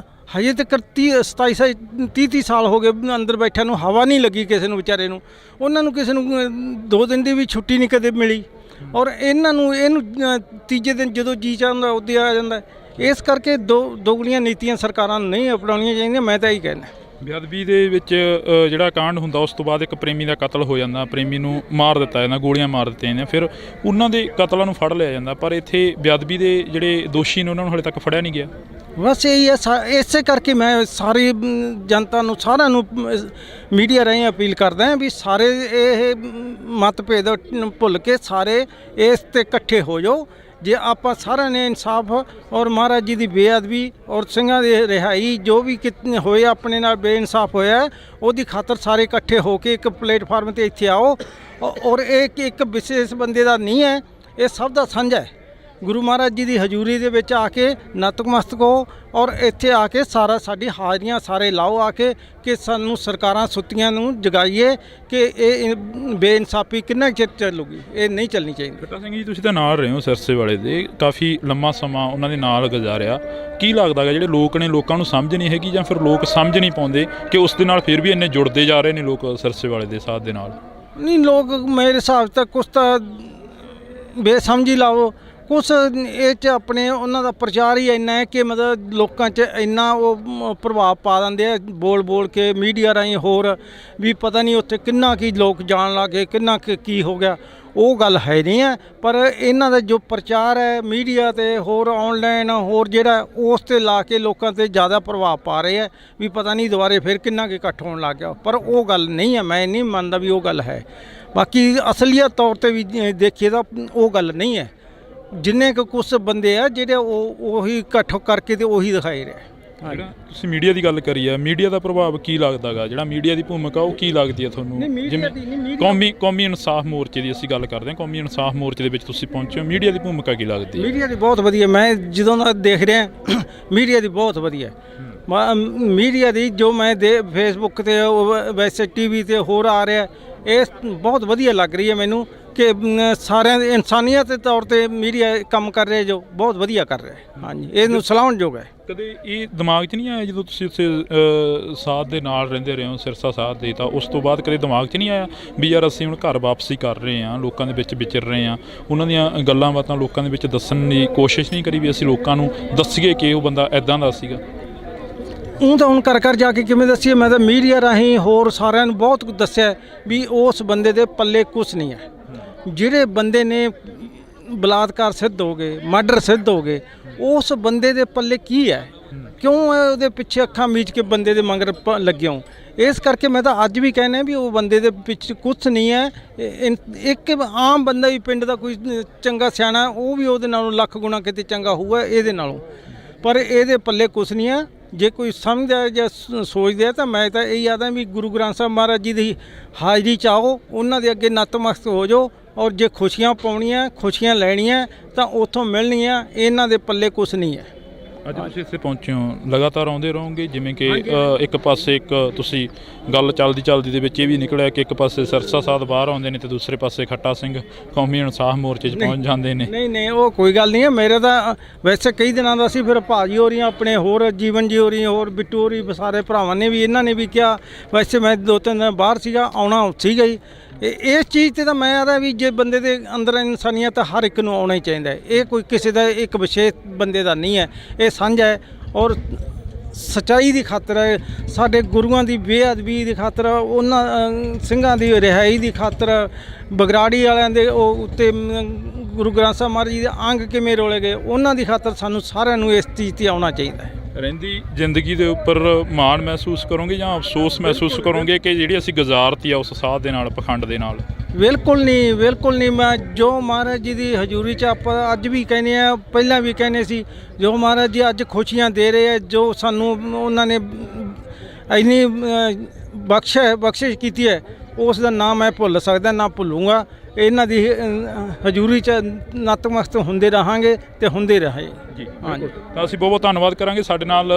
ਹਜੇ ਤੱਕ 30 ਸਾਲ ਹੋ ਗਏ ਅੰਦਰ ਬੈਠਿਆਂ ਨੂੰ, ਹਵਾ ਨਹੀਂ ਲੱਗੀ ਕਿਸੇ ਨੂੰ ਵਿਚਾਰੇ ਨੂੰ, ਉਹਨਾਂ ਨੂੰ ਕਿਸੇ ਨੂੰ 2 ਦਿਨ ਦੀ ਵੀ ਛੁੱਟੀ ਨਹੀਂ ਕਦੇ ਮਿਲੀ, ਔਰ ਇਹਨੂੰ ਤੀਜੇ ਦਿਨ ਜਦੋਂ ਜੀ ਚਾਹੁੰਦਾ ਉੱਦੇ ਆ ਜਾਂਦਾ। ਇਸ ਕਰਕੇ ਦੋਗਲੀਆਂ ਨੀਤੀਆਂ ਸਰਕਾਰਾਂ ਨੂੰ ਨਹੀਂ ਅਪਣਾਉਣੀਆਂ ਚਾਹੀਦੀਆਂ, ਮੈਂ ਤਾਂ ਇਹੀ ਕਹਿਣਾ। ਬੇਅਦਬੀ ਦੇ ਵਿੱਚ ਜਿਹੜਾ ਕਾਂਡ ਹੁੰਦਾ ਉਸ ਤੋਂ ਬਾਅਦ ਇੱਕ ਪ੍ਰੇਮੀ ਦਾ ਕਤਲ ਹੋ ਜਾਂਦਾ, ਪ੍ਰੇਮੀ ਨੂੰ ਮਾਰ ਦਿੱਤਾ ਜਾਂਦਾ, ਗੋਲੀਆਂ ਮਾਰ ਦਿੱਤੀਆਂ ਜਾਂਦੀਆਂ, ਫਿਰ ਉਹਨਾਂ ਦੇ ਕਤਲਾਂ ਨੂੰ ਫੜ ਲਿਆ ਜਾਂਦਾ, ਪਰ ਇੱਥੇ ਬੇਅਦਬੀ ਦੇ ਜਿਹੜੇ ਦੋਸ਼ੀ ਨੇ ਉਹਨਾਂ ਨੂੰ ਹਾਲੇ ਤੱਕ ਫੜਿਆ ਨਹੀਂ ਗਿਆ। ਬਸ ਇਹੀ ਹੈ, ਇਸੇ ਕਰਕੇ ਮੈਂ ਸਾਰੀ ਜਨਤਾ ਨੂੰ, ਸਾਰਿਆਂ ਨੂੰ ਮੀਡੀਆ ਰਾਹੀਂ ਅਪੀਲ ਕਰਦਾ ਹਾਂ ਵੀ ਸਾਰੇ ਇਹ ਮਤਭੇਦ ਭੁੱਲ ਕੇ ਸਾਰੇ ਇਸ 'ਤੇ ਇਕੱਠੇ ਹੋ ਜਾਓ। ਜੇ ਆਪਾਂ ਸਾਰਿਆਂ ਨੇ ਇਨਸਾਫ ਔਰ ਮਹਾਰਾਜ ਜੀ ਦੀ ਬੇਅਦਬੀ ਔਰ ਸਿੰਘਾਂ ਦੀ ਰਿਹਾਈ ਜੋ ਵੀ ਹੋਏ ਆਪਣੇ ਨਾਲ ਬੇਇਨਸਾਫ ਹੋਇਆ, ਉਹਦੀ ਖਾਤਰ ਸਾਰੇ ਇਕੱਠੇ ਹੋ ਕੇ ਇੱਕ ਪਲੇਟਫਾਰਮ 'ਤੇ ਇੱਥੇ ਆਓ। ਔਰ ਇਹ ਇੱਕ ਵਿਸ਼ੇਸ਼ ਬੰਦੇ ਦਾ ਨਹੀਂ ਹੈ, ਇਹ ਸਭ ਦਾ ਸਾਂਝਾ ਹੈ। ਗੁਰੂ ਮਹਾਰਾਜ ਜੀ ਦੀ ਹਜ਼ੂਰੀ ਦੇ ਵਿੱਚ ਆ ਕੇ ਨਤਮਸਤਕ ਹੋ ਔਰ ਇੱਥੇ ਆ ਕੇ ਸਾਡੀ ਹਾਜ਼ਰੀਆਂ ਸਾਰੇ ਲਾਓ ਆ ਕੇ ਕਿ ਸਾਨੂੰ ਸਰਕਾਰਾਂ ਸੁੱਤੀਆਂ ਨੂੰ ਜਗਾਈਏ ਕਿ ਇਹ ਬੇਇਨਸਾਫੀ ਕਿੰਨਾ ਚਿਰ ਚੱਲੂਗੀ, ਇਹ ਨਹੀਂ ਚੱਲਣੀ ਚਾਹੀਦੀ। ਖੱਟਾ ਸਿੰਘ ਜੀ, ਤੁਸੀਂ ਤਾਂ ਨਾਲ ਰਹੇ ਹੋ ਸਿਰਸੇ ਵਾਲੇ ਦੇ, ਕਾਫੀ ਲੰਮਾ ਸਮਾਂ ਉਹਨਾਂ ਦੇ ਨਾਲ ਗੁਜ਼ਾਰਿਆ, ਕੀ ਲੱਗਦਾ ਹੈ ਜਿਹੜੇ ਲੋਕ ਨੇ, ਲੋਕਾਂ ਨੂੰ ਸਮਝ ਨਹੀਂ ਹੈਗੀ ਜਾਂ ਫਿਰ ਲੋਕ ਸਮਝ ਨਹੀਂ ਪਾਉਂਦੇ ਕਿ ਉਸ ਦੇ ਨਾਲ ਫਿਰ ਵੀ ਇੰਨੇ ਜੁੜਦੇ ਜਾ ਰਹੇ ਨੇ ਲੋਕ ਸਿਰਸੇ ਵਾਲੇ ਦੇ ਸਾਥ ਦੇ ਨਾਲ? ਨਹੀਂ, ਲੋਕ ਮੇਰੇ ਹਿਸਾਬ ਤੱਕ ਕੁਛ ਤਾਂ ਬੇਸਮਝੀ ਲਾਓ, ਕੁਛ ਇਹ 'ਚ ਆਪਣੇ ਉਹਨਾਂ ਦਾ ਪ੍ਰਚਾਰ ਹੀ ਇੰਨਾ ਹੈ ਕਿ ਮਤਲਬ ਲੋਕਾਂ 'ਚ ਇੰਨਾ ਉਹ ਪ੍ਰਭਾਵ ਪਾ ਦਿੰਦੇ ਆ ਬੋਲ ਕੇ ਮੀਡੀਆ ਰਾਹੀਂ, ਹੋਰ ਵੀ ਪਤਾ ਨਹੀਂ ਉੱਥੇ ਕਿੰਨਾ ਕੀ ਲੋਕ ਜਾਣ ਲੱਗੇ, ਕਿੰਨਾ ਕੀ ਹੋ ਗਿਆ। ਉਹ ਗੱਲ ਹੈ ਨਹੀਂ ਹੈ, ਪਰ ਇਹਨਾਂ ਦਾ ਜੋ ਪ੍ਰਚਾਰ ਹੈ ਮੀਡੀਆ ਤੇ ਹੋਰ ਆਨਲਾਈਨ ਹੋਰ ਜਿਹੜਾ ਉਸ ਤੇ ਲਾ ਕੇ ਲੋਕਾਂ ਤੇ ਜ਼ਿਆਦਾ ਪ੍ਰਭਾਵ ਪਾ ਰਹੇ ਹੈ ਵੀ ਪਤਾ ਨਹੀਂ ਦੁਬਾਰੇ ਫਿਰ ਕਿੰਨਾ ਕੁ ਇਕੱਠ ਹੋਣ ਲੱਗ ਗਿਆ। ਪਰ ਉਹ ਗੱਲ ਨਹੀਂ ਹੈ, ਮੈਂ ਨਹੀਂ ਮੰਨਦਾ ਵੀ ਉਹ ਗੱਲ ਹੈ। ਬਾਕੀ ਅਸਲੀਅਤ ਤੌਰ ਤੇ ਵੀ ਦੇਖੀਏ ਤਾਂ ਉਹ ਗੱਲ ਨਹੀਂ ਹੈ। ਜਿੰਨੇ ਕੁ ਕੁਛ ਬੰਦੇ ਆ ਜਿਹੜੇ ਉਹੀ ਇਕੱਠ ਕਰਕੇ ਤੇ ਉਹੀ ਦਿਖਾਈ ਰਹੇ। ਜਿਹੜਾ ਤੁਸੀਂ ਮੀਡੀਆ ਦੀ ਗੱਲ ਕਰੀ ਆ, ਮੀਡੀਆ ਦਾ ਪ੍ਰਭਾਵ ਕੀ ਲੱਗਦਾ ਗਾ, ਜਿਹੜਾ ਮੀਡੀਆ ਦੀ ਭੂਮਿਕਾ ਉਹ ਕੀ ਲੱਗਦੀ ਹੈ ਤੁਹਾਨੂੰ? ਜਿਵੇਂ ਕੌਮੀ ਇਨਸਾਫ ਮੋਰਚੇ ਦੀ ਅਸੀਂ ਗੱਲ ਕਰਦੇ ਹਾਂ, ਕੌਮੀ ਇਨਸਾਫ ਮੋਰਚੇ ਦੇ ਵਿੱਚ ਤੁਸੀਂ ਪਹੁੰਚੇ ਹੋ, ਮੀਡੀਆ ਦੀ ਭੂਮਿਕਾ ਕੀ ਲੱਗਦੀ ਹੈ? ਮੀਡੀਆ ਦੀ ਬਹੁਤ ਵਧੀਆ, ਮੈਂ ਜਦੋਂ ਦਾ ਦੇਖ ਰਿਹਾ ਮੀਡੀਆ ਦੀ ਬਹੁਤ ਵਧੀਆ। ਮੀਡੀਆ ਦੀ ਜੋ ਮੈਂ ਫੇਸਬੁੱਕ ਤੇ ਵੈਸੇ TV ਤੇ ਹੋਰ ਆ ਰਿਹਾ, ਇਹ ਬਹੁਤ ਵਧੀਆ ਲੱਗ ਰਹੀ ਹੈ ਮੈਨੂੰ ਕਿ ਸਾਰਿਆਂ ਦੇ ਇਨਸਾਨੀਅਤ ਦੇ ਤੌਰ ਤੇ ਮੀਡੀਆ ਕੰਮ ਕਰ ਰਿਹਾ ਜੋ ਬਹੁਤ ਵਧੀਆ ਕਰ ਰਿਹਾ ਹੈ। ਹਾਂਜੀ, ਇਹਨੂੰ ਸਲਾਹੁਣਯੋਗ ਹੈ। ਕਦੇ ਇਹ ਦਿਮਾਗ 'ਚ ਨਹੀਂ ਆਇਆ ਜਦੋਂ ਤੁਸੀਂ ਉੱਥੇ ਸਾਧ ਦੇ ਨਾਲ ਰਹਿੰਦੇ ਰਹੇ ਹੋ, ਸਿਰਸਾ ਸਾਧ ਦੇ, ਤਾਂ ਉਸ ਤੋਂ ਬਾਅਦ ਕਦੇ ਦਿਮਾਗ 'ਚ ਨਹੀਂ ਆਇਆ ਵੀ ਯਾਰ ਅਸੀਂ ਹੁਣ ਘਰ ਵਾਪਸੀ ਕਰ ਰਹੇ ਹਾਂ, ਲੋਕਾਂ ਦੇ ਵਿੱਚ ਵਿਚਰ ਰਹੇ ਹਾਂ, ਉਹਨਾਂ ਦੀਆਂ ਗੱਲਾਂ ਬਾਤਾਂ ਲੋਕਾਂ ਦੇ ਵਿੱਚ ਦੱਸਣ ਦੀ ਕੋਸ਼ਿਸ਼ ਨਹੀਂ ਕਰੀ ਵੀ ਅਸੀਂ ਲੋਕਾਂ ਨੂੰ ਦੱਸੀਏ ਕਿ ਉਹ ਬੰਦਾ ਇੱਦਾਂ ਦਾ ਸੀਗਾ? ਉਹ ਤਾਂ ਹੁਣ ਘਰ ਜਾ ਕੇ ਕਿਵੇਂ ਦੱਸੀਏ, ਮੈਂ ਤਾਂ ਮੀਡੀਆ ਰਾਹੀਂ ਹੋਰ ਸਾਰਿਆਂ ਨੂੰ ਬਹੁਤ ਕੁਝ ਦੱਸਿਆ ਵੀ ਉਸ ਬੰਦੇ ਦੇ ਪੱਲੇ ਕੁਛ ਨਹੀਂ ਹੈ। ਜਿਹੜੇ ਬੰਦੇ ਨੇ ਬਲਾਤਕਾਰ ਸਿੱਧ ਹੋ ਗਏ, ਮਰਡਰ ਸਿੱਧ ਹੋ ਗਏ, ਉਸ ਬੰਦੇ ਦੇ ਪੱਲੇ ਕੀ ਹੈ? ਕਿਉਂ ਉਹਦੇ ਪਿੱਛੇ ਅੱਖਾਂ ਮੀਚ ਕੇ ਬੰਦੇ ਦੇ ਮਗਰ ਲੱਗੇ ਹੋ? ਇਸ ਕਰਕੇ ਮੈਂ ਤਾਂ ਅੱਜ ਵੀ ਕਹਿੰਦਾ ਵੀ ਉਹ ਬੰਦੇ ਦੇ ਪਿੱਛੇ ਕੁਛ ਨਹੀਂ ਹੈ। ਇੱਕ ਆਮ ਬੰਦਾ ਵੀ ਪਿੰਡ ਦਾ ਕੋਈ ਚੰਗਾ ਸਿਆਣਾ ਉਹ ਵੀ ਉਹਦੇ ਨਾਲੋਂ ਲੱਖ ਗੁਣਾ ਕਿਤੇ ਚੰਗਾ ਹੋਊਗਾ ਇਹਦੇ ਨਾਲੋਂ, ਪਰ ਇਹਦੇ ਪੱਲੇ ਕੁਛ ਨਹੀਂ ਹੈ। ਜੇ ਕੋਈ ਸਮਝਦਾ ਜਾਂ ਸੋਚਦਾ ਤਾਂ ਮੈਂ ਤਾਂ ਇਹ ਆਦਾ ਵੀ ਗੁਰੂ ਗ੍ਰੰਥ ਸਾਹਿਬ ਮਹਾਰਾਜ ਜੀ ਦੀ ਹਾਜ਼ਰੀ ਚਾਹੋ, ਉਹਨਾਂ ਦੇ ਅੱਗੇ ਨਤਮਸਤਕ ਹੋ ਜਾਓ, ਔਰ ਜੇ ਖੁਸ਼ੀਆਂ ਪਾਉਣੀਆਂ, ਖੁਸ਼ੀਆਂ ਲੈਣੀਆਂ ਤਾਂ ਉੱਥੋਂ ਮਿਲਣੀਆਂ। ਇਹਨਾਂ ਦੇ ਪੱਲੇ ਕੁਛ ਨਹੀਂ ਹੈ। ਅੱਜ ਤੁਸੀਂ ਇੱਥੇ ਪਹੁੰਚੇ ਹੋ, ਲਗਾਤਾਰ ਆਉਂਦੇ ਰਹੋਗੇ? ਜਿਵੇਂ ਕਿ ਇੱਕ ਪਾਸੇ ਇੱਕ ਤੁਸੀਂ ਗੱਲ ਚੱਲਦੀ ਦੇ ਵਿੱਚ ਇਹ ਵੀ ਨਿਕਲਿਆ ਕਿ ਇੱਕ ਪਾਸੇ ਸਿਰਸਾ ਸਾਧ ਬਾਹਰ ਆਉਂਦੇ ਨੇ ਤੇ ਦੂਸਰੇ ਪਾਸੇ ਖੱਟਾ ਸਿੰਘ ਕੌਮੀ ਇਨਸਾਫ ਮੋਰਚੇ 'ਚ ਪਹੁੰਚ ਜਾਂਦੇ ਨੇ। ਨਹੀਂ ਉਹ ਕੋਈ ਗੱਲ ਨਹੀਂ ਹੈ। ਮੇਰੇ ਤਾਂ ਵੈਸੇ ਕਈ ਦਿਨਾਂ ਦਾ ਸੀ, ਫਿਰ ਭਾਜੀ ਹੋ ਰਹੀ ਆਪਣੇ, ਹੋਰ ਜੀਵਨ ਜੀ ਹੋ ਰਹੀ, ਹੋਰ ਬਿੱਟੂ ਹੋ ਰਹੀ, ਸਾਰੇ ਭਰਾਵਾਂ ਨੇ ਵੀ, ਇਹਨਾਂ ਨੇ ਵੀ ਕਿਹਾ। ਵੈਸੇ ਮੈਂ 2-3 ਦਿਨ ਬਾਹਰ ਸੀਗਾ, ਆਉਣਾ ਸੀਗਾ ਹੀ। ਇਸ ਚੀਜ਼ ਤੇ ਤਾਂ ਮੈਂ ਆਦਾ ਵੀ ਜੇ ਬੰਦੇ ਦੇ ਅੰਦਰ ਇਨਸਾਨੀਅਤ ਹਰ ਇੱਕ ਨੂੰ ਆਉਣਾ ਹੀ ਚਾਹੀਦਾ ਹੈ। ਇਹ ਕੋਈ ਕਿਸੇ ਦਾ ਇੱਕ ਵਿਸ਼ੇਸ਼ ਬੰਦੇ ਦਾ ਨਹੀਂ ਹੈ, ਇਹ ਸਾਂਝਾ ਹੈ। ਔਰ ਸੱਚਾਈ ਦੀ ਖਾਤਰ ਹੈ, ਸਾਡੇ ਗੁਰੂਆਂ ਦੀ ਬੇਅਦਬੀ ਦੀ ਖਾਤਰ, ਉਹਨਾਂ ਸਿੰਘਾਂ ਦੀ ਰਿਹਾਈ ਦੀ ਖਾਤਰ, ਬਗਰਾੜੀ ਵਾਲਿਆਂ ਦੇ ਉਹ ਉੱਤੇ ਗੁਰੂ ਗ੍ਰੰਥ ਸਾਹਿਬ ਮਹਾਰਾਜ ਜੀ ਦੇ ਅੰਗ ਕਿਵੇਂ ਰੋਲੇ ਗਏ, ਉਹਨਾਂ ਦੀ ਖਾਤਰ ਸਾਨੂੰ ਸਾਰਿਆਂ ਨੂੰ ਇਸ ਚੀਜ਼ 'ਤੇ ਆਉਣਾ ਚਾਹੀਦਾ ਹੈ। ਰਹਿੰਦੀ ਜ਼ਿੰਦਗੀ ਦੇ ਉੱਪਰ ਮਾਣ ਮਹਿਸੂਸ ਕਰੋਗੇ ਜਾਂ ਅਫਸੋਸ ਮਹਿਸੂਸ ਕਰੋਗੇ ਕਿ ਜਿਹੜੀ ਅਸੀਂ ਗੁਜ਼ਾਰਤੀ ਆ ਉਸ ਸਾਧ ਦੇ ਨਾਲ, ਪਖੰਡ ਦੇ ਨਾਲ? ਬਿਲਕੁਲ ਨਹੀਂ। ਮੈਂ ਜੋ ਮਹਾਰਾਜ ਜੀ ਦੀ ਹਜ਼ੂਰੀ 'ਚ ਆਪਾਂ ਅੱਜ ਵੀ ਕਹਿੰਦੇ ਆ, ਪਹਿਲਾਂ ਵੀ ਕਹਿੰਦੇ ਸੀ, ਜੋ ਮਹਾਰਾਜ ਜੀ ਅੱਜ ਖੁਸ਼ੀਆਂ ਦੇ ਰਹੇ ਆ, ਜੋ ਸਾਨੂੰ ਉਹਨਾਂ ਨੇ ਇੰਨੀ ਬਖਸ਼ਿਸ਼ ਕੀਤੀ ਹੈ, ਉਸ ਦਾ ਨਾਮ ਮੈਂ ਭੁੱਲ ਸਕਦਾ ਨਾ ਭੁੱਲੂੰਗਾ। ਇਹਨਾਂ ਦੀ ਹਜ਼ੂਰੀ 'ਚ ਨਤਮਸਤਕ ਹੁੰਦੇ ਰਹਾਂਗੇ ਤੇ ਹੁੰਦੇ ਰਹੇ ਜੀ। ਹਾਂਜੀ, ਤਾਂ ਅਸੀਂ ਬਹੁਤ ਧੰਨਵਾਦ ਕਰਾਂਗੇ। ਸਾਡੇ ਨਾਲ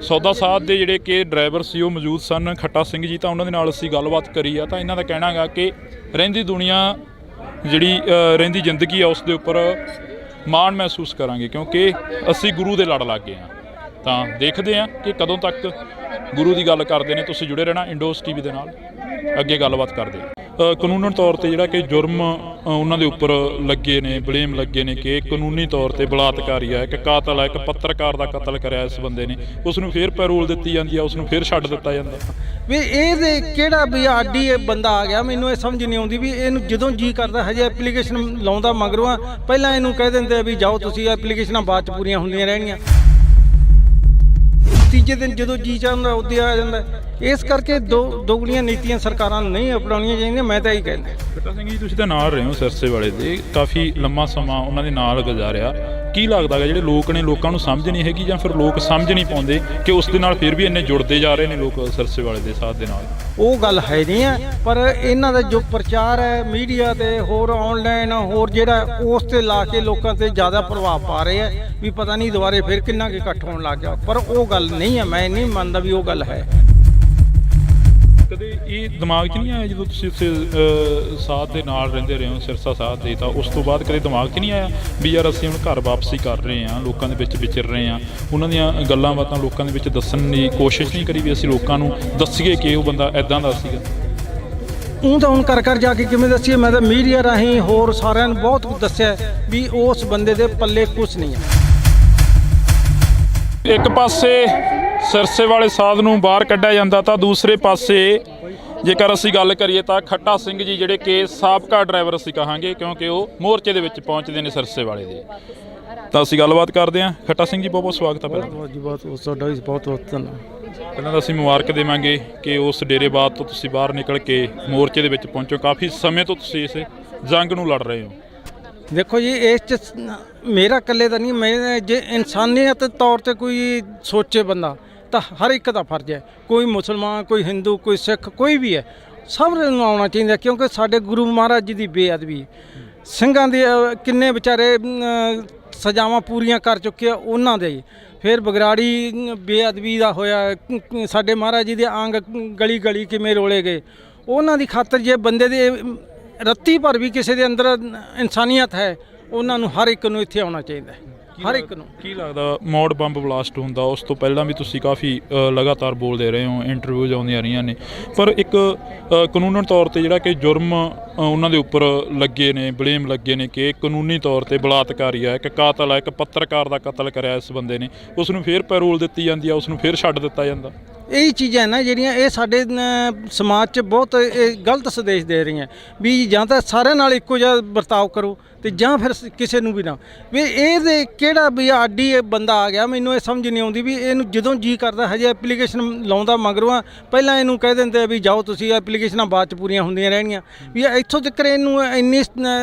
ਸੌਦਾ ਸਾਧ ਦੇ ਜਿਹੜੇ ਕਿ ਡਰਾਈਵਰ ਸੀ ਉਹ ਮੌਜੂਦ ਸਨ, ਖੱਟਾ ਸਿੰਘ ਜੀ, ਤਾਂ ਉਹਨਾਂ ਦੇ ਨਾਲ ਅਸੀਂ ਗੱਲਬਾਤ ਕਰੀ ਆ। ਤਾਂ ਇਹਨਾਂ ਦਾ ਕਹਿਣਾ ਗਾ ਕਿ ਰਹਿੰਦੀ ਦੁਨੀਆ ਜਿਹੜੀ ਰਹਿੰਦੀ ਜ਼ਿੰਦਗੀ ਆ ਉਸ ਦੇ ਉੱਪਰ ਮਾਣ ਮਹਿਸੂਸ ਕਰਾਂਗੇ ਕਿਉਂਕਿ ਅਸੀਂ ਗੁਰੂ ਦੇ ਲੜ ਲੱਗ ਗਏ ਹਾਂ। ਤਾਂ ਦੇਖਦੇ ਹਾਂ ਕਿ ਕਦੋਂ ਤੱਕ ਗੁਰੂ ਦੀ ਗੱਲ ਕਰਦੇ ਨੇ। ਤੁਸੀਂ ਜੁੜੇ ਰਹਿਣਾ ਇੰਡੋਸ TV ਦੇ ਨਾਲ, ਅੱਗੇ ਗੱਲਬਾਤ ਕਰਦੇ ਹਾਂ। ਕਾਨੂੰਨ ਤੌਰ ਤੇ ਜਿਹੜਾ ਕਿ ਜੁਰਮ ਉਹਨਾਂ ਦੇ ਉੱਪਰ ਲੱਗੇ ਨੇ, ਬਲੇਮ ਲੱਗੇ ਨੇ ਕਿ ਕਾਨੂੰਨੀ ਤੌਰ ਤੇ ਬਲਾਤਕਾਰੀ ਹੈ, ਇੱਕ ਕਾਤਲ ਹੈ, ਇੱਕ ਪੱਤਰਕਾਰ ਦਾ ਕਤਲ ਕਰਿਆ ਇਸ ਬੰਦੇ ਨੇ, ਉਸ ਨੂੰ ਫਿਰ ਪੈਰੋਲ ਦਿੱਤੀ ਜਾਂਦੀ ਆ, ਉਸ ਨੂੰ ਫਿਰ ਛੱਡ ਦਿੱਤਾ ਜਾਂਦਾ। ਵੀ ਇਹਦੇ ਕਿਹੜਾ ਵੀ ਆਡੀ ਇਹ ਬੰਦਾ ਆ ਗਿਆ, ਮੈਨੂੰ ਇਹ ਸਮਝ ਨਹੀਂ ਆਉਂਦੀ ਵੀ ਇਹਨੂੰ ਜਦੋਂ ਜੀ ਕਰਦਾ ਹਜੇ ਐਪਲੀਕੇਸ਼ਨ ਲਾਉਂਦਾ ਮਗਰੋਂ ਆ, ਪਹਿਲਾਂ ਇਹਨੂੰ ਕਹਿ ਦਿੰਦੇ ਵੀ ਜਾਓ ਤੁਸੀਂ, ਐਪਲੀਕੇਸ਼ਨਾਂ ਬਾਅਦ 'ਚ ਪੂਰੀਆਂ ਹੁੰਦੀਆਂ ਰਹਿਣਗੀਆਂ। ਤੀਜੇ ਦਿਨ ਜਦੋਂ ਜੀ ਚਾਹੁੰਦਾ ਉੱਦੇ ਆ ਜਾਂਦਾ। ਇਸ ਕਰਕੇ ਦੋਗਲੀਆਂ ਨੀਤੀਆਂ ਸਰਕਾਰਾਂ ਨੂੰ ਨਹੀਂ ਅਪਣਾਉਣੀਆਂ ਚਾਹੀਦੀਆਂ। ਮੈਂ ਤਾਂ ਇਹੀ ਕਹਿੰਦਾ। ਖੱਟਾ ਸਿੰਘ ਜੀ, ਤੁਸੀਂ ਤਾਂ ਨਾਲ ਰਹੇ ਹੋ ਸਿਰਸੇ ਵਾਲੇ ਦੇ, ਕਾਫੀ ਲੰਮਾ ਸਮਾਂ ਉਹਨਾਂ ਦੇ ਨਾਲ ਗੁਜ਼ਾਰਿਆ। ਕੀ ਲੱਗਦਾ ਹੈ ਜਿਹੜੇ ਲੋਕ ਨੇ, ਲੋਕਾਂ ਨੂੰ ਸਮਝ ਨਹੀਂ ਹੈਗੀ ਜਾਂ ਫਿਰ ਲੋਕ ਸਮਝ ਨਹੀਂ ਪਾਉਂਦੇ ਕਿ ਉਸ ਦੇ ਨਾਲ ਫਿਰ ਵੀ ਇੰਨੇ ਜੁੜਦੇ ਜਾ ਰਹੇ ਨੇ ਲੋਕ ਸਿਰਸੇ ਵਾਲੇ ਦੇ ਸਾਥ ਦੇ ਨਾਲ? ਉਹ ਗੱਲ ਹੈ ਨਹੀਂ ਹੈ, ਪਰ ਇਹਨਾਂ ਦਾ ਜੋ ਪ੍ਰਚਾਰ ਹੈ ਮੀਡੀਆ ਤੇ ਹੋਰ ਆਨਲਾਈਨ ਹੋਰ ਜਿਹੜਾ ਉਸ ਤੇ ਲਾ ਕੇ ਲੋਕਾਂ ਤੇ ਜ਼ਿਆਦਾ ਪ੍ਰਭਾਵ ਪਾ ਰਹੇ ਆ ਵੀ ਪਤਾ ਨਹੀਂ ਦੁਬਾਰੇ ਫਿਰ ਕਿੰਨਾ ਕੁ ਇਕੱਠ ਹੋਣ ਲੱਗ ਗਿਆ। ਪਰ ਉਹ ਗੱਲ ਨਹੀਂ ਹੈ, ਮੈਂ ਨਹੀਂ ਮੰਨਦਾ ਵੀ ਉਹ ਗੱਲ ਹੈ। ਕਦੇ ਇਹ ਦਿਮਾਗ 'ਚ ਨਹੀਂ ਆਇਆ ਜਦੋਂ ਤੁਸੀਂ ਉੱਥੇ ਸਾਧ ਦੇ ਨਾਲ ਰਹਿੰਦੇ ਰਹੇ ਹੋ, ਸਿਰਸਾ ਸਾਧ ਦੇ, ਤਾਂ ਉਸ ਤੋਂ ਬਾਅਦ ਕਦੇ ਦਿਮਾਗ 'ਚ ਨਹੀਂ ਆਇਆ ਵੀ ਯਾਰ ਅਸੀਂ ਹੁਣ ਘਰ ਵਾਪਸੀ ਕਰ ਰਹੇ ਹਾਂ, ਲੋਕਾਂ ਦੇ ਵਿੱਚ ਵਿਚਰ ਰਹੇ ਹਾਂ, ਉਹਨਾਂ ਦੀਆਂ ਗੱਲਾਂ ਬਾਤਾਂ ਲੋਕਾਂ ਦੇ ਵਿੱਚ ਦੱਸਣ ਦੀ ਕੋਸ਼ਿਸ਼ ਨਹੀਂ ਕਰੀ ਵੀ ਅਸੀਂ ਲੋਕਾਂ ਨੂੰ ਦੱਸੀਏ ਕਿ ਉਹ ਬੰਦਾ ਇੱਦਾਂ ਦਾ ਸੀਗਾ? ਉਹ ਤਾਂ ਹੁਣ ਘਰ ਜਾ ਕੇ ਕਿਵੇਂ ਦੱਸੀਏ, ਮੈਂ ਤਾਂ ਮੀਡੀਆ ਰਾਹੀਂ ਹੋਰ ਸਾਰਿਆਂ ਨੂੰ ਬਹੁਤ ਕੁਝ ਦੱਸਿਆ ਵੀ ਉਸ ਬੰਦੇ ਦੇ ਪੱਲੇ ਕੁਛ ਨਹੀਂ ਹੈ। ਇੱਕ ਪਾਸੇ ਸਿਰਸੇ ਵਾਲੇ ਸਾਧ ਨੂੰ ਬਾਹਰ ਕੱਢਿਆ ਜਾਂਦਾ ਤਾਂ ਦੂਸਰੇ ਪਾਸੇ ਜੇਕਰ ਅਸੀਂ ਗੱਲ ਕਰੀਏ ਤਾਂ ਖੱਟਾ ਸਿੰਘ ਜੀ ਜਿਹੜੇ ਕਿ ਸਾਬਕਾ ਡਰਾਈਵਰ ਅਸੀਂ ਕਹਾਂਗੇ ਕਿਉਂਕਿ ਉਹ ਮੋਰਚੇ ਦੇ ਵਿੱਚ ਪਹੁੰਚਦੇ ਨੇ ਸਿਰਸੇ ਵਾਲੇ ਦੇ। ਤਾਂ ਅਸੀਂ ਗੱਲਬਾਤ ਕਰਦੇ ਹਾਂ। ਖੱਟਾ ਸਿੰਘ ਜੀ, ਬਹੁਤ ਬਹੁਤ ਸਵਾਗਤ ਹੈ। ਪਹਿਲਾਂ ਜੀ ਬਹੁਤ ਤੁਹਾਡਾ ਵੀ ਬਹੁਤ ਬਹੁਤ ਧੰਨਵਾਦ। ਪਹਿਲਾਂ ਤਾਂ ਅਸੀਂ ਮੁਬਾਰਕ ਦੇਵਾਂਗੇ ਕਿ ਉਸ ਡੇਰੇਬਾਦ ਤੋਂ ਤੁਸੀਂ ਬਾਹਰ ਨਿਕਲ ਕੇ ਮੋਰਚੇ ਦੇ ਵਿੱਚ ਪਹੁੰਚੋ। ਕਾਫੀ ਸਮੇਂ ਤੋਂ ਤੁਸੀਂ ਇਸ ਜੰਗ ਨੂੰ ਲੜ ਰਹੇ ਹੋ। ਦੇਖੋ ਜੀ, ਇਸ 'ਚ ਮੇਰਾ ਇਕੱਲੇ ਦਾ ਨਹੀਂ, ਮੈਂ ਜੇ ਇਨਸਾਨੀਅਤ ਤੌਰ ਤੇ ਕੋਈ ਸੋਚੇ ਬੰਦਾ ਤਾਂ ਹਰ ਇੱਕ ਦਾ ਫਰਜ਼ ਹੈ। ਕੋਈ ਮੁਸਲਮਾਨ, ਕੋਈ ਹਿੰਦੂ, ਕੋਈ ਸਿੱਖ, ਕੋਈ ਵੀ ਹੈ, ਸਭ ਨੂੰ ਆਉਣਾ ਚਾਹੀਦਾ ਕਿਉਂਕਿ ਸਾਡੇ ਗੁਰੂ ਮਹਾਰਾਜ ਜੀ ਦੀ ਬੇਅਦਬੀ, ਸਿੰਘਾਂ ਦੇ ਕਿੰਨੇ ਵਿਚਾਰੇ ਸਜ਼ਾਵਾਂ ਪੂਰੀਆਂ ਕਰ ਚੁੱਕੇ ਆ, ਉਹਨਾਂ ਦੇ ਫਿਰ ਬਗਰਾੜੀ ਬੇਅਦਬੀ ਦਾ ਹੋਇਆ, ਸਾਡੇ ਮਹਾਰਾਜ ਜੀ ਦੇ ਅੰਗ ਗਲੀ ਗਲੀ ਕਿਵੇਂ ਰੋਲੇ ਗਏ, ਉਹਨਾਂ ਦੀ ਖਾਤਰ ਜੇ ਬੰਦੇ ਦੇ ਰੱਤੀ ਭਰ ਵੀ ਕਿਸੇ ਦੇ ਅੰਦਰ ਇਨਸਾਨੀਅਤ ਹੈ, ਉਹਨਾਂ ਨੂੰ ਹਰ ਇੱਕ ਨੂੰ ਇੱਥੇ ਆਉਣਾ ਚਾਹੀਦਾ ਹੈ, ਹਰ ਇੱਕ ਨੂੰ। ਕੀ ਲੱਗਦਾ ਮੌੜ ਬੰਬ ਬਲਾਸਟ ਹੁੰਦਾ ਉਸ ਤੋਂ ਪਹਿਲਾਂ ਵੀ ਤੁਸੀਂ ਕਾਫੀ ਲਗਾਤਾਰ ਬੋਲਦੇ ਰਹੇ ਹੋ, ਇੰਟਰਵਿਊਜ਼ ਆਉਂਦੀਆਂ ਰਹੀਆਂ ਨੇ, ਪਰ ਇੱਕ ਕਾਨੂੰਨਨ ਤੌਰ ਤੇ ਜਿਹੜਾ ਕਿ ਜੁਰਮ ਉਹਨਾਂ ਦੇ ਉੱਪਰ ਲੱਗੇ ਨੇ, ਬਲੇਮ ਲੱਗੇ ਨੇ ਕਿ ਕਾਨੂੰਨੀ ਤੌਰ ਤੇ ਬਲਾਤਕਾਰੀ ਹੈ, ਇੱਕ ਕਾਤਲ ਹੈ, ਇੱਕ ਪੱਤਰਕਾਰ ਦਾ ਕਤਲ ਕਰਿਆ ਇਸ ਬੰਦੇ ਨੇ, ਉਸ ਨੂੰ ਫੇਰ ਪੈਰੋਲ ਦਿੱਤੀ ਜਾਂਦੀ ਆ, ਉਸ ਨੂੰ ਫੇਰ ਛੱਡ ਦਿੱਤਾ ਜਾਂਦਾ। ਇਹੀ ਚੀਜ਼ਾਂ ਨਾ ਜਿਹੜੀਆਂ ਇਹ ਸਾਡੇ ਸਮਾਜ 'ਚ ਬਹੁਤ ਇਹ ਗਲਤ ਸੰਦੇਸ਼ ਦੇ ਰਹੀਆਂ ਵੀ ਜਾਂ ਤਾਂ ਸਾਰਿਆਂ ਨਾਲ ਇੱਕੋ ਜਿਹਾ ਵਰਤਾਓ ਕਰੋ ਤੇ ਜਾਂ ਫਿਰ ਕਿਸੇ ਨੂੰ ਵੀ ਨਾ। ਵੀ ਇਹਦੇ ਕਿਹੜਾ ਵੀ ਆਡੀ ਇਹ ਬੰਦਾ ਆ ਗਿਆ, ਮੈਨੂੰ ਇਹ ਸਮਝ ਨਹੀਂ ਆਉਂਦੀ ਵੀ ਇਹਨੂੰ ਜਦੋਂ ਜੀ ਕਰਦਾ ਹਜੇ ਐਪਲੀਕੇਸ਼ਨ ਲਾਉਂਦਾ ਮਗਰੋਂ ਪਹਿਲਾਂ ਇਹਨੂੰ ਕਹਿ ਦਿੰਦੇ ਵੀ ਜਾਓ ਤੁਸੀਂ, ਐਪਲੀਕੇਸ਼ਨਾਂ ਬਾਅਦ 'ਚ ਪੂਰੀਆਂ ਹੁੰਦੀਆਂ ਰਹਿਣੀਆਂ। ਵੀ ਇੱਥੋਂ ਤੱਕ ਇਹਨੂੰ ਇੰਨੀ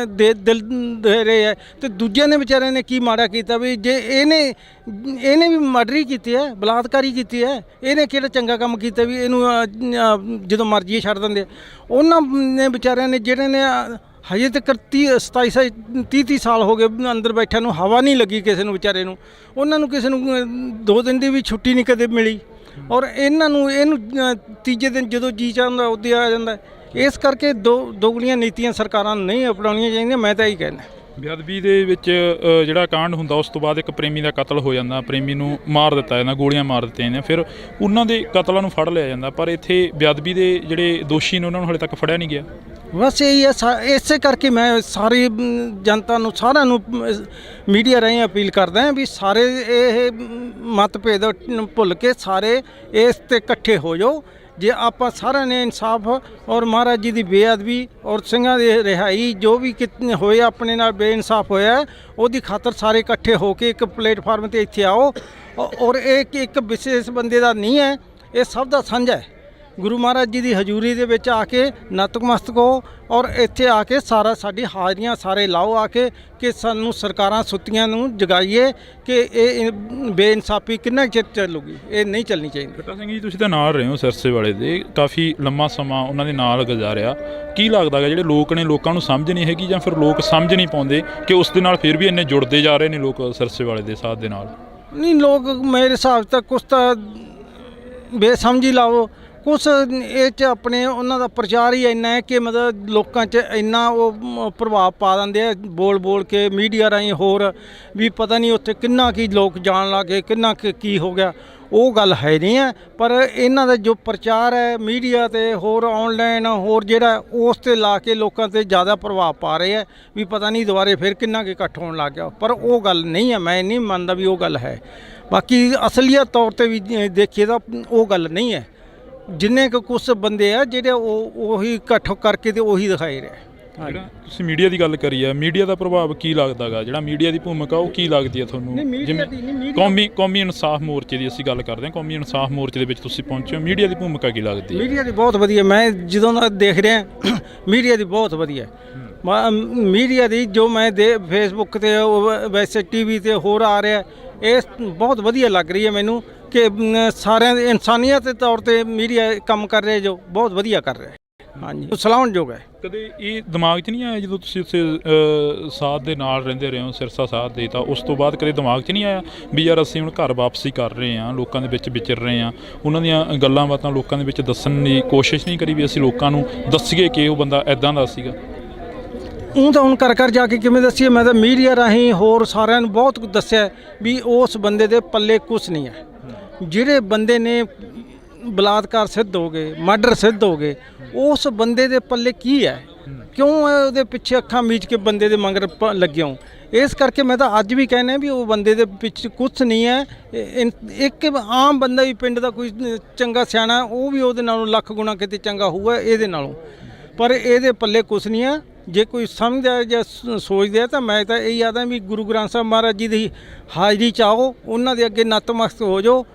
ਦਿਲ ਦੇ ਰਹੇ ਹੈ ਤੇ ਦੂਜਿਆਂ ਨੇ ਵਿਚਾਰਿਆਂ ਨੇ ਕੀ ਮਾੜਾ ਕੀਤਾ ਵੀ ਜੇ ਇਹਨੇ ਵੀ ਮਰਡਰ ਹੀ ਕੀਤੀ ਹੈ, ਬਲਾਤਕਾਰੀ ਕੀਤੀ ਹੈ, ਇਹਨੇ ਕਿਹੜਾ ਚੰਗਾ ਕੰਮ ਕੀਤਾ ਵੀ ਇਹਨੂੰ ਜਦੋਂ ਮਰਜ਼ੀ ਛੱਡ ਦਿੰਦੇ। ਉਹਨਾਂ ਨੇ ਵਿਚਾਰਿਆਂ ਨੇ ਜਿਹੜੇ ਨੇ ਹਜੇ ਤੱਕ 30 ਸਾਲ ਹੋ ਗਏ ਅੰਦਰ ਬੈਠਿਆਂ ਨੂੰ, ਹਵਾ ਨਹੀਂ ਲੱਗੀ ਕਿਸੇ ਨੂੰ ਵਿਚਾਰੇ ਨੂੰ, ਉਹਨਾਂ ਨੂੰ ਕਿਸੇ ਨੂੰ 2 ਦਿਨ ਦੀ ਵੀ ਛੁੱਟੀ ਨਹੀਂ ਕਦੇ ਮਿਲੀ, ਔਰ ਇਹਨੂੰ ਤੀਜੇ ਦਿਨ ਜਦੋਂ ਜੀ ਚਾਹੁੰਦਾ ਉਦੋਂ ਆ ਜਾਂਦਾ। ਇਸ ਕਰਕੇ ਦੋਗਲੀਆਂ ਨੀਤੀਆਂ ਸਰਕਾਰਾਂ ਨੂੰ ਨਹੀਂ ਅਪਣਾਉਣੀਆਂ ਚਾਹੀਦੀਆਂ, ਮੈਂ ਤਾਂ ਇਹੀ ਕਹਿੰਦਾ। ਬੇਅਦਬੀ ਦੇ ਵਿੱਚ ਜਿਹੜਾ ਕਾਂਡ ਹੁੰਦਾ ਉਸ ਤੋਂ ਬਾਅਦ ਇੱਕ ਪ੍ਰੇਮੀ ਦਾ ਕਤਲ ਹੋ ਜਾਂਦਾ, ਪ੍ਰੇਮੀ ਨੂੰ ਮਾਰ ਦਿੱਤਾ ਜਾਂਦਾ, ਗੋਲੀਆਂ ਮਾਰ ਦਿੱਤੀਆਂ ਜਾਂਦੀਆਂ, ਫਿਰ ਉਹਨਾਂ ਦੇ ਕਤਲਾਂ ਨੂੰ ਫੜ ਲਿਆ ਜਾਂਦਾ, ਪਰ ਇੱਥੇ ਬੇਅਦਬੀ ਦੇ ਜਿਹੜੇ ਦੋਸ਼ੀ ਨੇ ਉਹਨਾਂ ਨੂੰ ਹਾਲੇ ਤੱਕ ਫੜਿਆ ਨਹੀਂ ਗਿਆ। ਬਸ ਇਹੀ ਹੈ, ਇਸੇ ਕਰਕੇ ਮੈਂ ਸਾਰੀ ਜਨਤਾ ਨੂੰ, ਸਾਰਿਆਂ ਨੂੰ ਮੀਡੀਆ ਰਾਹੀਂ ਅਪੀਲ ਕਰਦਾ ਹਾਂ ਵੀ ਸਾਰੇ ਇਹ ਮਤਭੇਦ ਭੁੱਲ ਕੇ ਸਾਰੇ ਇਸ 'ਤੇ ਇਕੱਠੇ ਹੋ ਜਾਓ। ਜੇ ਆਪਾਂ ਸਾਰਿਆਂ ਨੇ ਇਨਸਾਫ ਔਰ ਮਹਾਰਾਜ ਜੀ ਦੀ ਬੇਅਦਬੀ ਔਰ ਸਿੰਘਾਂ ਦੀ ਰਿਹਾਈ ਜੋ ਵੀ ਹੋਏ ਆਪਣੇ ਨਾਲ ਬੇਇਨਸਾਫ ਹੋਇਆ, ਉਹਦੀ ਖਾਤਰ ਸਾਰੇ ਇਕੱਠੇ ਹੋ ਕੇ ਇੱਕ ਪਲੇਟਫਾਰਮ 'ਤੇ ਇੱਥੇ ਆਓ। ਔਰ ਇਹ ਇੱਕ ਵਿਸ਼ੇਸ਼ ਬੰਦੇ ਦਾ ਨਹੀਂ ਹੈ, ਇਹ ਸਭ ਦਾ ਸਾਂਝਾ ਹੈ। ਗੁਰੂ ਮਹਾਰਾਜ ਜੀ ਦੀ ਹਜ਼ੂਰੀ ਦੇ ਵਿੱਚ ਆ ਕੇ ਨਤਮਸਤਕ ਹੋ ਔਰ ਇੱਥੇ ਆ ਕੇ ਸਾਡੀ ਹਾਜ਼ਰੀਆਂ ਸਾਰੇ ਲਾਓ ਆ ਕੇ ਕਿ ਸਾਨੂੰ ਸਰਕਾਰਾਂ ਸੁੱਤੀਆਂ ਨੂੰ ਜਗਾਈਏ ਕਿ ਇਹ ਬੇਇਨਸਾਫੀ ਕਿੰਨਾ ਚਿਰ ਚੱਲੂਗੀ, ਇਹ ਨਹੀਂ ਚੱਲਣੀ ਚਾਹੀਦੀ। ਖੱਟਾ ਸਿੰਘ ਜੀ, ਤੁਸੀਂ ਤਾਂ ਨਾਲ ਰਹੇ ਹੋ ਸਿਰਸੇ ਵਾਲੇ ਦੇ, ਕਾਫੀ ਲੰਮਾ ਸਮਾਂ ਉਹਨਾਂ ਦੇ ਨਾਲ ਗੁਜ਼ਾਰਿਆ, ਕੀ ਲੱਗਦਾ ਹੈ ਜਿਹੜੇ ਲੋਕ ਨੇ, ਲੋਕਾਂ ਨੂੰ ਸਮਝ ਨਹੀਂ ਹੈਗੀ ਜਾਂ ਫਿਰ ਲੋਕ ਸਮਝ ਨਹੀਂ ਪਾਉਂਦੇ ਕਿ ਉਸ ਦੇ ਨਾਲ ਫਿਰ ਵੀ ਇੰਨੇ ਜੁੜਦੇ ਜਾ ਰਹੇ ਨੇ ਲੋਕ ਸਿਰਸੇ ਵਾਲੇ ਦੇ ਸਾਥ ਦੇ ਨਾਲ? ਨਹੀਂ, ਲੋਕ ਮੇਰੇ ਹਿਸਾਬ ਤੱਕ ਕੁਛ ਤਾਂ ਬੇਸਮਝੀ ਲਾਓ, ਕੁਛ ਇਹ 'ਚ ਆਪਣੇ ਉਹਨਾਂ ਦਾ ਪ੍ਰਚਾਰ ਹੀ ਇੰਨਾ ਹੈ ਕਿ ਮਤਲਬ ਲੋਕਾਂ 'ਚ ਇੰਨਾ ਉਹ ਪ੍ਰਭਾਵ ਪਾ ਦਿੰਦੇ ਆ ਬੋਲ ਕੇ ਮੀਡੀਆ ਰਾਹੀਂ, ਹੋਰ ਵੀ ਪਤਾ ਨਹੀਂ ਉੱਥੇ ਕਿੰਨਾ ਕੀ ਲੋਕ ਜਾਣ ਲੱਗੇ, ਕਿੰਨਾ ਕੀ ਹੋ ਗਿਆ, ਉਹ ਗੱਲ ਹੈ ਨਹੀਂ ਹੈ। ਪਰ ਇਹਨਾਂ ਦਾ ਜੋ ਪ੍ਰਚਾਰ ਹੈ ਮੀਡੀਆ ਤੇ ਹੋਰ ਆਨਲਾਈਨ ਹੋਰ ਜਿਹੜਾ ਉਸ 'ਤੇ ਲਾ ਕੇ ਲੋਕਾਂ 'ਤੇ ਜ਼ਿਆਦਾ ਪ੍ਰਭਾਵ ਪਾ ਰਹੇ ਹੈ ਵੀ ਪਤਾ ਨਹੀਂ ਦੁਬਾਰੇ ਫਿਰ ਕਿੰਨਾ ਕੁ ਇਕੱਠ ਹੋਣ ਲੱਗ ਗਿਆ, ਪਰ ਉਹ ਗੱਲ ਨਹੀਂ ਹੈ, ਮੈਂ ਨਹੀਂ ਮੰਨਦਾ ਵੀ ਉਹ ਗੱਲ ਹੈ। ਬਾਕੀ ਅਸਲੀਅਤ ਤੌਰ 'ਤੇ ਵੀ ਦੇਖੀਏ ਤਾਂ ਉਹ ਗੱਲ ਨਹੀਂ ਹੈ। ਜਿੰਨੇ ਕੁ ਕੁਛ ਬੰਦੇ ਆ ਜਿਹੜੇ ਉਹੀ ਇਕੱਠ ਕਰਕੇ ਤੇ ਉਹੀ ਦਿਖਾਈ ਰਹੇ। ਜਿਹੜਾ ਤੁਸੀਂ ਮੀਡੀਆ ਦੀ ਗੱਲ ਕਰੀ ਹੈ, ਮੀਡੀਆ ਦਾ ਪ੍ਰਭਾਵ ਕੀ ਲੱਗਦਾ ਗਾ, ਜਿਹੜਾ ਮੀਡੀਆ ਦੀ ਭੂਮਿਕਾ ਉਹ ਕੀ ਲੱਗਦੀ ਹੈ ਤੁਹਾਨੂੰ? ਜਿਵੇਂ ਕੌਮੀ ਇਨਸਾਫ ਮੋਰਚੇ ਦੀ ਅਸੀਂ ਗੱਲ ਕਰਦੇ ਹਾਂ, ਕੌਮੀ ਇਨਸਾਫ ਮੋਰਚੇ ਦੇ ਵਿੱਚ ਤੁਸੀਂ ਪਹੁੰਚੇ ਹੋ, ਮੀਡੀਆ ਦੀ ਭੂਮਿਕਾ ਕੀ ਲੱਗਦੀ ਹੈ? ਮੀਡੀਆ ਦੀ ਬਹੁਤ ਵਧੀਆ, ਮੈਂ ਜਦੋਂ ਦਾ ਦੇਖ ਰਿਹਾ ਮੀਡੀਆ ਦੀ ਬਹੁਤ ਵਧੀਆ। ਮੀਡੀਆ ਦੀ ਜੋ ਮੈਂ ਫੇਸਬੁੱਕ ਤੇ ਵੈਸੇ ਟੀਵੀ ਤੇ ਹੋਰ ਆ ਰਿਹਾ, ਇਹ ਬਹੁਤ ਵਧੀਆ ਲੱਗ ਰਹੀ ਹੈ ਮੈਨੂੰ ਕਿ ਸਾਰਿਆਂ ਦੇ ਇਨਸਾਨੀਅਤ ਦੇ ਤੌਰ ਤੇ ਮੀਡੀਆ ਕੰਮ ਕਰ ਰਿਹਾ, ਜੋ ਬਹੁਤ ਵਧੀਆ ਕਰ ਰਿਹਾ। ਹਾਂਜੀ, ਸਲਾਹੁਣਯੋਗ ਹੈ। ਕਦੇ ਇਹ ਦਿਮਾਗ 'ਚ ਨਹੀਂ ਆਇਆ ਜਦੋਂ ਤੁਸੀਂ ਉੱਥੇ ਸਾਥ ਦੇ ਨਾਲ ਰਹਿੰਦੇ ਰਹੇ ਹੋ, ਸਿਰਸਾ ਸਾਥ ਦੇ, ਤਾਂ ਉਸ ਤੋਂ ਬਾਅਦ ਕਦੇ ਦਿਮਾਗ 'ਚ ਨਹੀਂ ਆਇਆ ਵੀ ਯਾਰ ਅਸੀਂ ਹੁਣ ਘਰ ਵਾਪਸੀ ਕਰ ਰਹੇ ਹਾਂ, ਲੋਕਾਂ ਦੇ ਵਿੱਚ ਵਿਚਰ ਰਹੇ ਹਾਂ, ਉਹਨਾਂ ਦੀਆਂ ਗੱਲਾਂ ਬਾਤਾਂ ਲੋਕਾਂ ਦੇ ਵਿੱਚ ਦੱਸਣ ਦੀ ਕੋਸ਼ਿਸ਼ ਨਹੀਂ ਕਰੀ ਵੀ ਅਸੀਂ ਲੋਕਾਂ ਨੂੰ ਦੱਸੀਏ ਕਿ ਉਹ ਬੰਦਾ ਇੱਦਾਂ ਦਾ ਸੀਗਾ? ਉਹ ਤਾਂ ਹੁਣ ਘਰ ਜਾ ਕੇ ਕਿਵੇਂ ਦੱਸੀਏ, ਮੈਂ ਤਾਂ ਮੀਡੀਆ ਰਾਹੀਂ ਹੋਰ ਸਾਰਿਆਂ ਨੂੰ ਬਹੁਤ ਕੁਝ ਦੱਸਿਆ ਵੀ ਉਸ ਬੰਦੇ ਦੇ ਪੱਲੇ ਕੁਛ ਨਹੀਂ ਹੈ। ਜਿਹੜੇ ਬੰਦੇ ਨੇ ਬਲਾਤਕਾਰ ਸਿੱਧ ਹੋ ਗਏ, ਮਰਡਰ ਸਿੱਧ ਹੋ ਗਏ, ਉਸ ਬੰਦੇ ਦੇ ਪੱਲੇ ਕੀ ਹੈ? ਕਿਉਂ ਉਹਦੇ ਪਿੱਛੇ ਅੱਖਾਂ ਮੀਚ ਕੇ ਬੰਦੇ ਦੇ ਮਗਰ ਲੱਗੇ ਹੋ? ਇਸ ਕਰਕੇ ਮੈਂ ਤਾਂ ਅੱਜ ਵੀ ਕਹਿੰਦਾ ਵੀ ਉਹ ਬੰਦੇ ਦੇ ਪਿੱਛੇ ਕੁਛ ਨਹੀਂ ਹੈ। ਇੱਕ ਆਮ ਬੰਦਾ ਵੀ ਪਿੰਡ ਦਾ ਕੋਈ ਚੰਗਾ ਸਿਆਣਾ, ਉਹ ਵੀ ਉਹਦੇ ਨਾਲੋਂ ਲੱਖ ਗੁਣਾ ਕਿਤੇ ਚੰਗਾ ਹੋਊਗਾ ਇਹਦੇ ਨਾਲੋਂ, ਪਰ ਇਹਦੇ ਪੱਲੇ ਕੁਛ ਨਹੀਂ ਹੈ। ਜੇ ਕੋਈ ਸਮਝਦਾ ਜਾਂ ਸੋਚਦਾ ਤਾਂ ਮੈਂ ਤਾਂ ਇਹ ਆਦਾ ਵੀ ਗੁਰੂ ਗ੍ਰੰਥ ਸਾਹਿਬ ਮਹਾਰਾਜ ਜੀ ਦੀ ਹਾਜ਼ਰੀ 'ਚ ਆਓ, ਉਹਨਾਂ ਦੇ ਅੱਗੇ ਨਤਮਸਤਕ ਹੋ ਜਾਓ,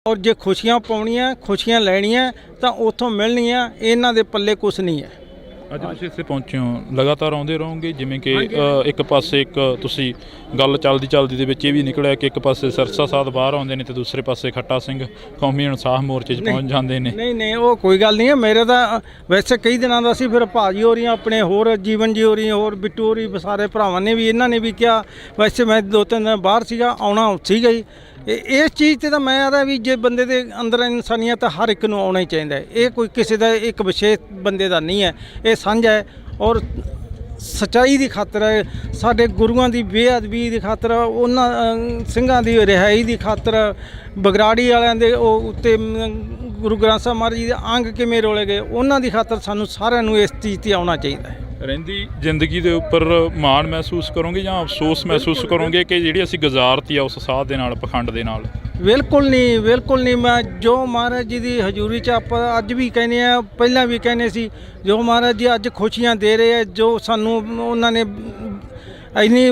ਔਰ ਜੇ ਖੁਸ਼ੀਆਂ ਪਾਉਣੀਆਂ, ਖੁਸ਼ੀਆਂ ਲੈਣੀਆਂ ਤਾਂ ਉੱਥੋਂ ਮਿਲਣੀਆਂ। ਇਹਨਾਂ ਦੇ ਪੱਲੇ ਕੁਛ ਨਹੀਂ ਹੈ। ਅੱਜ ਤੁਸੀਂ ਇੱਥੇ ਪਹੁੰਚੇ ਹੋ, ਲਗਾਤਾਰ ਆਉਂਦੇ ਰਹੋਗੇ? ਜਿਵੇਂ ਕਿ ਇੱਕ ਪਾਸੇ ਇੱਕ ਤੁਸੀਂ ਗੱਲ ਚੱਲਦੀ ਦੇ ਵਿੱਚ ਇਹ ਵੀ ਨਿਕਲਿਆ ਕਿ ਇੱਕ ਪਾਸੇ ਸਿਰਸਾ ਸਾਧ ਬਾਹਰ ਆਉਂਦੇ ਨੇ ਤੇ ਦੂਸਰੇ ਪਾਸੇ ਖੱਟਾ ਸਿੰਘ ਕੌਮੀ ਇਨਸਾਫ ਮੋਰਚੇ 'ਚ ਪਹੁੰਚ ਜਾਂਦੇ ਨੇ। ਨਹੀਂ, ਉਹ ਕੋਈ ਗੱਲ ਨਹੀਂ ਹੈ। ਮੇਰੇ ਤਾਂ ਵੈਸੇ ਕਈ ਦਿਨਾਂ ਦਾ ਸੀ, ਫਿਰ ਭਾਜੀ ਹੋ ਰਹੀ ਆਪਣੇ, ਹੋਰ ਜੀਵਨ ਜੀ ਹੋ ਰਹੀ, ਹੋਰ ਬਿੱਟੂ ਹੋ ਰਹੀ, ਸਾਰੇ ਭਰਾਵਾਂ ਨੇ ਵੀ, ਇਹਨਾਂ ਨੇ ਵੀ ਕਿਹਾ। ਵੈਸੇ ਮੈਂ 2-3 ਦਿਨ ਬਾਹਰ ਸੀਗਾ, ਆਉਣਾ ਸੀਗਾ ਹੀ। ਇਸ ਚੀਜ਼ 'ਤੇ ਤਾਂ ਮੈਂ ਆਦਾ ਵੀ ਜੇ ਬੰਦੇ ਦੇ ਅੰਦਰ ਇਨਸਾਨੀਅਤ ਹਰ ਇੱਕ ਨੂੰ ਆਉਣਾ ਹੀ ਚਾਹੀਦਾ ਹੈ। ਇਹ ਕੋਈ ਕਿਸੇ ਦਾ ਇੱਕ ਵਿਸ਼ੇਸ਼ ਬੰਦੇ ਦਾ ਨਹੀਂ ਹੈ, ਇਹ ਸਾਂਝਾ ਹੈ। ਔਰ ਸਚਾਈ ਦੀ ਖਾਤਰ ਹੈ, ਸਾਡੇ ਗੁਰੂਆਂ ਦੀ ਬੇਅਦਬੀ ਦੀ ਖਾਤਰ, ਉਹਨਾਂ ਸਿੰਘਾਂ ਦੀ ਰਿਹਾਈ ਦੀ ਖਾਤਰ, ਬਗਰਾੜੀ ਵਾਲਿਆਂ ਦੇ ਉਹ ਉੱਤੇ ਗੁਰੂ ਗ੍ਰੰਥ ਸਾਹਿਬ ਮਹਾਰਾਜ ਜੀ ਦੇ ਅੰਗ ਕਿਵੇਂ ਰੋਲੇ ਗਏ, ਉਹਨਾਂ ਦੀ ਖਾਤਰ ਸਾਨੂੰ ਸਾਰਿਆਂ ਨੂੰ ਇਸ ਚੀਜ਼ 'ਤੇ ਆਉਣਾ ਚਾਹੀਦਾ ਹੈ। ਰਹਿੰਦੀ ਜ਼ਿੰਦਗੀ ਦੇ ਉੱਪਰ ਮਾਣ ਮਹਿਸੂਸ ਕਰੋਗੇ ਜਾਂ ਅਫਸੋਸ ਮਹਿਸੂਸ ਕਰੋਗੇ ਕਿ ਜਿਹੜੀ ਅਸੀਂ ਗੁਜ਼ਾਰਤੀ ਆ ਉਸ ਸਾਧ ਦੇ ਨਾਲ, ਪਖੰਡ ਦੇ ਨਾਲ? ਬਿਲਕੁਲ ਨਹੀਂ, ਬਿਲਕੁਲ ਨਹੀਂ। ਮੈਂ ਜੋ ਮਹਾਰਾਜ ਜੀ ਦੀ ਹਜ਼ੂਰੀ 'ਚ ਆਪਾਂ ਅੱਜ ਵੀ ਕਹਿੰਦੇ ਆ, ਪਹਿਲਾਂ ਵੀ ਕਹਿੰਦੇ ਸੀ, ਜੋ ਮਹਾਰਾਜ ਜੀ ਅੱਜ ਖੁਸ਼ੀਆਂ ਦੇ ਰਹੇ ਆ, ਜੋ ਸਾਨੂੰ ਉਹਨਾਂ ਨੇ ਇੰਨੀ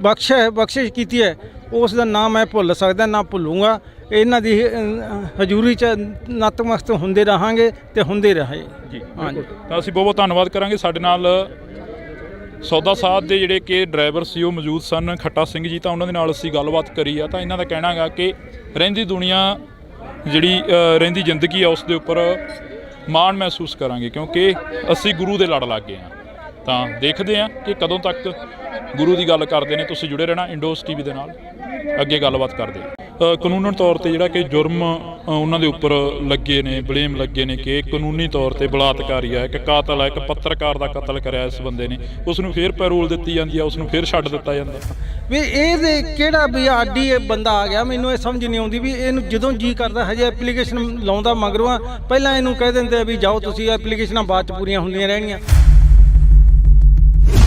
ਬਖਸ਼ਿਸ਼ ਕੀਤੀ ਹੈ, ਉਸ ਦਾ ਨਾਮ ਮੈਂ ਭੁੱਲ ਸਕਦਾ ਨਾ ਭੁੱਲੂੰਗਾ। ਇਹਨਾਂ ਦੀ ਹਜ਼ੂਰੀ 'ਚ ਨਤਮਸਤਕ ਹੁੰਦੇ ਰਹਾਂਗੇ ਤੇ ਹੁੰਦੇ ਰਹੇ ਜੀ। ਹਾਂਜੀ, ਤਾਂ ਅਸੀਂ ਬਹੁਤ ਬਹੁਤ ਧੰਨਵਾਦ ਕਰਾਂਗੇ। ਸਾਡੇ ਨਾਲ ਸੌਦਾ ਸਾਧ ਦੇ ਜਿਹੜੇ ਕਿ ਡਰਾਈਵਰ ਸੀ ਉਹ ਮੌਜੂਦ ਸਨ, ਖੱਟਾ ਸਿੰਘ ਜੀ, ਤਾਂ ਉਹਨਾਂ ਦੇ ਨਾਲ ਅਸੀਂ ਗੱਲਬਾਤ ਕਰੀ ਆ। ਤਾਂ ਇਹਨਾਂ ਦਾ ਕਹਿਣਾ ਗਾ ਕਿ ਰਹਿੰਦੀ ਦੁਨੀਆ ਜਿਹੜੀ ਰਹਿੰਦੀ ਜ਼ਿੰਦਗੀ ਆ ਉਸ ਦੇ ਉੱਪਰ ਮਾਣ ਮਹਿਸੂਸ ਕਰਾਂਗੇ, ਕਿਉਂਕਿ ਅਸੀਂ ਗੁਰੂ ਦੇ ਲੜ ਲੱਗ ਗਏ ਹਾਂ। ਤਾਂ ਦੇਖਦੇ ਹਾਂ ਕਿ ਕਦੋਂ ਤੱਕ ਗੁਰੂ ਦੀ ਗੱਲ ਕਰਦੇ ਨੇ। ਤੁਸੀਂ ਜੁੜੇ ਰਹਿਣਾ ਇੰਡੋਸ ਟੀਵੀ ਦੇ ਨਾਲ, ਅੱਗੇ ਗੱਲਬਾਤ ਕਰਦੇ ਹਾਂ। ਕਾਨੂੰਨਨ ਤੌਰ ਤੇ ਜਿਹੜਾ ਕਿ ਜੁਰਮ ਉਹਨਾਂ ਦੇ ਉੱਪਰ ਲੱਗੇ ਨੇ, ਬਲੇਮ ਲੱਗੇ ਨੇ ਕਿ ਕਾਨੂੰਨੀ ਤੌਰ ਤੇ ਬਲਾਤਕਾਰੀ ਹੈ, ਇੱਕ ਕਾਤਲ ਹੈ, ਇੱਕ ਪੱਤਰਕਾਰ ਦਾ ਕਤਲ ਕਰਿਆ ਇਸ ਬੰਦੇ ਨੇ, ਉਸ ਨੂੰ ਫਿਰ ਪੈਰੋਲ ਦਿੱਤੀ ਜਾਂਦੀ ਆ, ਉਸ ਨੂੰ ਫਿਰ ਛੱਡ ਦਿੱਤਾ ਜਾਂਦਾ। ਵੀ ਇਹਦੇ ਕਿਹੜਾ ਵੀ ਆਡੀ ਇਹ ਬੰਦਾ ਆ ਗਿਆ, ਮੈਨੂੰ ਇਹ ਸਮਝ ਨਹੀਂ ਆਉਂਦੀ ਵੀ ਇਹਨੂੰ ਜਦੋਂ ਜੀ ਕਰਦਾ ਹਜੇ ਐਪਲੀਕੇਸ਼ਨ ਲਾਉਂਦਾ ਮਗਰੋਂ ਆ, ਪਹਿਲਾਂ ਇਹਨੂੰ ਕਹਿ ਦਿੰਦੇ ਆ ਵੀ ਜਾਓ ਤੁਸੀਂ, ਐਪਲੀਕੇਸ਼ਨਾਂ ਬਾਅਦ 'ਚ ਪੂਰੀਆਂ ਹੁੰਦੀਆਂ ਰਹਿਣਗੀਆਂ।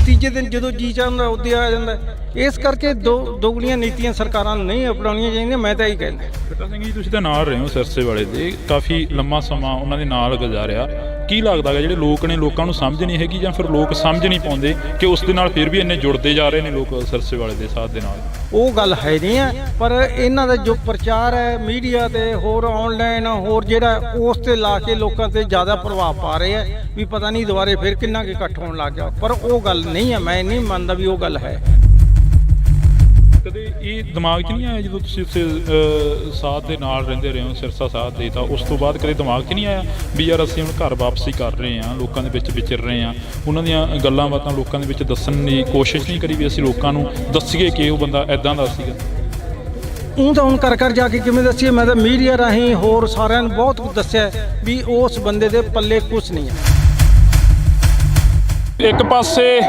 ਤੀਜੇ ਦਿਨ ਜਦੋਂ ਜੀ ਚਾਹੁੰਦਾ ਉੱਦੇ ਆ ਜਾਂਦਾ। ਇਸ ਕਰਕੇ ਦੋਗਲੀਆਂ ਨੀਤੀਆਂ ਸਰਕਾਰਾਂ ਨੂੰ ਨਹੀਂ ਅਪਣਾਉਣੀਆਂ ਚਾਹੀਦੀਆਂ। ਮੈਂ ਤਾਂ ਇਹੀ ਕਹਿੰਦਾ। ਖੱਟਾ ਸਿੰਘ ਜੀ, ਤੁਸੀਂ ਤਾਂ ਨਾਲ ਰਹੇ ਹੋ ਸਿਰਸੇ ਵਾਲੇ ਦੇ, ਕਾਫੀ ਲੰਮਾ ਸਮਾਂ ਉਹਨਾਂ ਦੇ ਨਾਲ ਗੁਜ਼ਾਰਿਆ। ਕੀ ਲੱਗਦਾ ਹੈ ਜਿਹੜੇ ਲੋਕ ਨੇ, ਲੋਕਾਂ ਨੂੰ ਸਮਝ ਨਹੀਂ ਹੈਗੀ ਜਾਂ ਫਿਰ ਲੋਕ ਸਮਝ ਨਹੀਂ ਪਾਉਂਦੇ ਕਿ ਉਸ ਦੇ ਨਾਲ ਫਿਰ ਵੀ ਇੰਨੇ ਜੁੜਦੇ ਜਾ ਰਹੇ ਨੇ ਲੋਕ ਸਿਰਸੇ ਵਾਲੇ ਦੇ ਸਾਥ ਦੇ ਨਾਲ? ਉਹ ਗੱਲ ਹੈ ਨਹੀਂ ਆ, ਪਰ ਇਹਨਾਂ ਦਾ ਜੋ ਪ੍ਰਚਾਰ ਹੈ ਮੀਡੀਆ ਤੇ ਹੋਰ ਆਨਲਾਈਨ ਹੋਰ ਜਿਹੜਾ ਉਸ ਤੇ ਲਾ ਕੇ ਲੋਕਾਂ ਤੇ ਜ਼ਿਆਦਾ ਪ੍ਰਭਾਵ ਪਾ ਰਹੇ ਆ ਵੀ ਪਤਾ ਨਹੀਂ ਦੁਬਾਰੇ ਫਿਰ ਕਿੰਨਾ ਕੁ ਇਕੱਠ ਹੋਣ ਲੱਗ ਗਿਆ। ਪਰ ਉਹ ਗੱਲ ਨਹੀਂ ਹੈ, ਮੈਂ ਨਹੀਂ ਮੰਨਦਾ ਵੀ ਉਹ ਗੱਲ ਹੈ। ਕਦੇ ਇਹ ਦਿਮਾਗ 'ਚ ਨਹੀਂ ਆਇਆ ਜਦੋਂ ਤੁਸੀਂ ਉੱਥੇ ਸਾਥ ਦੇ ਨਾਲ ਰਹਿੰਦੇ ਰਹੇ ਹੋ, ਸਿਰਸਾ ਸਾਥ ਦੇ, ਤਾਂ ਉਸ ਤੋਂ ਬਾਅਦ ਕਦੇ ਦਿਮਾਗ 'ਚ ਨਹੀਂ ਆਇਆ ਵੀ ਯਾਰ ਅਸੀਂ ਹੁਣ ਘਰ ਵਾਪਸੀ ਕਰ ਰਹੇ ਹਾਂ, ਲੋਕਾਂ ਦੇ ਵਿੱਚ ਵਿਚਰ ਰਹੇ ਹਾਂ, ਉਹਨਾਂ ਦੀਆਂ ਗੱਲਾਂ ਬਾਤਾਂ ਲੋਕਾਂ ਦੇ ਵਿੱਚ ਦੱਸਣ ਦੀ ਕੋਸ਼ਿਸ਼ ਨਹੀਂ ਕਰੀ ਵੀ ਅਸੀਂ ਲੋਕਾਂ ਨੂੰ ਦੱਸੀਏ ਕਿ ਉਹ ਬੰਦਾ ਇੱਦਾਂ ਦਾ ਸੀਗਾ? ਉਹ ਤਾਂ ਹੁਣ ਕਰ ਜਾ ਕੇ ਕਿਵੇਂ ਦੱਸੀਏ? ਮੈਂ ਤਾਂ ਮੀਡੀਆ ਰਾਹੀਂ ਹੋਰ ਸਾਰਿਆਂ ਨੂੰ ਬਹੁਤ ਕੁਝ ਦੱਸਿਆ ਵੀ ਉਸ ਬੰਦੇ ਦੇ ਪੱਲੇ ਕੁਛ ਨਹੀਂ ਹੈ। ਇੱਕ ਪਾਸੇ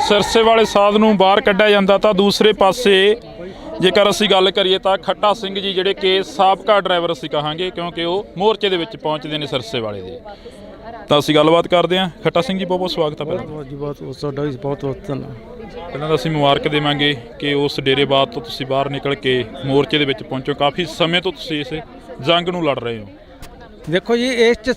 ਸਿਰਸੇ ਵਾਲੇ ਸਾਧ ਨੂੰ ਬਾਹਰ ਕੱਢਿਆ ਜਾਂਦਾ ਤਾਂ ਦੂਸਰੇ ਪਾਸੇ ਜੇਕਰ ਅਸੀਂ ਗੱਲ ਕਰੀਏ ਤਾਂ ਖੱਟਾ ਸਿੰਘ ਜੀ ਜਿਹੜੇ ਕਿ ਸਾਬਕਾ ਡਰਾਈਵਰ ਅਸੀਂ ਕਹਾਂਗੇ, ਕਿਉਂਕਿ ਉਹ ਮੋਰਚੇ ਦੇ ਵਿੱਚ ਪਹੁੰਚਦੇ ਨੇ ਸਿਰਸੇ ਵਾਲੇ ਦੇ। ਤਾਂ ਅਸੀਂ ਗੱਲਬਾਤ ਕਰਦੇ ਹਾਂ। ਖੱਟਾ ਸਿੰਘ ਜੀ, ਬਹੁਤ ਬਹੁਤ ਸਵਾਗਤ ਹੈ। ਪਹਿਲਾਂ ਜੀ ਬਹੁਤ ਤੁਹਾਡਾ ਵੀ ਬਹੁਤ ਬਹੁਤ ਧੰਨਵਾਦ। ਪਹਿਲਾਂ ਤਾਂ ਅਸੀਂ ਮੁਬਾਰਕ ਦੇਵਾਂਗੇ ਕਿ ਉਸ ਡੇਰੇਬਾਦ ਤੋਂ ਤੁਸੀਂ ਬਾਹਰ ਨਿਕਲ ਕੇ ਮੋਰਚੇ ਦੇ ਵਿੱਚ ਪਹੁੰਚੋ। ਕਾਫੀ ਸਮੇਂ ਤੋਂ ਤੁਸੀਂ ਇਸ ਜੰਗ ਨੂੰ ਲੜ ਰਹੇ ਹੋ। ਦੇਖੋ ਜੀ, ਇਸ 'ਚ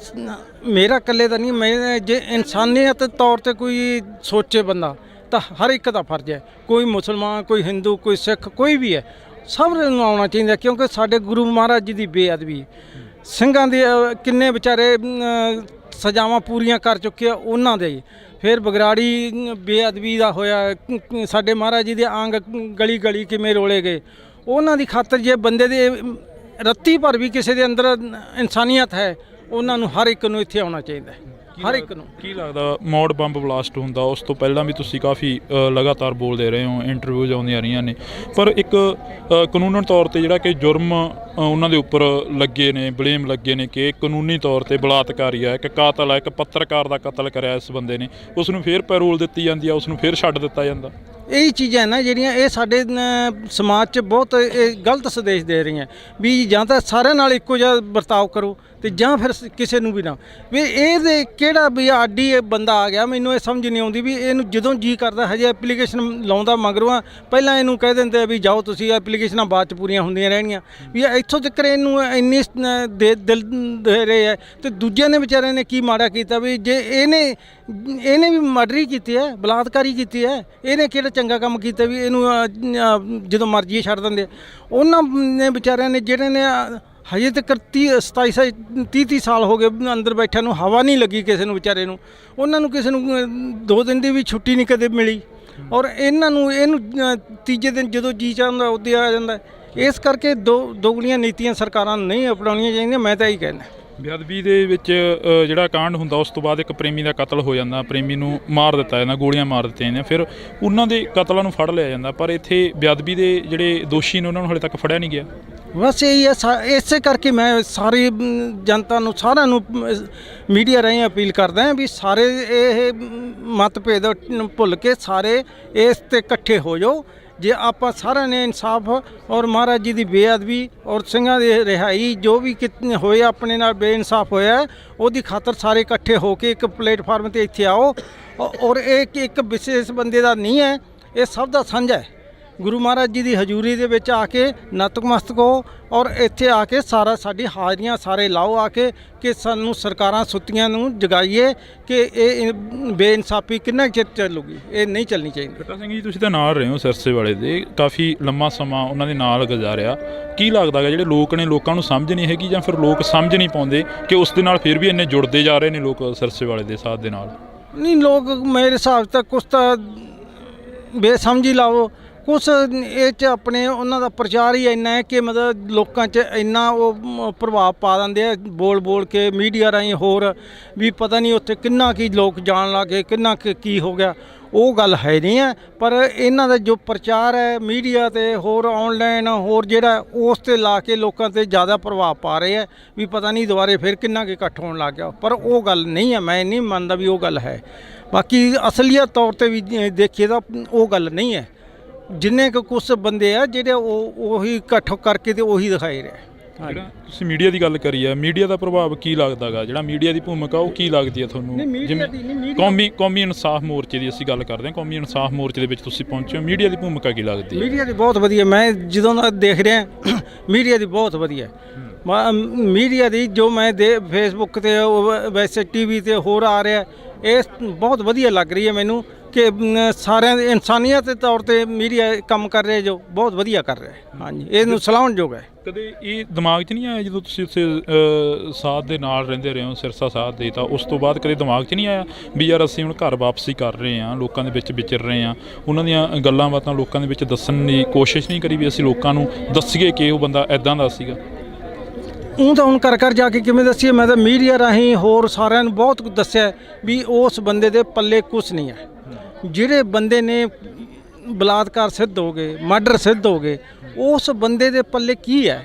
ਮੇਰਾ ਇਕੱਲੇ ਦਾ ਨਹੀਂ, ਮੈਂ ਜੇ ਇਨਸਾਨੀਅਤ ਤੌਰ ਤੇ ਕੋਈ ਸੋਚੇ ਬੰਦਾ ਤਾਂ ਹਰ ਇੱਕ ਦਾ ਫਰਜ਼ ਹੈ। ਕੋਈ ਮੁਸਲਮਾਨ, ਕੋਈ ਹਿੰਦੂ, ਕੋਈ ਸਿੱਖ, ਕੋਈ ਵੀ ਹੈ, ਸਭ ਨੂੰ ਆਉਣਾ ਚਾਹੀਦਾ, ਕਿਉਂਕਿ ਸਾਡੇ ਗੁਰੂ ਮਹਾਰਾਜ ਜੀ ਦੀ ਬੇਅਦਬੀ, ਸਿੰਘਾਂ ਦੇ ਕਿੰਨੇ ਵਿਚਾਰੇ ਸਜ਼ਾਵਾਂ ਪੂਰੀਆਂ ਕਰ ਚੁੱਕੇ ਆ, ਉਹਨਾਂ ਦੇ ਫਿਰ ਬਗਰਾੜੀ ਬੇਅਦਬੀ ਦਾ ਹੋਇਆ, ਸਾਡੇ ਮਹਾਰਾਜ ਜੀ ਦੇ ਅੰਗ ਗਲੀ ਗਲੀ ਕਿਵੇਂ ਰੋਲੇ ਗਏ, ਉਹਨਾਂ ਦੀ ਖਾਤਰ ਜੇ ਬੰਦੇ ਦੇ ਰੱਤੀ ਭਰ ਵੀ ਕਿਸੇ ਦੇ ਅੰਦਰ ਇਨਸਾਨੀਅਤ ਹੈ, ਉਹਨਾਂ ਨੂੰ ਹਰ ਇੱਕ ਨੂੰ ਇੱਥੇ ਆਉਣਾ ਚਾਹੀਦਾ ਹੈ, ਹਰ ਇੱਕ ਨੂੰ। ਕੀ ਲੱਗਦਾ ਮੌੜ ਬੰਬ ਬਲਾਸਟ ਹੁੰਦਾ ਉਸ ਤੋਂ ਪਹਿਲਾਂ ਵੀ ਤੁਸੀਂ ਕਾਫੀ ਲਗਾਤਾਰ ਬੋਲਦੇ ਰਹੇ ਹੋ, ਇੰਟਰਵਿਊਜ਼ ਆਉਂਦੀਆਂ ਰਹੀਆਂ ਨੇ, ਪਰ ਇੱਕ ਕਾਨੂੰਨਨ ਤੌਰ ਤੇ ਜਿਹੜਾ ਕਿ ਜੁਰਮ ਉਹਨਾਂ ਦੇ ਉੱਪਰ ਲੱਗੇ ਨੇ, ਬਲੇਮ ਲੱਗੇ ਨੇ ਕਿ ਕਾਨੂੰਨੀ ਤੌਰ ਤੇ ਬਲਾਤਕਾਰੀ ਹੈ, ਇੱਕ ਕਾਤਲ ਹੈ, ਇੱਕ ਪੱਤਰਕਾਰ ਦਾ ਕਤਲ ਕਰਿਆ ਇਸ ਬੰਦੇ ਨੇ, ਉਸ ਨੂੰ ਫਿਰ ਪੈਰੋਲ ਦਿੱਤੀ ਜਾਂਦੀ ਆ, ਉਸ ਨੂੰ ਫਿਰ ਛੱਡ ਦਿੱਤਾ ਜਾਂਦਾ? ਇਹੀ ਚੀਜ਼ਾਂ ਨਾ ਜਿਹੜੀਆਂ ਇਹ ਸਾਡੇ ਸਮਾਜ 'ਚ ਬਹੁਤ ਇਹ ਗਲਤ ਸੰਦੇਸ਼ ਦੇ ਰਹੀਆਂ ਵੀ ਜਾਂ ਤਾਂ ਸਾਰਿਆਂ ਨਾਲ ਇੱਕੋ ਜਿਹਾ ਵਰਤਾਓ ਕਰੋ ਤੇ ਜਾਂ ਫਿਰ ਕਿਸੇ ਨੂੰ ਵੀ ਨਾ। ਵੀ ਇਹਦੇ ਕਿਹੜਾ ਵੀ ਆਡੀ ਇਹ ਬੰਦਾ ਆ ਗਿਆ, ਮੈਨੂੰ ਇਹ ਸਮਝ ਨਹੀਂ ਆਉਂਦੀ ਵੀ ਇਹਨੂੰ ਜਦੋਂ ਜੀ ਕਰਦਾ ਹਜੇ ਐਪਲੀਕੇਸ਼ਨ ਲਾਉਂਦਾ ਮਗਰੋਂ ਆ, ਪਹਿਲਾਂ ਇਹਨੂੰ ਕਹਿ ਦਿੰਦੇ ਆ ਵੀ ਜਾਓ ਤੁਸੀਂ, ਐਪਲੀਕੇਸ਼ਨਾਂ ਬਾਅਦ 'ਚ ਪੂਰੀਆਂ ਹੁੰਦੀਆਂ ਰਹਿਣਗੀਆਂ। ਵੀ ਇੱਥੋਂ ਤੱਕ ਇਹਨੂੰ ਇੰਨੀ ਦਿਲ ਦੇ ਰਹੇ ਹੈ ਤੇ ਦੂਜਿਆਂ ਨੇ ਵਿਚਾਰਿਆਂ ਨੇ ਕੀ ਮਾੜਾ ਕੀਤਾ ਵੀ ਜੇ ਇਹਨੇ ਵੀ ਮਰਡਰ ਹੀ ਕੀਤੀ ਹੈ, ਬਲਾਤਕਾਰੀ ਕੀਤੀ ਹੈ, ਇਹਨੇ ਕਿਹੜਾ ਚੰਗਾ ਕੰਮ ਕੀਤਾ ਵੀ ਇਹਨੂੰ ਜਦੋਂ ਮਰਜ਼ੀ ਛੱਡ ਦਿੰਦੇ। ਉਹਨਾਂ ਨੇ ਵਿਚਾਰਿਆਂ ਨੇ ਜਿਹੜੇ ਨੇ ਹਜੇ ਤੱਕ 30 ਸਾਲ ਹੋ ਗਏ ਅੰਦਰ ਬੈਠਿਆਂ ਨੂੰ, ਹਵਾ ਨਹੀਂ ਲੱਗੀ ਕਿਸੇ ਨੂੰ ਵਿਚਾਰੇ ਨੂੰ, ਉਹਨਾਂ ਨੂੰ ਕਿਸੇ ਨੂੰ 2 ਦਿਨ ਦੀ ਵੀ ਛੁੱਟੀ ਨਹੀਂ ਕਦੇ ਮਿਲੀ, ਔਰ ਇਹਨੂੰ ਤੀਜੇ ਦਿਨ ਜਦੋਂ ਜੀ ਚਾਹੁੰਦਾ ਉੱਦੇ ਆ ਜਾਂਦਾ। ਇਸ ਕਰਕੇ ਦੋਗਲੀਆਂ ਨੀਤੀਆਂ ਸਰਕਾਰਾਂ ਨੂੰ ਨਹੀਂ ਅਪਣਾਉਣੀਆਂ ਚਾਹੀਦੀਆਂ। ਮੈਂ ਤਾਂ ਇਹੀ ਕਹਿੰਦਾ। ਬੇਅਦਬੀ ਦੇ ਵਿੱਚ ਜਿਹੜਾ ਕਾਂਡ ਹੁੰਦਾ ਉਸ ਤੋਂ ਬਾਅਦ ਇੱਕ ਪ੍ਰੇਮੀ ਦਾ ਕਤਲ ਹੋ ਜਾਂਦਾ, ਪ੍ਰੇਮੀ ਨੂੰ ਮਾਰ ਦਿੱਤਾ ਜਾਂਦਾ, ਗੋਲੀਆਂ ਮਾਰ ਦਿੱਤੀਆਂ ਜਾਂਦੀਆਂ, ਫਿਰ ਉਹਨਾਂ ਦੇ ਕਤਲਾਂ ਨੂੰ ਫੜ ਲਿਆ ਜਾਂਦਾ, ਪਰ ਇੱਥੇ ਬੇਅਦਬੀ ਦੇ ਜਿਹੜੇ ਦੋਸ਼ੀ ਨੇ ਉਹਨਾਂ ਨੂੰ ਹਾਲੇ ਤੱਕ ਫੜਿਆ ਨਹੀਂ ਗਿਆ। ਬਸ ਇਹੀ ਹੈ ਇਸੇ ਕਰਕੇ ਮੈਂ ਸਾਰੀ ਜਨਤਾ ਨੂੰ ਸਾਰਿਆਂ ਨੂੰ ਮੀਡੀਆ ਰਾਹੀਂ ਅਪੀਲ ਕਰਦਾ ਹਾਂ ਵੀ ਸਾਰੇ ਇਹ ਮਤਭੇਦ ਭੁੱਲ ਕੇ ਸਾਰੇ ਇਸ ਤੇ ਇਕੱਠੇ ਹੋ ਜਾਓ। ਜੇ ਆਪਾਂ ਸਾਰਿਆਂ ਨੇ ਇਨਸਾਫ ਔਰ ਮਹਾਰਾਜ ਜੀ ਦੀ ਬੇਅਦਬੀ ਔਰ ਸਿੰਘਾਂ ਦੀ ਰਿਹਾਈ ਜੋ ਵੀ ਹੋਇਆ ਆਪਣੇ ਨਾਲ ਬੇਇਨਸਾਫ ਹੋਇਆ ਉਹਦੀ ਖਾਤਰ ਸਾਰੇ ਇਕੱਠੇ ਹੋ ਕੇ ਇੱਕ ਪਲੇਟਫਾਰਮ ਤੇ ਇੱਥੇ ਆਓ। ਔਰ ਇਹ ਇੱਕ ਵਿਸ਼ੇਸ਼ ਬੰਦੇ ਦਾ ਨਹੀਂ ਹੈ, ਇਹ ਸਭ ਦਾ ਸਾਂਝਾ ਹੈ। ਗੁਰੂ ਮਹਾਰਾਜ ਜੀ ਦੀ ਹਜ਼ੂਰੀ ਦੇ ਵਿੱਚ ਆ ਕੇ ਨਤਮਸਤਕ ਹੋ ਔਰ ਇੱਥੇ ਆ ਕੇ ਸਾਰਾ ਸਾਡੀ ਹਾਜ਼ਰੀਆਂ ਸਾਰੇ ਲਾਓ ਆ ਕੇ ਕਿ ਸਾਨੂੰ ਸਰਕਾਰਾਂ ਸੁੱਤੀਆਂ ਨੂੰ ਜਗਾਈਏ ਕਿ ਇਹ ਬੇਇਨਸਾਫੀ ਕਿੰਨਾ ਚਿਰ ਚੱਲੂਗੀ, ਇਹ ਨਹੀਂ ਚੱਲਣੀ ਚਾਹੀਦੀ। ਖੱਟਾ ਸਿੰਘ ਜੀ ਤੁਸੀਂ ਤਾਂ ਨਾਲ ਰਹੇ ਹੋ ਸਿਰਸੇ ਵਾਲੇ ਦੇ, ਕਾਫੀ ਲੰਮਾ ਸਮਾਂ ਉਹਨਾਂ ਦੇ ਨਾਲ ਗੁਜ਼ਾਰਿਆ। ਕੀ ਲੱਗਦਾ ਹੈ ਜਿਹੜੇ ਲੋਕ ਨੇ ਲੋਕਾਂ ਨੂੰ ਸਮਝ ਨਹੀਂ ਹੈਗੀ ਜਾਂ ਫਿਰ ਲੋਕ ਸਮਝ ਨਹੀਂ ਪਾਉਂਦੇ ਕਿ ਉਸ ਦੇ ਨਾਲ ਫਿਰ ਵੀ ਇੰਨੇ ਜੁੜਦੇ ਜਾ ਰਹੇ ਨੇ ਲੋਕ ਸਿਰਸੇ ਵਾਲੇ ਦੇ ਸਾਥ ਦੇ ਨਾਲ? ਨਹੀਂ, ਲੋਕ ਮੇਰੇ ਹਿਸਾਬ ਤੱਕ ਕੁਛ ਤਾਂ ਬੇਸਮਝੀ ਲਾਓ, ਕੁਛ ਇਹ 'ਚ ਆਪਣੇ ਉਹਨਾਂ ਦਾ ਪ੍ਰਚਾਰ ਹੀ ਇੰਨਾ ਹੈ ਕਿ ਮਤਲਬ ਲੋਕਾਂ 'ਚ ਇੰਨਾ ਉਹ ਪ੍ਰਭਾਵ ਪਾ ਦਿੰਦੇ ਆ ਬੋਲ ਕੇ ਮੀਡੀਆ ਰਾਹੀਂ ਹੋਰ ਵੀ ਪਤਾ ਨਹੀਂ ਉੱਥੇ ਕਿੰਨਾ ਕੀ ਲੋਕ ਜਾਣ ਲੱਗੇ ਕਿੰਨਾ ਕੀ ਹੋ ਗਿਆ। ਉਹ ਗੱਲ ਹੈ ਨਹੀਂ ਹੈ, ਪਰ ਇਹਨਾਂ ਦਾ ਜੋ ਪ੍ਰਚਾਰ ਹੈ ਮੀਡੀਆ ਤੇ ਹੋਰ ਆਨਲਾਈਨ ਹੋਰ ਜਿਹੜਾ ਉਸ ਤੇ ਲਾ ਕੇ ਲੋਕਾਂ ਤੇ ਜ਼ਿਆਦਾ ਪ੍ਰਭਾਵ ਪਾ ਰਹੇ ਹੈ ਵੀ ਪਤਾ ਨਹੀਂ ਦੁਬਾਰੇ ਫਿਰ ਕਿੰਨਾ ਕੁ ਇਕੱਠ ਹੋਣ ਲੱਗ ਗਿਆ। ਪਰ ਉਹ ਗੱਲ ਨਹੀਂ ਹੈ, ਮੈਂ ਨਹੀਂ ਮੰਨਦਾ ਵੀ ਉਹ ਗੱਲ ਹੈ। ਬਾਕੀ ਅਸਲੀਅਤ ਤੌਰ ਤੇ ਵੀ ਦੇਖੀਏ ਤਾਂ ਉਹ ਗੱਲ ਨਹੀਂ ਹੈ। ਜਿੰਨੇ ਕੁ ਕੁਛ ਬੰਦੇ ਆ ਜਿਹੜੇ ਉਹੀ ਇਕੱਠ ਕਰਕੇ ਤੇ ਉਹੀ ਦਿਖਾਈ ਰਹੇ। ਜਿਹੜਾ ਤੁਸੀਂ ਮੀਡੀਆ ਦੀ ਗੱਲ ਕਰੀ ਆ, ਮੀਡੀਆ ਦਾ ਪ੍ਰਭਾਵ ਕੀ ਲੱਗਦਾ ਗਾ? ਜਿਹੜਾ ਮੀਡੀਆ ਦੀ ਭੂਮਿਕਾ ਉਹ ਕੀ ਲੱਗਦੀ ਆ ਤੁਹਾਨੂੰ? ਜਿਵੇਂ ਕੌਮੀ ਇਨਸਾਫ ਮੋਰਚੇ ਦੀ ਅਸੀਂ ਗੱਲ ਕਰਦੇ ਹਾਂ, ਕੌਮੀ ਇਨਸਾਫ ਮੋਰਚੇ ਦੇ ਵਿੱਚ ਤੁਸੀਂ ਪਹੁੰਚੇ ਹੋ, ਮੀਡੀਆ ਦੀ ਭੂਮਿਕਾ ਕੀ ਲੱਗਦੀ ਹੈ? ਮੀਡੀਆ ਦੀ ਬਹੁਤ ਵਧੀਆ, ਮੈਂ ਜਦੋਂ ਦਾ ਦੇਖ ਰਿਹਾ ਮੀਡੀਆ ਦੀ ਬਹੁਤ ਵਧੀਆ। ਮੀਡੀਆ ਦੀ ਜੋ ਮੈਂ ਫੇਸਬੁੱਕ ਤੇ ਵੈਸੇ ਟੀਵੀ ਤੇ ਹੋਰ ਆ ਰਿਹਾ ਇਹ ਬਹੁਤ ਵਧੀਆ ਲੱਗ ਰਹੀ ਹੈ ਮੈਨੂੰ ਕਿ ਸਾਰਿਆਂ ਦੇ ਇਨਸਾਨੀਅਤ ਦੇ ਤੌਰ ਤੇ ਮੀਡੀਆ ਕੰਮ ਕਰ ਰਿਹਾ ਜੋ ਬਹੁਤ ਵਧੀਆ ਕਰ ਰਿਹਾ। ਹਾਂਜੀ, ਇਹਨੂੰ ਸਲਾਹੁਣਯੋਗ ਹੈ। ਕਦੇ ਇਹ ਦਿਮਾਗ 'ਚ ਨਹੀਂ ਆਇਆ ਜਦੋਂ ਤੁਸੀਂ ਉੱਥੇ ਸਾਥ ਦੇ ਨਾਲ ਰਹਿੰਦੇ ਰਹੇ ਹੋ, ਸਿਰਸਾ ਸਾਥ ਦੇ, ਤਾਂ ਉਸ ਤੋਂ ਬਾਅਦ ਕਦੇ ਦਿਮਾਗ 'ਚ ਨਹੀਂ ਆਇਆ ਵੀ ਯਾਰ ਅਸੀਂ ਹੁਣ ਘਰ ਵਾਪਸੀ ਕਰ ਰਹੇ ਹਾਂ, ਲੋਕਾਂ ਦੇ ਵਿੱਚ ਵਿਚਰ ਰਹੇ ਹਾਂ, ਉਹਨਾਂ ਦੀਆਂ ਗੱਲਾਂ ਬਾਤਾਂ ਲੋਕਾਂ ਦੇ ਵਿੱਚ ਦੱਸਣ ਦੀ ਕੋਸ਼ਿਸ਼ ਨਹੀਂ ਕਰੀ ਵੀ ਅਸੀਂ ਲੋਕਾਂ ਨੂੰ ਦੱਸੀਏ ਕਿ ਉਹ ਬੰਦਾ ਇੱਦਾਂ ਦਾ ਸੀਗਾ? ਉਹ ਤਾਂ ਹੁਣ ਕਰ ਜਾ ਕੇ ਕਿਵੇਂ ਦੱਸੀਏ? ਮੈਂ ਤਾਂ ਮੀਡੀਆ ਰਾਹੀਂ ਹੋਰ ਸਾਰਿਆਂ ਨੂੰ ਬਹੁਤ ਕੁਝ ਦੱਸਿਆ ਵੀ ਉਸ ਬੰਦੇ ਦੇ ਪੱਲੇ ਕੁਛ ਨਹੀਂ ਹੈ। ਜਿਹੜੇ ਬੰਦੇ ਨੇ ਬਲਾਤਕਾਰ ਸਿੱਧ ਹੋ ਗਏ, ਮਰਡਰ ਸਿੱਧ ਹੋ ਗਏ, ਉਸ ਬੰਦੇ ਦੇ ਪੱਲੇ ਕੀ ਹੈ?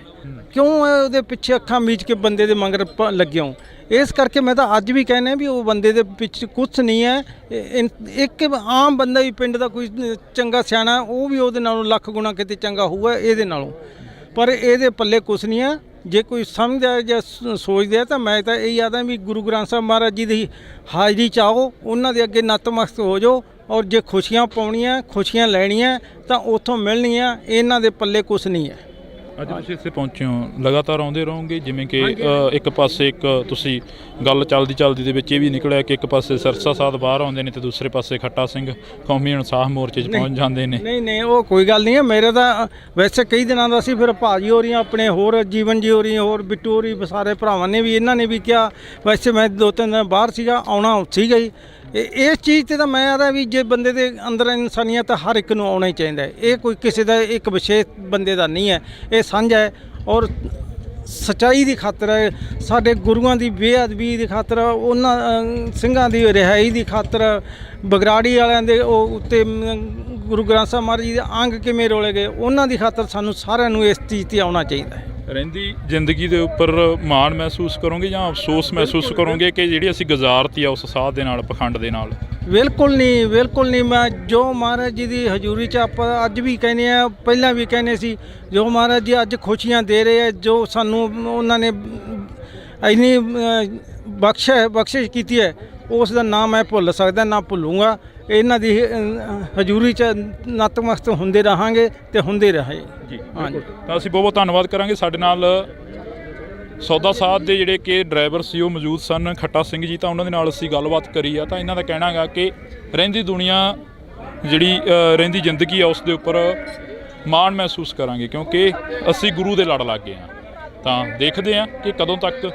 ਕਿਉਂ ਉਹਦੇ ਪਿੱਛੇ ਅੱਖਾਂ ਮੀਚ ਕੇ ਬੰਦੇ ਦੇ ਮਗਰ ਲੱਗੇ ਹੋ? ਇਸ ਕਰਕੇ ਮੈਂ ਤਾਂ ਅੱਜ ਵੀ ਕਹਿੰਦਾ ਵੀ ਉਹ ਬੰਦੇ ਦੇ ਪਿੱਛੇ ਕੁਛ ਨਹੀਂ ਹੈ। ਇੱਕ ਆਮ ਬੰਦਾ ਵੀ ਪਿੰਡ ਦਾ ਕੋਈ ਚੰਗਾ ਸਿਆਣਾ ਉਹ ਵੀ ਉਹਦੇ ਨਾਲੋਂ ਲੱਖ ਗੁਣਾ ਕਿਤੇ ਚੰਗਾ ਹੋਊਗਾ ਇਹਦੇ ਨਾਲੋਂ, ਪਰ ਇਹਦੇ ਪੱਲੇ ਕੁਛ ਨਹੀਂ ਹੈ। ਜੇ ਕੋਈ ਸਮਝਦਾ ਜਾਂ ਸੋਚਦਾ ਤਾਂ ਮੈਂ ਤਾਂ ਇਹ ਆਦਾ ਵੀ ਗੁਰੂ ਗ੍ਰੰਥ ਸਾਹਿਬ ਮਹਾਰਾਜ ਜੀ ਦੀ ਹਾਜ਼ਰੀ 'ਚ ਆਓ, ਉਹਨਾਂ ਦੇ ਅੱਗੇ ਨਤਮਸਤਕ ਹੋ ਜਾਓ ਔਰ ਜੇ ਖੁਸ਼ੀਆਂ ਪਾਉਣੀਆਂ ਖੁਸ਼ੀਆਂ ਲੈਣੀਆਂ ਤਾਂ ਉੱਥੋਂ ਮਿਲਣੀਆਂ। ਇਹਨਾਂ ਦੇ ਪੱਲੇ ਕੁਛ ਨਹੀਂ ਹੈ। ਅੱਜ ਤੁਸੀਂ ਇੱਥੇ ਪਹੁੰਚੇ ਹੋ, ਲਗਾਤਾਰ ਆਉਂਦੇ ਰਹੋਗੇ? ਜਿਵੇਂ ਕਿ ਇੱਕ ਪਾਸੇ ਇੱਕ ਤੁਸੀਂ ਗੱਲ ਚੱਲਦੀ ਦੇ ਵਿੱਚ ਇਹ ਵੀ ਨਿਕਲਿਆ ਕਿ ਇੱਕ ਪਾਸੇ ਸਿਰਸਾ ਸਾਧ ਬਾਹਰ ਆਉਂਦੇ ਨੇ ਤੇ ਦੂਸਰੇ ਪਾਸੇ ਖੱਟਾ ਸਿੰਘ ਕੌਮੀ ਇਨਸਾਫ ਮੋਰਚੇ 'ਚ ਪਹੁੰਚ ਜਾਂਦੇ ਨੇ। ਨਹੀਂ ਉਹ ਕੋਈ ਗੱਲ ਨਹੀਂ ਹੈ। ਮੇਰੇ ਤਾਂ ਵੈਸੇ ਕਈ ਦਿਨਾਂ ਦਾ ਸੀ, ਫਿਰ ਭਾਜੀ ਹੋ ਰਹੀਆਂ ਆਪਣੇ ਹੋਰ ਜੀਵਨ ਜੀ ਹੋ ਰਹੀ ਹੋਰ ਬਿੱਟੂ ਹੋ ਰਹੀ ਸਾਰੇ ਭਰਾਵਾਂ ਨੇ ਵੀ ਇਹਨਾਂ ਨੇ ਵੀ ਕਿਹਾ। ਵੈਸੇ ਮੈਂ 2-3 ਦਿਨ ਬਾਹਰ ਸੀਗਾ, ਆਉਣਾ ਸੀਗਾ ਹੀ। ਇਸ ਚੀਜ਼ ਤੇ ਤਾਂ ਮੈਂ ਆਦਾ ਵੀ ਜੇ ਬੰਦੇ ਦੇ ਅੰਦਰ ਇਨਸਾਨੀਅਤ ਹਰ ਇੱਕ ਨੂੰ ਆਉਣਾ ਹੀ ਚਾਹੀਦਾ ਹੈ। ਇਹ ਕੋਈ ਕਿਸੇ ਦਾ ਇੱਕ ਵਿਸ਼ੇਸ਼ ਬੰਦੇ ਦਾ ਨਹੀਂ ਹੈ, ਇਹ ਸਾਂਝਾ ਹੈ। ਔਰ ਸੱਚਾਈ ਦੀ ਖਾਤਰ ਹੈ, ਸਾਡੇ ਗੁਰੂਆਂ ਦੀ ਬੇਅਦਬੀ ਦੀ ਖਾਤਰ, ਉਹਨਾਂ ਸਿੰਘਾਂ ਦੀ ਰਿਹਾਈ ਦੀ ਖਾਤਰ, ਬਗਰਾੜੀ ਵਾਲਿਆਂ ਦੇ ਉਹ ਉੱਤੇ ਗੁਰੂ ਗ੍ਰੰਥ ਸਾਹਿਬ ਮਹਾਰਾਜ ਜੀ ਦੇ ਅੰਗ ਕਿਵੇਂ ਰੋਲੇ ਗਏ, ਉਹਨਾਂ ਦੀ ਖਾਤਰ ਸਾਨੂੰ ਸਾਰਿਆਂ ਨੂੰ ਇਸ ਚੀਜ਼ 'ਤੇ ਆਉਣਾ ਚਾਹੀਦਾ ਹੈ। ਰਹਿੰਦੀ ਜ਼ਿੰਦਗੀ ਦੇ ਉੱਪਰ ਮਾਣ ਮਹਿਸੂਸ ਕਰੋਗੇ ਜਾਂ ਅਫਸੋਸ ਮਹਿਸੂਸ ਕਰੋਗੇ ਕਿ ਜਿਹੜੀ ਅਸੀਂ ਗੁਜ਼ਾਰਤੀ ਆ ਉਸ ਸਾਥ ਦੇ ਨਾਲ, ਪਖੰਡ ਦੇ ਨਾਲ? ਬਿਲਕੁਲ ਨਹੀਂ। ਮੈਂ ਜੋ ਮਹਾਰਾਜ ਜੀ ਦੀ ਹਜ਼ੂਰੀ 'ਚ ਆਪਾਂ ਅੱਜ ਵੀ ਕਹਿੰਦੇ ਆ, ਪਹਿਲਾਂ ਵੀ ਕਹਿੰਦੇ ਸੀ, ਜੋ ਮਹਾਰਾਜ ਜੀ ਅੱਜ ਖੁਸ਼ੀਆਂ ਦੇ ਰਹੇ ਆ, ਜੋ ਸਾਨੂੰ ਉਹਨਾਂ ਨੇ ਇੰਨੀ ਬਖਸ਼ਿਸ਼ ਕੀਤੀ ਹੈ, ਉਸ ਦਾ ਨਾਮ ਮੈਂ ਭੁੱਲ ਸਕਦਾ ਨਾ ਭੁੱਲੂੰਗਾ। ਇਹਨਾਂ ਦੀ ਹਜ਼ੂਰੀ 'ਚ ਨਤਮਸਤਕ ਹੁੰਦੇ ਰਹਾਂਗੇ ਤੇ ਹੁੰਦੇ ਰਹੇ ਜੀ। ਹਾਂਜੀ, ਤਾਂ ਅਸੀਂ ਬਹੁਤ ਧੰਨਵਾਦ ਕਰਾਂਗੇ। ਸਾਡੇ ਨਾਲ ਸੌਦਾ ਸਾਧ ਦੇ ਜਿਹੜੇ ਕਿ ਡਰਾਈਵਰ ਸੀ ਉਹ ਮੌਜੂਦ ਸਨ, ਖੱਟਾ ਸਿੰਘ ਜੀ, ਤਾਂ ਉਹਨਾਂ ਦੇ ਨਾਲ ਅਸੀਂ ਗੱਲਬਾਤ ਕਰੀ ਆ। ਤਾਂ ਇਹਨਾਂ ਦਾ ਕਹਿਣਾ ਹੈਗਾ ਕਿ ਰਹਿੰਦੀ ਦੁਨੀਆ ਜਿਹੜੀ ਰਹਿੰਦੀ ਜ਼ਿੰਦਗੀ ਆ ਉਸ ਦੇ ਉੱਪਰ ਮਾਣ ਮਹਿਸੂਸ ਕਰਾਂਗੇ ਕਿਉਂਕਿ ਅਸੀਂ ਗੁਰੂ ਦੇ ਲੜ ਲੱਗ ਗਏ ਹਾਂ। ਤਾਂ ਦੇਖਦੇ ਹਾਂ ਕਿ ਕਦੋਂ ਤੱਕ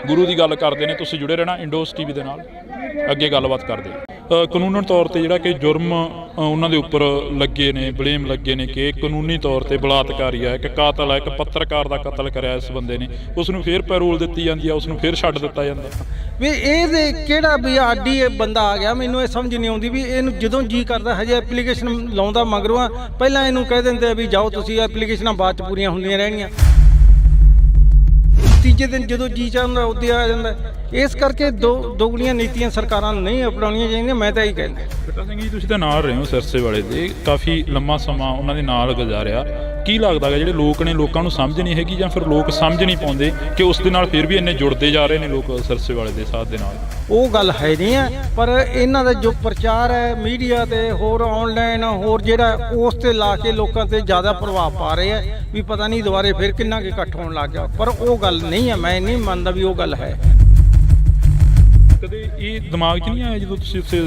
ਗੁਰੂ ਦੀ ਗੱਲ ਕਰਦੇ ਨੇ। ਤੁਸੀਂ ਜੁੜੇ ਰਹਿਣਾ ਇੰਡੋਸ ਟੀਵੀ ਦੇ ਨਾਲ, ਅੱਗੇ ਗੱਲਬਾਤ ਕਰਦੇ ਹਾਂ। ਕਾਨੂੰਨ ਤੌਰ ਤੇ ਜਿਹੜਾ ਕਿ ਜੁਰਮ ਉਹਨਾਂ ਦੇ ਉੱਪਰ ਲੱਗੇ ਨੇ, ਬਲੇਮ ਲੱਗੇ ਨੇ ਕਿ ਕਾਨੂੰਨੀ ਤੌਰ ਤੇ ਬਲਾਤਕਾਰੀ ਆ, ਇੱਕ ਕਾਤਲ ਆ, ਇੱਕ ਪੱਤਰਕਾਰ ਦਾ ਕਤਲ ਕਰਿਆ ਇਸ ਬੰਦੇ ਨੇ, ਉਸ ਨੂੰ ਫਿਰ ਪੈਰੋਲ ਦਿੱਤੀ ਜਾਂਦੀ ਆ, ਉਸ ਨੂੰ ਫਿਰ ਛੱਡ ਦਿੱਤਾ ਜਾਂਦਾ ਵੀ ਇਹਦੇ ਕਿਹੜਾ ਵੀ ਆਡੀ ਬੰਦਾ ਆ ਗਿਆ। ਮੈਨੂੰ ਇਹ ਸਮਝ ਨਹੀਂ ਆਉਂਦੀ ਵੀ ਇਹਨੂੰ ਜਦੋਂ ਜੀ ਕਰਦਾ ਹਜੇ ਐਪਲੀਕੇਸ਼ਨ ਲਾਉਂਦਾ ਮਗਰੋਂ ਪਹਿਲਾਂ ਇਹਨੂੰ ਕਹਿ ਦਿੰਦੇ ਵੀ ਜਾਓ ਤੁਸੀਂ, ਐਪਲੀਕੇਸ਼ਨਾਂ ਬਾਅਦ 'ਚ ਪੂਰੀਆਂ ਹੁੰਦੀਆਂ ਰਹਿਣੀਆਂ। ਤੀਜੇ ਦਿਨ ਜਦੋਂ ਜੀ ਚਾਹੁੰਦਾ ਉੱਦੇ ਆ ਜਾਂਦਾ। ਇਸ ਕਰਕੇ ਦੋਗਲੀਆਂ ਨੀਤੀਆਂ ਸਰਕਾਰਾਂ ਨੂੰ ਨਹੀਂ ਅਪਣਾਉਣੀਆਂ ਚਾਹੀਦੀਆਂ। ਮੈਂ ਤਾਂ ਇਹੀ ਕਹਿੰਦਾ। ਬੇਟਾ ਸਿੰਘ ਜੀ, ਤੁਸੀਂ ਤਾਂ ਨਾਲ ਰਹੇ ਹੋ ਸਿਰਸੇ ਵਾਲੇ ਦੇ, ਕਾਫੀ ਲੰਮਾ ਸਮਾਂ ਉਹਨਾਂ ਦੇ ਨਾਲ ਗੁਜ਼ਾਰਿਆ। ਕੀ ਲੱਗਦਾ ਹੈ ਜਿਹੜੇ ਲੋਕ ਨੇ, ਲੋਕਾਂ ਨੂੰ ਸਮਝ ਨਹੀਂ ਹੈਗੀ ਜਾਂ ਫਿਰ ਲੋਕ ਸਮਝ ਨਹੀਂ ਪਾਉਂਦੇ ਕਿ ਉਸ ਦੇ ਨਾਲ ਫਿਰ ਵੀ ਇੰਨੇ ਜੁੜਦੇ ਜਾ ਰਹੇ ਨੇ ਲੋਕ ਸਿਰਸੇ ਵਾਲੇ ਦੇ ਸਾਥ ਦੇ ਨਾਲ? ਉਹ ਗੱਲ ਹੈ ਨਹੀਂ ਹੈ, ਪਰ ਇਹਨਾਂ ਦਾ ਜੋ ਪ੍ਰਚਾਰ ਹੈ ਮੀਡੀਆ ਤੇ ਹੋਰ ਆਨਲਾਈਨ ਹੋਰ ਜਿਹੜਾ ਉਸ ਤੇ ਲਾ ਕੇ ਲੋਕਾਂ ਤੇ ਜ਼ਿਆਦਾ ਪ੍ਰਭਾਵ ਪਾ ਰਹੇ ਆ ਵੀ ਪਤਾ ਨਹੀਂ ਦੁਬਾਰੇ ਫਿਰ ਕਿੰਨਾ ਕੁ ਇਕੱਠ ਹੋਣ ਲੱਗ ਗਿਆ। ਪਰ ਉਹ ਗੱਲ ਨਹੀਂ ਹੈ, ਮੈਂ ਨਹੀਂ ਮੰਨਦਾ ਵੀ ਉਹ ਗੱਲ ਹੈ। ਕਦੇ ਇਹ ਦਿਮਾਗ 'ਚ ਨਹੀਂ ਆਇਆ ਜਦੋਂ ਤੁਸੀਂ ਉੱਥੇ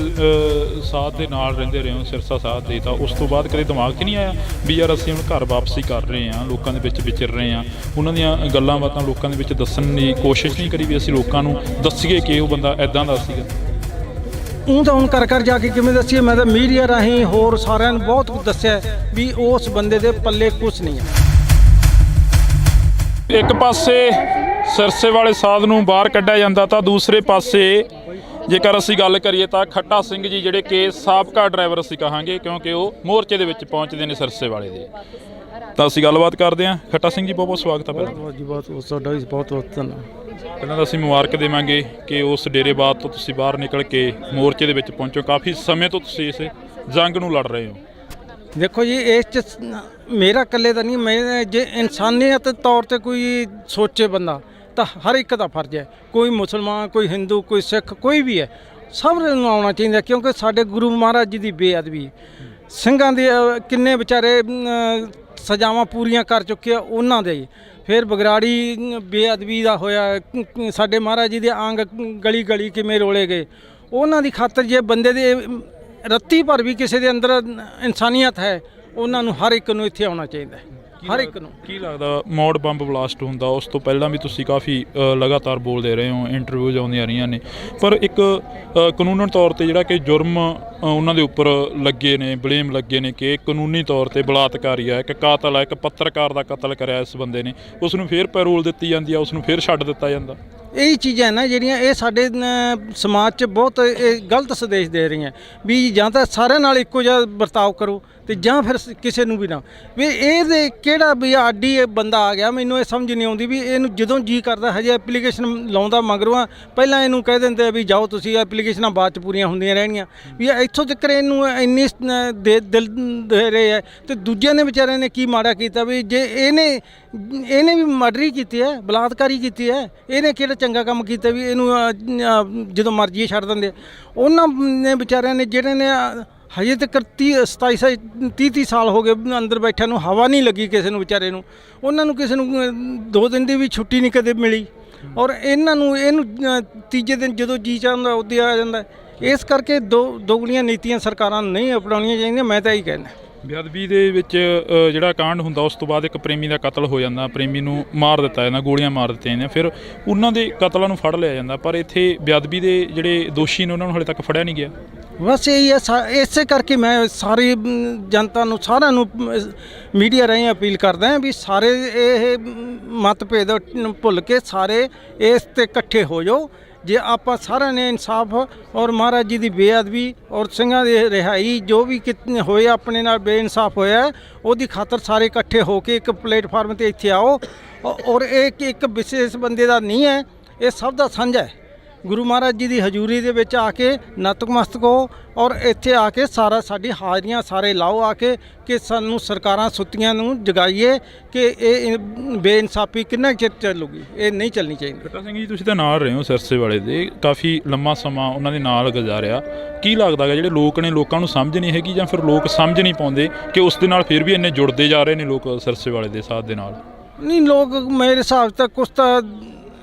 ਸਾਥ ਦੇ ਨਾਲ ਰਹਿੰਦੇ ਰਹੇ ਹੋ, ਸਿਰਸਾ ਸਾਥ ਦੇ, ਤਾਂ ਉਸ ਤੋਂ ਬਾਅਦ ਕਦੇ ਦਿਮਾਗ 'ਚ ਨਹੀਂ ਆਇਆ ਵੀ ਯਾਰ ਅਸੀਂ ਹੁਣ ਘਰ ਵਾਪਸੀ ਕਰ ਰਹੇ ਹਾਂ, ਲੋਕਾਂ ਦੇ ਵਿੱਚ ਵਿਚਰ ਰਹੇ ਹਾਂ, ਉਹਨਾਂ ਦੀਆਂ ਗੱਲਾਂ ਬਾਤਾਂ ਲੋਕਾਂ ਦੇ ਵਿੱਚ ਦੱਸਣ ਦੀ ਕੋਸ਼ਿਸ਼ ਨਹੀਂ ਕਰੀ ਵੀ ਅਸੀਂ ਲੋਕਾਂ ਨੂੰ ਦੱਸੀਏ ਕਿ ਉਹ ਬੰਦਾ ਇੱਦਾਂ ਦਾ ਸੀਗਾ? ਉਹ ਤਾਂ ਹੁਣ ਕਰ ਜਾ ਕੇ ਕਿਵੇਂ ਦੱਸੀਏ? ਮੈਂ ਤਾਂ ਮੀਡੀਆ ਰਾਹੀਂ ਹੋਰ ਸਾਰਿਆਂ ਨੂੰ ਬਹੁਤ ਕੁਝ ਦੱਸਿਆ ਵੀ ਉਸ ਬੰਦੇ ਦੇ ਪੱਲੇ ਕੁਝ ਨਹੀਂ ਹੈ। ਇੱਕ ਪਾਸੇ ਸਿਰਸੇ ਵਾਲੇ ਸਾਧ ਨੂੰ ਬਾਹਰ ਕੱਢਿਆ ਜਾਂਦਾ ਤਾਂ ਦੂਸਰੇ ਪਾਸੇ ਜੇਕਰ ਅਸੀਂ ਗੱਲ ਕਰੀਏ ਤਾਂ ਖੱਟਾ ਸਿੰਘ ਜੀ ਜਿਹੜੇ ਕਿ ਸਾਬਕਾ ਡਰਾਈਵਰ ਅਸੀਂ ਕਹਾਂਗੇ, ਕਿਉਂਕਿ ਉਹ ਮੋਰਚੇ ਦੇ ਵਿੱਚ ਪਹੁੰਚਦੇ ਨੇ ਸਿਰਸੇ ਵਾਲੇ ਦੇ। ਤਾਂ ਅਸੀਂ ਗੱਲਬਾਤ ਕਰਦੇ ਹਾਂ। ਖੱਟਾ ਸਿੰਘ ਜੀ, ਬਹੁਤ ਬਹੁਤ ਸਵਾਗਤ ਹੈ। ਪਹਿਲਾਂ ਜੀ ਬਹੁਤ ਤੁਹਾਡਾ ਵੀ ਬਹੁਤ ਬਹੁਤ ਧੰਨਵਾਦ। ਪਹਿਲਾਂ ਤਾਂ ਅਸੀਂ ਮੁਬਾਰਕ ਦੇਵਾਂਗੇ ਕਿ ਉਸ ਡੇਰੇਬਾਦ ਤੋਂ ਤੁਸੀਂ ਬਾਹਰ ਨਿਕਲ ਕੇ ਮੋਰਚੇ ਦੇ ਵਿੱਚ ਪਹੁੰਚੋ। ਕਾਫੀ ਸਮੇਂ ਤੋਂ ਤੁਸੀਂ ਇਸ ਜੰਗ ਨੂੰ ਲੜ ਰਹੇ ਹੋ। ਦੇਖੋ ਜੀ, ਇਸ 'ਚ ਮੇਰਾ ਇਕੱਲੇ ਦਾ ਨਹੀਂ, ਮੈਂ ਜੇ ਇਨਸਾਨੀਅਤ ਤੌਰ ਤੇ ਕੋਈ ਸੋਚੇ ਬੰਦਾ ਤਾਂ ਹਰ ਇੱਕ ਦਾ ਫਰਜ਼ ਹੈ। ਕੋਈ ਮੁਸਲਮਾਨ, ਕੋਈ ਹਿੰਦੂ, ਕੋਈ ਸਿੱਖ, ਕੋਈ ਵੀ ਹੈ, ਸਭ ਨੂੰ ਆਉਣਾ ਚਾਹੀਦਾ, ਕਿਉਂਕਿ ਸਾਡੇ ਗੁਰੂ ਮਹਾਰਾਜ ਜੀ ਦੀ ਬੇਅਦਬੀ, ਸਿੰਘਾਂ ਦੇ ਕਿੰਨੇ ਵਿਚਾਰੇ ਸਜ਼ਾਵਾਂ ਪੂਰੀਆਂ ਕਰ ਚੁੱਕੇ ਆ ਉਹਨਾਂ ਦੇ, ਫਿਰ ਬਗਰਾੜੀ ਬੇਅਦਬੀ ਦਾ ਹੋਇਆ, ਸਾਡੇ ਮਹਾਰਾਜ ਜੀ ਦੇ ਅੰਗ ਗਲੀ ਗਲੀ ਕਿਵੇਂ ਰੋਲੇ ਗਏ, ਉਹਨਾਂ ਦੀ ਖਾਤਰ ਜੇ ਬੰਦੇ ਦੇ ਰੱਤੀ ਭਰ ਵੀ ਕਿਸੇ ਦੇ ਅੰਦਰ ਇਨਸਾਨੀਅਤ ਹੈ, ਉਹਨਾਂ ਨੂੰ ਹਰ ਇੱਕ ਨੂੰ ਇੱਥੇ ਆਉਣਾ ਚਾਹੀਦਾ ਹੈ, ਹਰ ਇੱਕ ਨੂੰ। ਕੀ ਲੱਗਦਾ ਮੌੜ ਬੰਬ ਬਲਾਸਟ ਹੁੰਦਾ ਉਸ ਤੋਂ ਪਹਿਲਾਂ ਵੀ ਤੁਸੀਂ ਕਾਫੀ ਲਗਾਤਾਰ ਬੋਲਦੇ ਰਹੇ ਹੋ, ਇੰਟਰਵਿਊਜ਼ ਆਉਂਦੀਆਂ ਰਹੀਆਂ ਨੇ, ਪਰ ਇੱਕ ਕਾਨੂੰਨਨ ਤੌਰ ਤੇ ਜਿਹੜਾ ਕਿ ਜੁਰਮ ਉਹਨਾਂ ਦੇ ਉੱਪਰ ਲੱਗੇ ਨੇ, ਬਲੇਮ ਲੱਗੇ ਨੇ ਕਿ ਕਾਨੂੰਨੀ ਤੌਰ ਤੇ ਬਲਾਤਕਾਰੀ ਆ, ਇੱਕ ਕਾਤਲ ਆ, ਇੱਕ ਪੱਤਰਕਾਰ ਦਾ ਕਤਲ ਕਰਿਆ ਇਸ ਬੰਦੇ ਨੇ, ਉਸ ਨੂੰ ਫੇਰ ਪੈਰੋਲ ਦਿੱਤੀ ਜਾਂਦੀ ਆ, ਉਸ ਨੂੰ ਫੇਰ ਛੱਡ ਦਿੱਤਾ ਜਾਂਦਾ। ਇਹ ਚੀਜ਼ਾਂ ਨਾ ਜਿਹੜੀਆਂ ਇਹ ਸਾਡੇ ਸਮਾਜ 'ਚ ਬਹੁਤ ਇਹ ਗਲਤ ਸੰਦੇਸ਼ ਦੇ ਰਹੀਆਂ ਵੀ ਜਾਂ ਤਾਂ ਸਾਰਿਆਂ ਨਾਲ ਇੱਕੋ ਜਿਹਾ ਵਰਤਾਓ ਕਰੋ ਤੇ ਜਾਂ ਫਿਰ ਕਿਸੇ ਨੂੰ ਵੀ ਨਾ। ਵੀ ਇਹਦੇ ਕਿਹੜਾ ਵੀ ਆਡੀ ਬੰਦਾ ਆ ਗਿਆ, ਮੈਨੂੰ ਇਹ ਸਮਝ ਨਹੀਂ ਆਉਂਦੀ ਵੀ ਇਹਨੂੰ ਜਦੋਂ ਜੀ ਕਰਦਾ ਹਜੇ ਐਪਲੀਕੇਸ਼ਨ ਲਾਉਂਦਾ ਮਗਰੋਂ ਆ, ਪਹਿਲਾਂ ਇਹਨੂੰ ਕਹਿ ਦਿੰਦੇ ਵੀ ਜਾਓ ਤੁਸੀਂ, ਐਪਲੀਕੇਸ਼ਨਾਂ ਬਾਅਦ 'ਚ ਪੂਰੀਆਂ ਹੁੰਦੀਆਂ ਰਹਿਣਗੀਆਂ। ਵੀ ਇੱਥੋਂ ਤੱਕ ਇਹਨੂੰ ਇੰਨੀ ਦਿਲ ਦੇ ਰਹੇ ਹੈ ਤੇ ਦੂਜਿਆਂ ਨੇ ਵਿਚਾਰਿਆਂ ਨੇ ਕੀ ਮਾੜਾ ਕੀਤਾ ਵੀ ਜੇ ਇਹਨੇ ਵੀ ਮਰਡਰ ਕੀਤੀ ਹੈ, ਬਲਾਤਕਾਰੀ ਕੀਤੀ ਹੈ, ਇਹਨੇ ਕਿਹੜਾ ਚੰਗਾ ਕੰਮ ਕੀਤਾ ਵੀ ਇਹਨੂੰ ਜਦੋਂ ਮਰਜ਼ੀ ਛੱਡ ਦਿੰਦੇ। ਉਹਨਾਂ ਨੇ ਵਿਚਾਰਿਆਂ ਨੇ ਜਿਹੜੇ ਨੇ ਹਜੇ ਤੱਕ 30 ਸਾਲ ਹੋ ਗਏ ਅੰਦਰ ਬੈਠਿਆਂ ਨੂੰ, ਹਵਾ ਨਹੀਂ ਲੱਗੀ ਕਿਸੇ ਨੂੰ ਵਿਚਾਰੇ ਨੂੰ, ਉਹਨਾਂ ਨੂੰ ਕਿਸੇ ਨੂੰ 2 ਦਿਨ ਦੀ ਵੀ ਛੁੱਟੀ ਨਹੀਂ ਕਦੇ ਮਿਲੀ, ਔਰ ਇਹਨੂੰ ਤੀਜੇ ਦਿਨ ਜਦੋਂ ਜੀ ਚਾਹੁੰਦਾ ਉੱਦੇ ਆ ਜਾਂਦਾ। ਇਸ ਕਰਕੇ ਦੋਗਲੀਆਂ ਨੀਤੀਆਂ ਸਰਕਾਰਾਂ ਨੂੰ ਨਹੀਂ ਅਪਣਾਉਣੀਆਂ ਚਾਹੀਦੀਆਂ। ਮੈਂ ਤਾਂ ਇਹੀ ਕਹਿੰਦਾ। ਬੇਅਦਬੀ ਦੇ ਵਿੱਚ ਜਿਹੜਾ ਕਾਂਡ ਹੁੰਦਾ ਉਸ ਤੋਂ ਬਾਅਦ ਇੱਕ ਪ੍ਰੇਮੀ ਦਾ ਕਤਲ ਹੋ ਜਾਂਦਾ, ਪ੍ਰੇਮੀ ਨੂੰ ਮਾਰ ਦਿੱਤਾ ਜਾਂਦਾ, ਗੋਲੀਆਂ ਮਾਰ ਦਿੱਤੀਆਂ ਜਾਂਦੀਆਂ, ਫਿਰ ਉਹਨਾਂ ਦੇ ਕਤਲਾਂ ਨੂੰ ਫੜ ਲਿਆ ਜਾਂਦਾ, ਪਰ ਇੱਥੇ ਬੇਅਦਬੀ ਦੇ ਜਿਹੜੇ ਦੋਸ਼ੀ ਨੇ ਉਹਨਾਂ ਨੂੰ ਹਾਲੇ ਤੱਕ ਫੜਿਆ ਨਹੀਂ ਗਿਆ। ਬਸ ਇਹੀ ਹੈ, ਇਸੇ ਕਰਕੇ ਮੈਂ ਸਾਰੀ ਜਨਤਾ ਨੂੰ, ਸਾਰਿਆਂ ਨੂੰ ਮੀਡੀਆ ਰਾਹੀਂ ਅਪੀਲ ਕਰਦਾ ਹਾਂ ਵੀ ਸਾਰੇ ਇਹ ਮਤਭੇਦ ਭੁੱਲ ਕੇ ਸਾਰੇ ਇਸ 'ਤੇ ਇਕੱਠੇ ਹੋ ਜਾਓ। ਜੇ ਆਪਾਂ ਸਾਰਿਆਂ ਨੇ ਇਨਸਾਫ ਔਰ ਮਹਾਰਾਜ ਜੀ ਦੀ ਬੇਅਦਬੀ ਔਰ ਸਿੰਘਾਂ ਦੀ ਰਿਹਾਈ ਜੋ ਵੀ ਹੋਏ ਆਪਣੇ ਨਾਲ ਬੇਇਨਸਾਫ ਹੋਇਆ, ਉਹਦੀ ਖਾਤਰ ਸਾਰੇ ਇਕੱਠੇ ਹੋ ਕੇ ਇੱਕ ਪਲੇਟਫਾਰਮ 'ਤੇ ਇੱਥੇ ਆਓ। ਔਰ ਇਹ ਇੱਕ ਵਿਸ਼ੇਸ਼ ਬੰਦੇ ਦਾ ਨਹੀਂ ਹੈ, ਇਹ ਸਭ ਦਾ ਸਾਂਝਾ ਹੈ। ਗੁਰੂ ਮਹਾਰਾਜ ਜੀ ਦੀ ਹਜ਼ੂਰੀ ਦੇ ਵਿੱਚ ਆ ਕੇ ਨਤਮਸਤਕ ਹੋ ਔਰ ਇੱਥੇ ਆ ਕੇ ਸਾਡੀ ਹਾਜ਼ਰੀਆਂ ਸਾਰੇ ਲਾਓ ਆ ਕੇ ਕਿ ਸਾਨੂੰ ਸਰਕਾਰਾਂ ਸੁੱਤੀਆਂ ਨੂੰ ਜਗਾਈਏ ਕਿ ਇਹ ਬੇਇਨਸਾਫੀ ਕਿੰਨਾ ਚਿਰ ਚੱਲੂਗੀ, ਇਹ ਨਹੀਂ ਚੱਲਣੀ ਚਾਹੀਦੀ। ਖੱਟਾ ਸਿੰਘ ਜੀ, ਤੁਸੀਂ ਤਾਂ ਨਾਲ ਰਹੇ ਹੋ ਸਿਰਸੇ ਵਾਲੇ ਦੇ, ਕਾਫੀ ਲੰਮਾ ਸਮਾਂ ਉਹਨਾਂ ਦੇ ਨਾਲ ਗੁਜ਼ਾਰਿਆ। ਕੀ ਲੱਗਦਾ ਹੈ ਜਿਹੜੇ ਲੋਕ ਨੇ, ਲੋਕਾਂ ਨੂੰ ਸਮਝ ਨਹੀਂ ਹੈਗੀ ਜਾਂ ਫਿਰ ਲੋਕ ਸਮਝ ਨਹੀਂ ਪਾਉਂਦੇ ਕਿ ਉਸ ਦੇ ਨਾਲ ਫਿਰ ਵੀ ਇੰਨੇ ਜੁੜਦੇ ਜਾ ਰਹੇ ਨੇ ਲੋਕ ਸਿਰਸੇ ਵਾਲੇ ਦੇ ਸਾਥ ਦੇ ਨਾਲ? ਨਹੀਂ, ਲੋਕ ਮੇਰੇ ਹਿਸਾਬ ਤੱਕ ਕੁਛ ਤਾਂ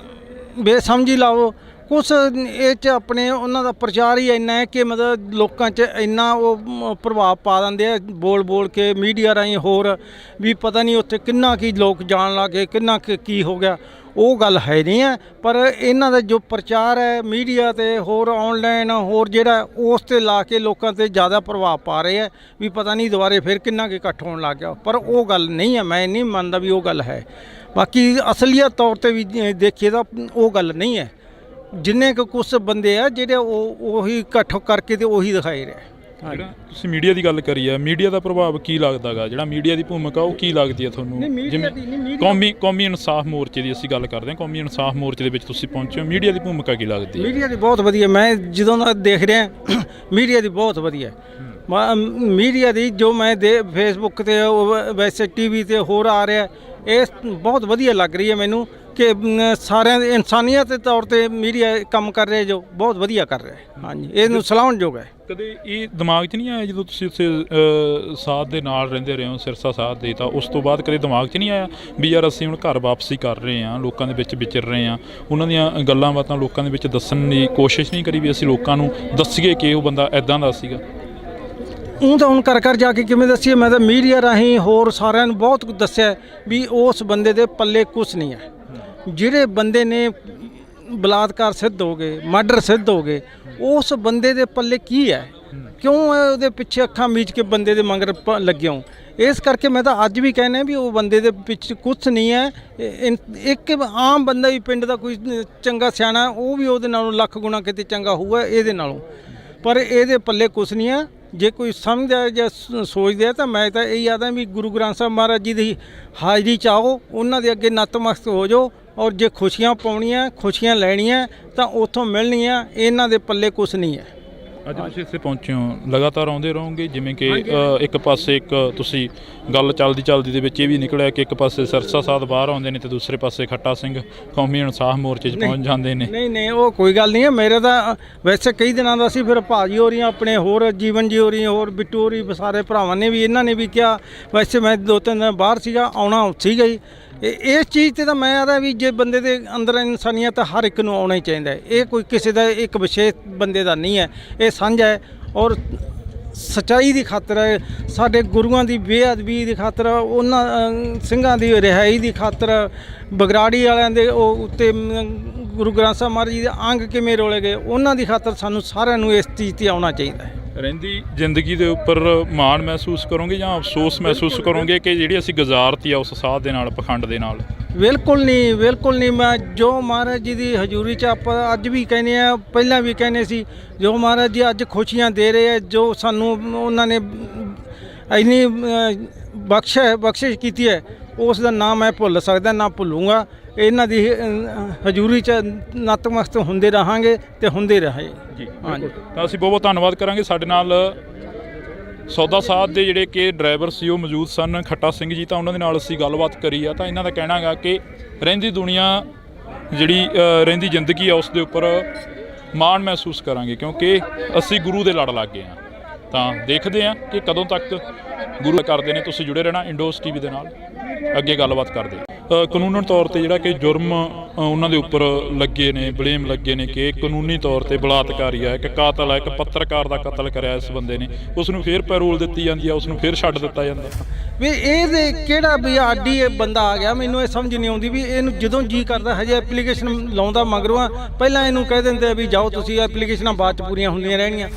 ਬੇਸਮਝੀ ਲਾਓ, ਕੁਛ ਇਹ 'ਚ ਆਪਣੇ ਉਹਨਾਂ ਦਾ ਪ੍ਰਚਾਰ ਹੀ ਇੰਨਾ ਹੈ ਕਿ ਮਤਲਬ ਲੋਕਾਂ 'ਚ ਇੰਨਾ ਉਹ ਪ੍ਰਭਾਵ ਪਾ ਦਿੰਦੇ ਆ ਬੋਲ ਕੇ ਮੀਡੀਆ ਰਾਹੀਂ, ਹੋਰ ਵੀ ਪਤਾ ਨਹੀਂ ਉੱਥੇ ਕਿੰਨਾ ਕੀ ਲੋਕ ਜਾਣ ਲੱਗੇ, ਕਿੰਨਾ ਕੀ ਹੋ ਗਿਆ। ਉਹ ਗੱਲ ਹੈ ਨਹੀਂ ਹੈ, ਪਰ ਇਹਨਾਂ ਦਾ ਜੋ ਪ੍ਰਚਾਰ ਹੈ ਮੀਡੀਆ ਤੇ ਹੋਰ ਆਨਲਾਈਨ ਹੋਰ ਜਿਹੜਾ ਉਸ ਤੇ ਲਾ ਕੇ ਲੋਕਾਂ ਤੇ ਜ਼ਿਆਦਾ ਪ੍ਰਭਾਵ ਪਾ ਰਹੇ ਹੈ ਵੀ ਪਤਾ ਨਹੀਂ ਦੁਬਾਰੇ ਫਿਰ ਕਿੰਨਾ ਕੁ ਇਕੱਠ ਹੋਣ ਲੱਗ ਗਿਆ। ਪਰ ਉਹ ਗੱਲ ਨਹੀਂ ਹੈ, ਮੈਂ ਨਹੀਂ ਮੰਨਦਾ ਵੀ ਉਹ ਗੱਲ ਹੈ। ਬਾਕੀ ਅਸਲੀਅਤ ਤੌਰ ਤੇ ਵੀ ਦੇਖੀਏ ਤਾਂ ਉਹ ਗੱਲ ਨਹੀਂ ਹੈ। ਜਿੰਨੇ ਕੁ ਕੁਛ ਬੰਦੇ ਆ ਜਿਹੜੇ ਉਹੀ ਇਕੱਠ ਕਰਕੇ ਤੇ ਉਹੀ ਦਿਖਾਈ ਰਹੇ। ਜਿਹੜਾ ਤੁਸੀਂ ਮੀਡੀਆ ਦੀ ਗੱਲ ਕਰੀ ਆ, ਮੀਡੀਆ ਦਾ ਪ੍ਰਭਾਵ ਕੀ ਲੱਗਦਾ ਗਾ, ਜਿਹੜਾ ਮੀਡੀਆ ਦੀ ਭੂਮਿਕਾ ਉਹ ਕੀ ਲੱਗਦੀ ਹੈ ਤੁਹਾਨੂੰ? ਜਿਵੇਂ ਕੌਮੀ ਇਨਸਾਫ ਮੋਰਚੇ ਦੀ ਅਸੀਂ ਗੱਲ ਕਰਦੇ ਹਾਂ, ਕੌਮੀ ਇਨਸਾਫ ਮੋਰਚੇ ਦੇ ਵਿੱਚ ਤੁਸੀਂ ਪਹੁੰਚੇ ਹੋ, ਮੀਡੀਆ ਦੀ ਭੂਮਿਕਾ ਕੀ ਲੱਗਦੀ ਹੈ? ਮੀਡੀਆ ਦੀ ਬਹੁਤ ਵਧੀਆ, ਮੈਂ ਜਦੋਂ ਦਾ ਦੇਖ ਰਿਹਾ ਮੀਡੀਆ ਦੀ ਬਹੁਤ ਵਧੀਆ। ਮੀਡੀਆ ਦੀ ਜੋ ਮੈਂ ਫੇਸਬੁੱਕ ਤੇ ਵੈਸੇ ਟੀਵੀ ਤੇ ਹੋਰ ਆ ਰਿਹਾ, ਇਹ ਬਹੁਤ ਵਧੀਆ ਲੱਗ ਰਹੀ ਹੈ ਮੈਨੂੰ ਕਿ ਸਾਰਿਆਂ ਦੇ ਇਨਸਾਨੀਅਤ ਦੇ ਤੌਰ ਤੇ ਮੀਡੀਆ ਕੰਮ ਕਰ ਰਿਹਾ, ਜੋ ਬਹੁਤ ਵਧੀਆ ਕਰ ਰਿਹਾ ਹੈ। ਹਾਂਜੀ, ਇਹਨੂੰ ਸਲਾਹੁਣਯੋਗ ਹੈ। ਕਦੇ ਇਹ ਦਿਮਾਗ 'ਚ ਨਹੀਂ ਆਇਆ ਜਦੋਂ ਤੁਸੀਂ ਉੱਥੇ ਸਾਥ ਦੇ ਨਾਲ ਰਹਿੰਦੇ ਰਹੇ ਹੋ, ਸਿਰਸਾ ਸਾਥ ਦੇ, ਤਾਂ ਉਸ ਤੋਂ ਬਾਅਦ ਕਦੇ ਦਿਮਾਗ 'ਚ ਨਹੀਂ ਆਇਆ ਵੀ ਯਾਰ ਅਸੀਂ ਹੁਣ ਘਰ ਵਾਪਸੀ ਕਰ ਰਹੇ ਹਾਂ, ਲੋਕਾਂ ਦੇ ਵਿੱਚ ਵਿਚਰ ਰਹੇ ਹਾਂ, ਉਹਨਾਂ ਦੀਆਂ ਗੱਲਾਂ ਬਾਤਾਂ ਲੋਕਾਂ ਦੇ ਵਿੱਚ ਦੱਸਣ ਦੀ ਕੋਸ਼ਿਸ਼ ਨਹੀਂ ਕਰੀ ਵੀ ਅਸੀਂ ਲੋਕਾਂ ਨੂੰ ਦੱਸੀਏ ਕਿ ਉਹ ਬੰਦਾ ਇੱਦਾਂ ਦਾ ਸੀਗਾ? ਉਹ ਤਾਂ ਹੁਣ ਘਰ ਜਾ ਕੇ ਕਿਵੇਂ ਦੱਸੀਏ, ਮੈਂ ਤਾਂ ਮੀਡੀਆ ਰਾਹੀਂ ਹੋਰ ਸਾਰਿਆਂ ਨੂੰ ਬਹੁਤ ਕੁਝ ਦੱਸਿਆ ਵੀ ਉਸ ਬੰਦੇ ਦੇ ਪੱਲੇ ਕੁਛ ਨਹੀਂ ਹੈ। ਜਿਹੜੇ ਬੰਦੇ ਨੇ ਬਲਾਤਕਾਰ ਸਿੱਧ ਹੋ ਗਏ, ਮਰਡਰ ਸਿੱਧ ਹੋ ਗਏ, ਉਸ ਬੰਦੇ ਦੇ ਪੱਲੇ ਕੀ ਹੈ? ਕਿਉਂ ਉਹਦੇ ਪਿੱਛੇ ਅੱਖਾਂ ਮੀਚ ਕੇ ਬੰਦੇ ਦੇ ਮਗਰ ਲੱਗੇ ਹੋ? ਇਸ ਕਰਕੇ ਮੈਂ ਤਾਂ ਅੱਜ ਵੀ ਕਹਿੰਦਾ ਵੀ ਉਹ ਬੰਦੇ ਦੇ ਪਿੱਛੇ ਕੁਛ ਨਹੀਂ ਹੈ। ਇੱਕ ਆਮ ਬੰਦਾ ਵੀ ਪਿੰਡ ਦਾ ਕੋਈ ਚੰਗਾ ਸਿਆਣਾ, ਉਹ ਵੀ ਉਹਦੇ ਨਾਲੋਂ ਲੱਖ ਗੁਣਾ ਕਿਤੇ ਚੰਗਾ ਹੋਊਗਾ ਇਹਦੇ ਨਾਲੋਂ, ਪਰ ਇਹਦੇ ਪੱਲੇ ਕੁਛ ਨਹੀਂ ਹੈ। ਜੇ ਕੋਈ ਸਮਝਦਾ ਜਾਂ ਸੋਚਦਾ ਤਾਂ ਮੈਂ ਤਾਂ ਇਹੀ ਆਦਾ ਵੀ ਗੁਰੂ ਗ੍ਰੰਥ ਸਾਹਿਬ ਮਹਾਰਾਜ ਜੀ ਦੀ ਹਾਜ਼ਰੀ 'ਚ ਆਓ, ਉਹਨਾਂ ਦੇ ਅੱਗੇ ਨਤਮਸਤਕ ਹੋ ਜਾਓ, ਔਰ ਜੇ ਖੁਸ਼ੀਆਂ ਪਾਉਣੀਆਂ, ਖੁਸ਼ੀਆਂ ਲੈਣੀਆਂ ਤਾਂ ਉੱਥੋਂ ਮਿਲਣੀਆਂ। ਇਹਨਾਂ ਦੇ ਪੱਲੇ ਕੁਛ ਨਹੀਂ ਹੈ। ਅੱਜ ਤੁਸੀਂ ਇੱਥੇ ਪਹੁੰਚੇ ਹੋ, ਲਗਾਤਾਰ ਆਉਂਦੇ ਰਹੋਗੇ? ਜਿਵੇਂ ਕਿ ਇੱਕ ਪਾਸੇ ਇੱਕ ਤੁਸੀਂ ਗੱਲ ਚੱਲਦੀ ਦੇ ਵਿੱਚ ਇਹ ਵੀ ਨਿਕਲਿਆ ਕਿ ਇੱਕ ਪਾਸੇ ਸਿਰਸਾ ਸਾਧ ਬਾਹਰ ਆਉਂਦੇ ਨੇ ਤੇ ਦੂਸਰੇ ਪਾਸੇ ਖੱਟਾ ਸਿੰਘ ਕੌਮੀ ਇਨਸਾਫ ਮੋਰਚੇ 'ਚ ਪਹੁੰਚ ਜਾਂਦੇ ਨੇ। ਨਹੀਂ ਉਹ ਕੋਈ ਗੱਲ ਨਹੀਂ ਹੈ। ਮੇਰੇ ਤਾਂ ਵੈਸੇ ਕਈ ਦਿਨਾਂ ਦਾ ਸੀ, ਫਿਰ ਭਾਜੀ ਹੋ ਰਹੀ ਆਪਣੇ, ਹੋਰ ਜੀਵਨ ਜੀ ਹੋ ਰਹੀ, ਹੋਰ ਬਿੱਟੂ ਹੋ ਰਹੀ, ਸਾਰੇ ਭਰਾਵਾਂ ਨੇ ਵੀ, ਇਹਨਾਂ ਨੇ ਵੀ ਕਿਹਾ। ਵੈਸੇ ਮੈਂ 2-3 ਦਿਨ ਬਾਹਰ ਸੀਗਾ, ਆਉਣਾ ਸੀਗਾ ਹੀ। ਇਸ ਚੀਜ਼ ਤੇ ਤਾਂ ਮੈਂ ਆਦਾ ਵੀ ਜੇ ਬੰਦੇ ਦੇ ਅੰਦਰ ਇਨਸਾਨੀਅਤ ਹਰ ਇੱਕ ਨੂੰ ਆਉਣਾ ਹੀ ਚਾਹੀਦਾ ਹੈ। ਇਹ ਕੋਈ ਕਿਸੇ ਦਾ ਇੱਕ ਵਿਸ਼ੇਸ਼ ਬੰਦੇ ਦਾ ਨਹੀਂ ਹੈ, ਇਹ ਸਾਂਝਾ ਹੈ। ਔਰ ਸੱਚਾਈ ਦੀ ਖਾਤਰ ਹੈ, ਸਾਡੇ ਗੁਰੂਆਂ ਦੀ ਬੇਅਦਬੀ ਦੀ ਖਾਤਰ, ਉਹਨਾਂ ਸਿੰਘਾਂ ਦੀ ਰਿਹਾਈ ਦੀ ਖਾਤਰ, ਬਗਰਾੜੀ ਵਾਲਿਆਂ ਦੇ ਉਹ ਉੱਤੇ ਗੁਰੂ ਗ੍ਰੰਥ ਸਾਹਿਬ ਮਹਾਰਾਜ ਜੀ ਦੇ ਅੰਗ ਕਿਵੇਂ ਰੋਲੇ ਗਏ, ਉਹਨਾਂ ਦੀ ਖਾਤਰ ਸਾਨੂੰ ਸਾਰਿਆਂ ਨੂੰ ਇਸ ਚੀਜ਼ 'ਤੇ ਆਉਣਾ ਚਾਹੀਦਾ ਹੈ। ਰਹਿੰਦੀ ਜ਼ਿੰਦਗੀ ਦੇ ਉੱਪਰ ਮਾਣ ਮਹਿਸੂਸ ਕਰੋਗੇ ਜਾਂ ਅਫਸੋਸ ਮਹਿਸੂਸ ਕਰੋਗੇ ਕਿ ਜਿਹੜੀ ਅਸੀਂ ਗੁਜ਼ਾਰਤੀ ਆ ਉਸ ਸਾਧ ਦੇ ਨਾਲ, ਪਖੰਡ ਦੇ ਨਾਲ? ਬਿਲਕੁਲ ਨਹੀਂ। ਮੈਂ ਜੋ ਮਹਾਰਾਜ ਜੀ ਦੀ ਹਜ਼ੂਰੀ 'ਚ ਆਪਾਂ ਅੱਜ ਵੀ ਕਹਿੰਦੇ ਆ, ਪਹਿਲਾਂ ਵੀ ਕਹਿੰਦੇ ਸੀ, ਜੋ ਮਹਾਰਾਜ ਜੀ ਅੱਜ ਖੁਸ਼ੀਆਂ ਦੇ ਰਹੇ ਆ, ਜੋ ਸਾਨੂੰ ਉਹਨਾਂ ਨੇ ਇੰਨੀ ਬਖਸ਼ਿਸ਼ ਕੀਤੀ ਹੈ, ਉਸ ਦਾ ਨਾਮ ਮੈਂ ਭੁੱਲ ਸਕਦਾ ਨਾ ਭੁੱਲੂੰਗਾ। ਇਹਨਾਂ ਦੀ ਹਜ਼ੂਰੀ 'ਚ ਨਤਮਸਤਕ ਹੁੰਦੇ ਰਹਾਂਗੇ ਤੇ ਹੁੰਦੇ ਰਹੇ ਜੀ। ਹਾਂਜੀ, ਤਾਂ ਅਸੀਂ ਬਹੁਤ ਧੰਨਵਾਦ ਕਰਾਂਗੇ। ਸਾਡੇ ਨਾਲ ਸੌਦਾ ਸਾਧ ਦੇ ਜਿਹੜੇ ਕਿ ਡਰਾਈਵਰ ਸੀ ਉਹ ਮੌਜੂਦ ਸਨ, ਖੱਟਾ ਸਿੰਘ ਜੀ, ਤਾਂ ਉਹਨਾਂ ਦੇ ਨਾਲ ਅਸੀਂ ਗੱਲਬਾਤ ਕਰੀ ਆ। ਤਾਂ ਇਹਨਾਂ ਦਾ ਕਹਿਣਾ ਗਾ ਕਿ ਰਹਿੰਦੀ ਦੁਨੀਆ ਜਿਹੜੀ ਰਹਿੰਦੀ ਜ਼ਿੰਦਗੀ ਆ ਉਸ ਦੇ ਉੱਪਰ ਮਾਣ ਮਹਿਸੂਸ ਕਰਾਂਗੇ, ਕਿਉਂਕਿ ਅਸੀਂ ਗੁਰੂ ਦੇ ਲੜ ਲੱਗ ਗਏ ਹਾਂ। ਤਾਂ ਦੇਖਦੇ ਹਾਂ ਕਿ ਕਦੋਂ ਤੱਕ ਗੁਰੂ ਕਰਦੇ ਨੇ। ਤੁਸੀਂ ਜੁੜੇ ਰਹਿਣਾ ਇੰਡੋਸ ਟੀਵੀ ਦੇ ਨਾਲ, ਅੱਗੇ ਗੱਲਬਾਤ ਕਰਦੇ। ਕਾਨੂੰਨ ਤੌਰ ਤੇ ਜਿਹੜਾ ਕਿ ਜੁਰਮ ਉਹਨਾਂ ਦੇ ਉੱਪਰ ਲੱਗੇ ਨੇ, ਬਲੇਮ ਲੱਗੇ ਨੇ ਕਿ ਕਾਨੂੰਨੀ ਤੌਰ ਤੇ ਬਲਾਤਕਾਰੀ ਆ, ਇੱਕ ਕਾਤਲ ਆ, ਇੱਕ ਪੱਤਰਕਾਰ ਦਾ ਕਤਲ ਕਰਿਆ ਇਸ ਬੰਦੇ ਨੇ, ਉਸ ਨੂੰ ਫਿਰ ਪੈਰੋਲ ਦਿੱਤੀ ਜਾਂਦੀ ਆ, ਉਸ ਨੂੰ ਫਿਰ ਛੱਡ ਦਿੱਤਾ ਜਾਂਦਾ ਵੀ ਇਹਦੇ ਕਿਹੜਾ ਵੀ ਆਡੀ ਇਹ ਬੰਦਾ ਆ ਗਿਆ, ਮੈਨੂੰ ਇਹ ਸਮਝ ਨਹੀਂ ਆਉਂਦੀ ਵੀ ਇਹਨੂੰ ਜਦੋਂ ਜੀ ਕਰਦਾ ਹਜੇ ਐਪਲੀਕੇਸ਼ਨ ਲਾਉਂਦਾ ਮਗਰੋਂ ਆ, ਪਹਿਲਾਂ ਇਹਨੂੰ ਕਹਿ ਦਿੰਦੇ ਵੀ ਜਾਓ ਤੁਸੀਂ, ਐਪਲੀਕੇਸ਼ਨਾਂ ਬਾਅਦ 'ਚ ਪੂਰੀਆਂ ਹੁੰਦੀਆਂ ਰਹਿਣੀਆਂ।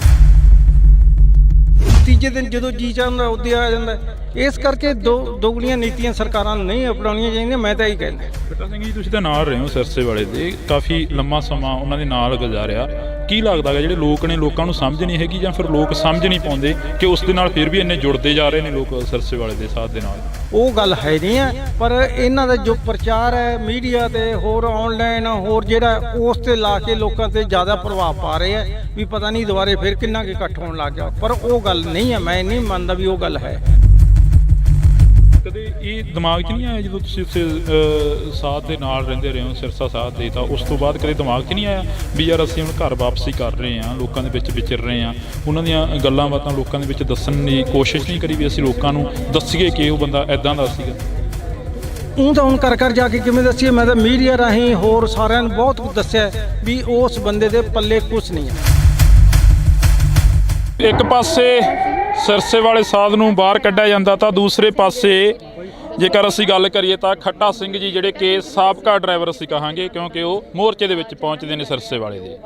ਤੀਜੇ ਦਿਨ ਜਦੋਂ ਜੀ ਚਾਹੁੰਦਾ ਉੱਦੇ ਆ ਜਾਂਦਾ। ਇਸ ਕਰਕੇ ਦੋਗਲੀਆਂ ਨੀਤੀਆਂ ਸਰਕਾਰਾਂ ਨੂੰ ਨਹੀਂ ਅਪਣਾਉਣੀਆਂ ਚਾਹੀਦੀਆਂ। ਮੈਂ ਤਾਂ ਇਹੀ ਕਹਿੰਦਾ। ਖੱਟਾ ਸਿੰਘ ਜੀ, ਤੁਸੀਂ ਤਾਂ ਨਾਲ ਰਹੇ ਹੋ ਸਿਰਸੇ ਵਾਲੇ ਦੇ, ਕਾਫੀ ਲੰਮਾ ਸਮਾਂ ਉਹਨਾਂ ਦੇ ਨਾਲ ਗੁਜ਼ਾਰਿਆ। ਕੀ ਲੱਗਦਾ ਹੈ ਜਿਹੜੇ ਲੋਕ ਨੇ, ਲੋਕਾਂ ਨੂੰ ਸਮਝ ਨਹੀਂ ਹੈਗੀ ਜਾਂ ਫਿਰ ਲੋਕ ਸਮਝ ਨਹੀਂ ਪਾਉਂਦੇ ਕਿ ਉਸ ਦੇ ਨਾਲ ਫਿਰ ਵੀ ਇੰਨੇ ਜੁੜਦੇ ਜਾ ਰਹੇ ਨੇ ਲੋਕ ਸਿਰਸੇ ਵਾਲੇ ਦੇ ਸਾਥ ਦੇ ਨਾਲ? ਉਹ ਗੱਲ ਹੈ ਨਹੀਂ ਹੈ, ਪਰ ਇਹਨਾਂ ਦਾ ਜੋ ਪ੍ਰਚਾਰ ਹੈ ਮੀਡੀਆ ਤੇ ਹੋਰ ਆਨਲਾਈਨ ਹੋਰ ਜਿਹੜਾ ਉਸ ਤੇ ਲਾ ਕੇ ਲੋਕਾਂ ਤੇ ਜ਼ਿਆਦਾ ਪ੍ਰਭਾਵ ਪਾ ਰਹੇ ਆ ਵੀ ਪਤਾ ਨਹੀਂ ਦੁਬਾਰੇ ਫਿਰ ਕਿੰਨਾ ਕੁ ਇਕੱਠ ਹੋਣ ਲੱਗ ਗਿਆ। ਪਰ ਉਹ ਗੱਲ ਨਹੀਂ ਹੈ, ਮੈਂ ਨਹੀਂ ਮੰਨਦਾ ਵੀ ਉਹ ਗੱਲ ਹੈ। ਕਦੇ ਇਹ ਦਿਮਾਗ 'ਚ ਨਹੀਂ ਆਇਆ ਜਦੋਂ ਤੁਸੀਂ ਉੱਥੇ ਸਾਥ ਦੇ ਨਾਲ ਰਹਿੰਦੇ ਰਹੇ ਹੋ, ਸਿਰਸਾ ਸਾਥ ਦੇ, ਤਾਂ ਉਸ ਤੋਂ ਬਾਅਦ ਕਦੇ ਦਿਮਾਗ 'ਚ ਨਹੀਂ ਆਇਆ ਵੀ ਯਾਰ ਅਸੀਂ ਹੁਣ ਘਰ ਵਾਪਸੀ ਕਰ ਰਹੇ ਹਾਂ, ਲੋਕਾਂ ਦੇ ਵਿੱਚ ਵਿਚਰ ਰਹੇ ਹਾਂ, ਉਹਨਾਂ ਦੀਆਂ ਗੱਲਾਂ ਬਾਤਾਂ ਲੋਕਾਂ ਦੇ ਵਿੱਚ ਦੱਸਣ ਦੀ ਕੋਸ਼ਿਸ਼ ਨਹੀਂ ਕਰੀ ਵੀ ਅਸੀਂ ਲੋਕਾਂ ਨੂੰ ਦੱਸੀਏ ਕਿ ਉਹ ਬੰਦਾ ਇੱਦਾਂ ਦਾ ਸੀਗਾ? ਉਹ ਤਾਂ ਹੁਣ ਘਰ ਜਾ ਕੇ ਕਿਵੇਂ ਦੱਸੀਏ, ਮੈਂ ਤਾਂ ਮੀਡੀਆ ਰਾਹੀਂ ਹੋਰ ਸਾਰਿਆਂ ਨੂੰ ਬਹੁਤ ਕੁਝ ਦੱਸਿਆ ਵੀ ਉਸ ਬੰਦੇ ਦੇ ਪੱਲੇ ਕੁਛ ਨਹੀਂ ਹੈ। ਇੱਕ ਪਾਸੇ ਸਿਰਸੇ ਵਾਲੇ ਸਾਧ ਨੂੰ ਬਾਹਰ ਕੱਢਿਆ ਜਾਂਦਾ ਤਾਂ ਦੂਸਰੇ ਪਾਸੇ ਜੇਕਰ ਅਸੀਂ ਗੱਲ ਕਰੀਏ ਤਾਂ ਖੱਟਾ ਸਿੰਘ ਜੀ ਜਿਹੜੇ ਕਿ ਸਾਬਕਾ ਡਰਾਈਵਰ ਅਸੀਂ ਕਹਾਂਗੇ, ਕਿਉਂਕਿ ਉਹ ਮੋਰਚੇ ਦੇ ਵਿੱਚ ਪਹੁੰਚਦੇ ਨੇ ਸਿਰਸੇ ਵਾਲੇ ਦੇ।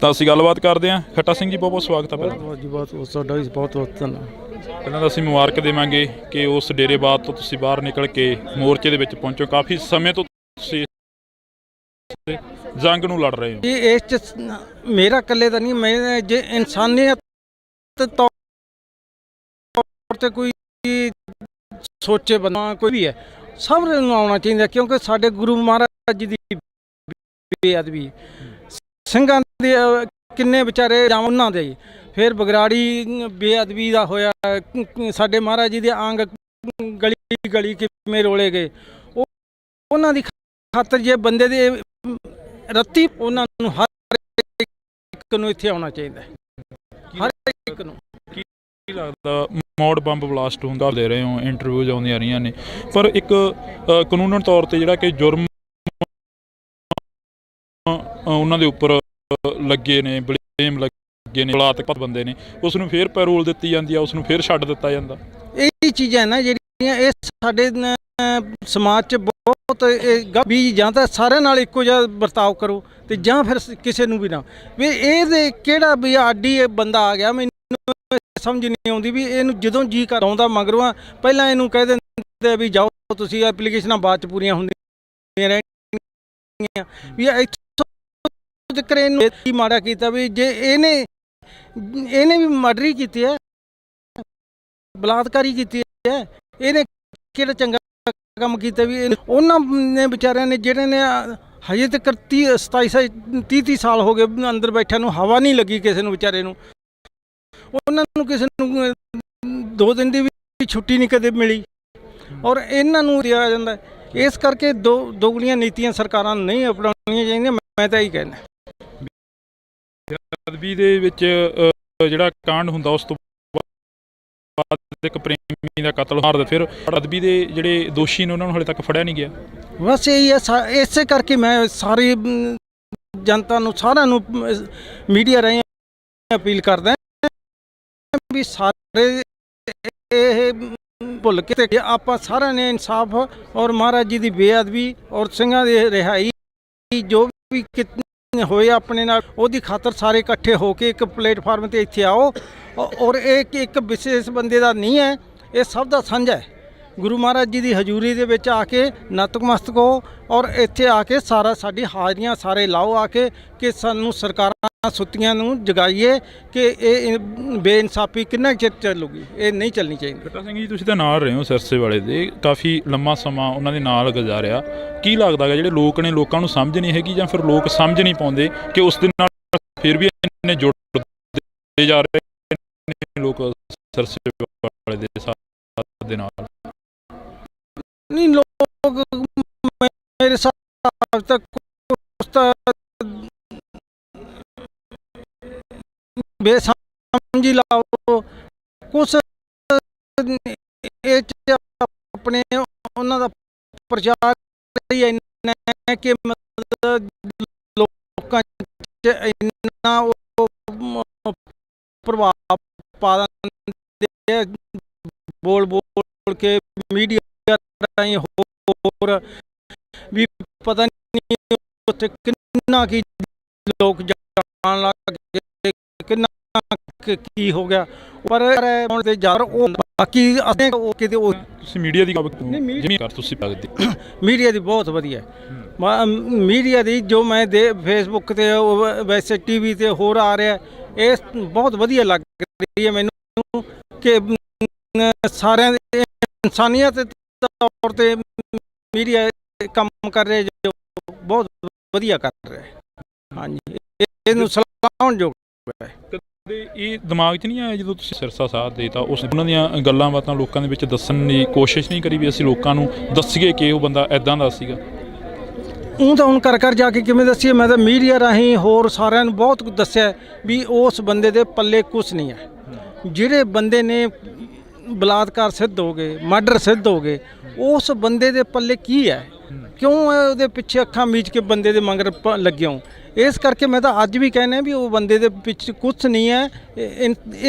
ਤਾਂ ਅਸੀਂ ਗੱਲਬਾਤ ਕਰਦੇ ਹਾਂ। ਖੱਟਾ ਸਿੰਘ ਜੀ, ਬਹੁਤ ਬਹੁਤ ਸਵਾਗਤ ਹੈ। ਪਹਿਲਾਂ ਤੁਹਾਡਾ ਵੀ ਬਹੁਤ ਬਹੁਤ ਧੰਨਵਾਦ। ਪਹਿਲਾਂ ਤਾਂ ਅਸੀਂ ਮੁਬਾਰਕ ਦੇਵਾਂਗੇ ਕਿ ਉਸ ਡੇਰੇਬਾਦ ਤੋਂ ਤੁਸੀਂ ਬਾਹਰ ਨਿਕਲ ਕੇ ਮੋਰਚੇ ਦੇ ਵਿੱਚ ਪਹੁੰਚੋ। ਕਾਫੀ ਸਮੇਂ ਤੋਂ ਤੁਸੀਂ ਜੰਗ ਨੂੰ ਲੜ ਰਹੇ ਹੋ। ਇਹ ਇਸ 'ਚ ਮੇਰਾ ਇਕੱਲੇ ਦਾ ਨਹੀਂ, ਮੈਂ ਜੇ ਇਨਸਾਨੀਅਤ ਤੌਰ ਤੇ ਕੋਈ ਸੋਚੇ ਬੰਦਾ ਕੋਈ ਵੀ ਹੈ, ਸਭ ਨੂੰ ਆਉਣਾ ਚਾਹੀਦਾ, ਕਿਉਂਕਿ ਸਾਡੇ ਗੁਰੂ ਮਹਾਰਾਜ ਜੀ ਦੀ ਬੇਅਦਬੀ, ਸਿੰਘਾਂ ਦੇ ਕਿੰਨੇ ਵਿਚਾਰੇ ਜਾਂ ਉਹਨਾਂ ਦੇ, ਫਿਰ ਬਗਰਾੜੀ ਬੇਅਦਬੀ ਦਾ ਹੋਇਆ, ਸਾਡੇ ਮਹਾਰਾਜ ਜੀ ਦੇ ਅੰਗ ਗਲੀ ਗਲੀ ਕਿਵੇਂ ਰੋਲੇ ਗਏ, ਉਹਨਾਂ ਦੀ ਖਾਤਰ ਜੇ ਬੰਦੇ ਦੇ ਰੱਤੀ, ਉਹਨਾਂ ਨੂੰ ਹਰ ਇੱਕ ਨੂੰ ਇੱਥੇ ਆਉਣਾ ਚਾਹੀਦਾ, ਹਰ ਇੱਕ ਨੂੰ। ਕੀ ਲੱਗਦਾ ਮੌੜ ਬੰਬ ਬਲਾਸਟ ਹੁੰਦਾ ਦੇ ਰਹੇ ਹੋ, ਇੰਟਰਵਿਊਜ਼ ਆਉਂਦੀਆਂ ਰਹੀਆਂ ਨੇ, ਪਰ ਇੱਕ ਕਾਨੂੰਨਨ ਤੌਰ ਤੇ ਜਿਹੜਾ ਕਿ ਜੁਰਮ ਉਹਨਾਂ ਦੇ ਉੱਪਰ ਲੱਗੇ ਨੇ, ਬਲੇਮ ਲੱਗੇ ਨੇ, ਬਲਾਤਕਾਰ ਬੰਦੇ ਨੇ, ਉਸ ਨੂੰ ਫੇਰ ਪੈਰੋਲ ਦਿੱਤੀ ਜਾਂਦੀ ਆ, ਉਸ ਨੂੰ ਫੇਰ ਛੱਡ ਦਿੱਤਾ ਜਾਂਦਾ। ਇਹ ਚੀਜ਼ਾਂ ਨਾ ਜਿਹੜੀਆਂ ਇਹ ਸਾਡੇ ਸਮਾਜ 'ਚ ਬਹੁਤ ਵੀ, ਜਾਂ ਤਾਂ ਸਾਰਿਆਂ ਨਾਲ ਇੱਕੋ ਜਿਹਾ ਵਰਤਾਓ ਕਰੋ ਤੇ ਜਾਂ ਫਿਰ ਕਿਸੇ ਨੂੰ ਵੀ ਨਾ। ਵੀ ਇਹਦੇ ਕਿਹੜਾ ਵੀ ਆਡੀ ਬੰਦਾ ਆ ਗਿਆ, ਮੈਨੂੰ ਸਮਝ ਨਹੀਂ ਆਉਂਦੀ ਵੀ ਇਹਨੂੰ ਜਦੋਂ ਜੀ ਕਰ ਆਉਂਦਾ ਮਗਰੋਂ ਪਹਿਲਾਂ ਇਹਨੂੰ ਕਹਿ ਦਿੰਦੇ ਵੀ ਜਾਓ ਤੁਸੀਂ, ਐਪਲੀਕੇਸ਼ਨਾਂ ਬਾਅਦ 'ਚ ਪੂਰੀਆਂ ਹੁੰਦੀਆਂ ਰਹਿਣਗੀਆਂ। ਵੀ ਇੱਥੋਂ ਤੱਕ ਇਹਨੂੰ ਕੀ ਮਾੜਾ ਕੀਤਾ ਵੀ ਜੇ ਇਹਨੇ ਵੀ ਮਰਡਰ ਕੀਤੀ ਹੈ, ਬਲਾਤਕਾਰੀ ਕੀਤੀ ਹੈ, ਇਹਨੇ ਕਿਹੜਾ ਚੰਗਾ ਕੰਮ ਕੀਤਾ ਵੀ ਉਹਨਾਂ ਨੇ ਵਿਚਾਰਿਆਂ ਨੇ ਜਿਹੜੇ ਨੇ ਹਜੇ ਤੱਕ 30 ਸਾਲ ਹੋ ਗਏ ਅੰਦਰ ਬੈਠਿਆਂ ਨੂੰ, ਹਵਾ ਨਹੀਂ ਲੱਗੀ ਕਿਸੇ ਨੂੰ ਵਿਚਾਰੇ ਨੂੰ, ਉਹਨਾਂ ਨੂੰ ਕਿਸੇ ਨੂੰ 2 ਦਿਨ ਦੀ ਵੀ ਛੁੱਟੀ ਨਹੀਂ ਕਦੇ ਮਿਲੀ, ਔਰ ਇਹਨਾਂ ਨੂੰ ਦਿਆ ਜਾਂਦਾ। ਇਸ ਕਰਕੇ ਦੋਗਲੀਆਂ ਨੀਤੀਆਂ ਸਰਕਾਰਾਂ ਨੂੰ ਨਹੀਂ ਅਪਣਾਉਣੀਆਂ ਚਾਹੀਦੀਆਂ, ਮੈਂ ਤਾਂ ਇਹੀ ਕਹਿੰਦਾ। ਬੇਅਦਬੀ ਦੇ ਵਿੱਚ ਜਿਹੜਾ ਕਾਂਡ ਹੁੰਦਾ, ਉਸ ਤੋਂ ਬਾਅਦ ਇੱਕ ਪ੍ਰੇਮੀ ਦਾ ਕਤਲ ਮਾਰ ਦਿੱਤਾ, ਫਿਰ ਬੇਅਦਬੀ ਦੇ ਜਿਹੜੇ ਦੋਸ਼ੀ ਨੇ ਉਹਨਾਂ ਨੂੰ ਹਾਲੇ ਤੱਕ ਫੜਿਆ ਨਹੀਂ ਗਿਆ। ਬਸ ਇਹੀ ਹੈ, ਇਸੇ ਕਰਕੇ ਮੈਂ ਸਾਰੀ ਜਨਤਾ ਨੂੰ, ਸਾਰਿਆਂ ਨੂੰ ਮੀਡੀਆ ਰਾਹੀਂ ਅਪੀਲ ਕਰਦਾ ਵੀ ਸਾਰੇ ਇਹ ਭੁੱਲ ਕੇ ਤੇ ਆਪਾਂ ਸਾਰਿਆਂ ਨੇ ਇਨਸਾਫ ਔਰ ਮਹਾਰਾਜ ਜੀ ਦੀ ਬੇਅਦਬੀ ਔਰ ਸਿੰਘਾਂ ਦੀ ਰਿਹਾਈ ਜੋ ਵੀ ਹੋਏ ਆਪਣੇ ਨਾਲ, ਉਹਦੀ ਖਾਤਰ ਸਾਰੇ ਇਕੱਠੇ ਹੋ ਕੇ ਇੱਕ ਪਲੇਟਫਾਰਮ 'ਤੇ ਇੱਥੇ ਆਓ। ਔਰ ਇਹ ਇੱਕ ਵਿਸ਼ੇਸ਼ ਬੰਦੇ ਦਾ ਨਹੀਂ ਹੈ, ਇਹ ਸਭ ਦਾ ਸਾਂਝਾ ਹੈ। ਗੁਰੂ ਮਹਾਰਾਜ ਜੀ ਦੀ ਹਜ਼ੂਰੀ ਦੇ ਵਿੱਚ ਆ ਕੇ ਨਤਮਸਤਕ ਹੋ, ਔਰ ਇੱਥੇ ਆ ਕੇ ਸਾਡੀ ਹਾਜ਼ਰੀਆਂ ਸਾਰੇ ਲਾਓ ਆ ਕੇ, ਕਿ ਸਾਨੂੰ ਸਰਕਾਰਾਂ ਸੁੱਤੀਆਂ ਨੂੰ ਜਗਾਈਏ ਕਿ ਇਹ ਬੇਇਨਸਾਫੀ ਕਿੰਨਾ ਚਿਰ ਚੱਲੂਗੀ, ਇਹ ਨਹੀਂ ਚੱਲਣੀ ਚਾਹੀਦੀ। ਕੱਟਾ ਸਿੰਘ ਜੀ, ਤੁਸੀਂ ਤਾਂ ਨਾਲ ਰਹੇ ਹੋ ਸਿਰਸੇ ਵਾਲੇ ਦੇ, ਕਾਫੀ ਲੰਮਾ ਸਮਾਂ ਉਹਨਾਂ ਦੇ ਨਾਲ ਗੁਜ਼ਾਰਿਆ, ਕੀ ਲੱਗਦਾ ਹੈ ਜਿਹੜੇ ਲੋਕ ਨੇ, ਲੋਕਾਂ ਨੂੰ ਸਮਝ ਨਹੀਂ ਹੈਗੀ, ਜਾਂ ਫਿਰ ਲੋਕ ਸਮਝ ਨਹੀਂ ਪਾਉਂਦੇ ਕਿ ਉਸ ਦੇ ਨਾਲ ਫਿਰ ਵੀ ਇੰਨੇ ਜੁੜਦੇ ਜਾ ਰਹੇ ਨੇ ਲੋਕ ਸਿਰਸੇ ਵਾਲੇ ਦੇ ਸਾਥ ਦੇ ਨਾਲ? ਨਹੀਂ, ਲੋਕ ਮੇਰੇ ਹਿਸਾਬ ਤੱਕ ਬੇਸਮਝੀ ਲਾਓ ਕੁਛ, ਇਹ ਆਪਣੇ ਉਹਨਾਂ ਦਾ ਪ੍ਰਚਾਰ ਇੰਨਾ ਹੈ ਕਿ ਮਤਲਬ ਲੋਕਾਂ 'ਚ ਇੰਨਾ ਉਹ ਪ੍ਰਭਾਵ ਪਾ ਦਿੰਦੇ, ਬੋਲ ਕੇ ਮੀਡੀਆ ਰਾਹੀਂ, ਹੋਰ ਵੀ ਪਤਾ ਨਹੀਂ ਉੱਥੇ ਕਿੰਨਾ ਕੀ ਲੋਕ ਜਾਣ ਲੱਗ ਗਏ, ਕਿੰਨਾ ਕੀ ਹੋ ਗਿਆ, ਪਰ ਹੁਣ ਤੇ ਯਾਰ ਉਹ ਬਾਕੀ ਕਿਤੇ ਉਹ ਤੁਸੀਂ ਮੀਡੀਆ ਦੀ ਜਿਵੇਂ ਕਰ ਤੁਸੀਂ ਲੱਗਦੇ ਮੀਡੀਆ ਦੀ ਬਹੁਤ ਵਧੀਆ ਮੀਡੀਆ ਦੀ, ਜੋ ਮੈਂ ਫੇਸਬੁੱਕ ਤੇ ਵੈਸੇ ਟੀਵੀ ਤੇ ਹੋਰ ਆ ਰਿਹਾ, ਇਹ ਬਹੁਤ ਵਧੀਆ ਲੱਗ ਰਹੀ ਹੈ ਮੈਨੂੰ ਕਿ ਸਾਰਿਆਂ ਦੇ ਇਨਸਾਨੀਅਤ ਤੌਰ ਤੇ ਮੀਡੀਆ ਕੰਮ ਕਰ ਰਿਹਾ, ਜੋ ਬਹੁਤ ਵਧੀਆ ਕਰ ਰਿਹਾ। ਹਾਂਜੀ, ਇਹਨੂੰ ਸਲਾਹੁਣਯੋਗ ਹੈ। ਕਦੇ ਇਹ ਦਿਮਾਗ 'ਚ ਨਹੀਂ ਆਇਆ ਜਦੋਂ ਤੁਸੀਂ ਸਿਰਸਾ ਸਾਥ ਦੇਤਾ, ਉਹਨਾਂ ਦੀਆਂ ਗੱਲਾਂ ਬਾਤਾਂ ਲੋਕਾਂ ਦੇ ਵਿੱਚ ਦੱਸਣ ਦੀ ਕੋਸ਼ਿਸ਼ ਨਹੀਂ ਕਰੀ ਵੀ ਅਸੀਂ ਲੋਕਾਂ ਨੂੰ ਦੱਸੀਏ ਕਿ ਉਹ ਬੰਦਾ ਇੱਦਾਂ ਦਾ ਸੀਗਾ? ਉਹ ਤਾਂ ਹੁਣ ਕਰ ਜਾ ਕੇ ਕਿਵੇਂ ਦੱਸੀਏ, ਮੈਂ ਤਾਂ ਮੀਡੀਆ ਰਾਹੀਂ ਹੋਰ ਸਾਰਿਆਂ ਨੂੰ ਬਹੁਤ ਕੁਝ ਦੱਸਿਆ ਵੀ ਉਸ ਬੰਦੇ ਦੇ ਪੱਲੇ ਕੁਛ ਨਹੀਂ ਹੈ। ਜਿਹੜੇ ਬੰਦੇ ਨੇ ਬਲਾਤਕਾਰ ਸਿੱਧ ਹੋ ਗਏ, ਮਰਡਰ ਸਿੱਧ ਹੋ ਗਏ, ਉਸ ਬੰਦੇ ਦੇ ਪੱਲੇ ਕੀ ਹੈ? ਕਿਉਂ ਉਹਦੇ ਪਿੱਛੇ ਅੱਖਾਂ ਮੀਚ ਕੇ ਬੰਦੇ ਦੇ ਮਗਰ ਲੱਗੇ ਹੋ? ਇਸ ਕਰਕੇ ਮੈਂ ਤਾਂ ਅੱਜ ਵੀ ਕਹਿੰਦਾ ਵੀ ਉਹ ਬੰਦੇ ਦੇ ਪਿੱਛੇ ਕੁਛ ਨਹੀਂ ਹੈ।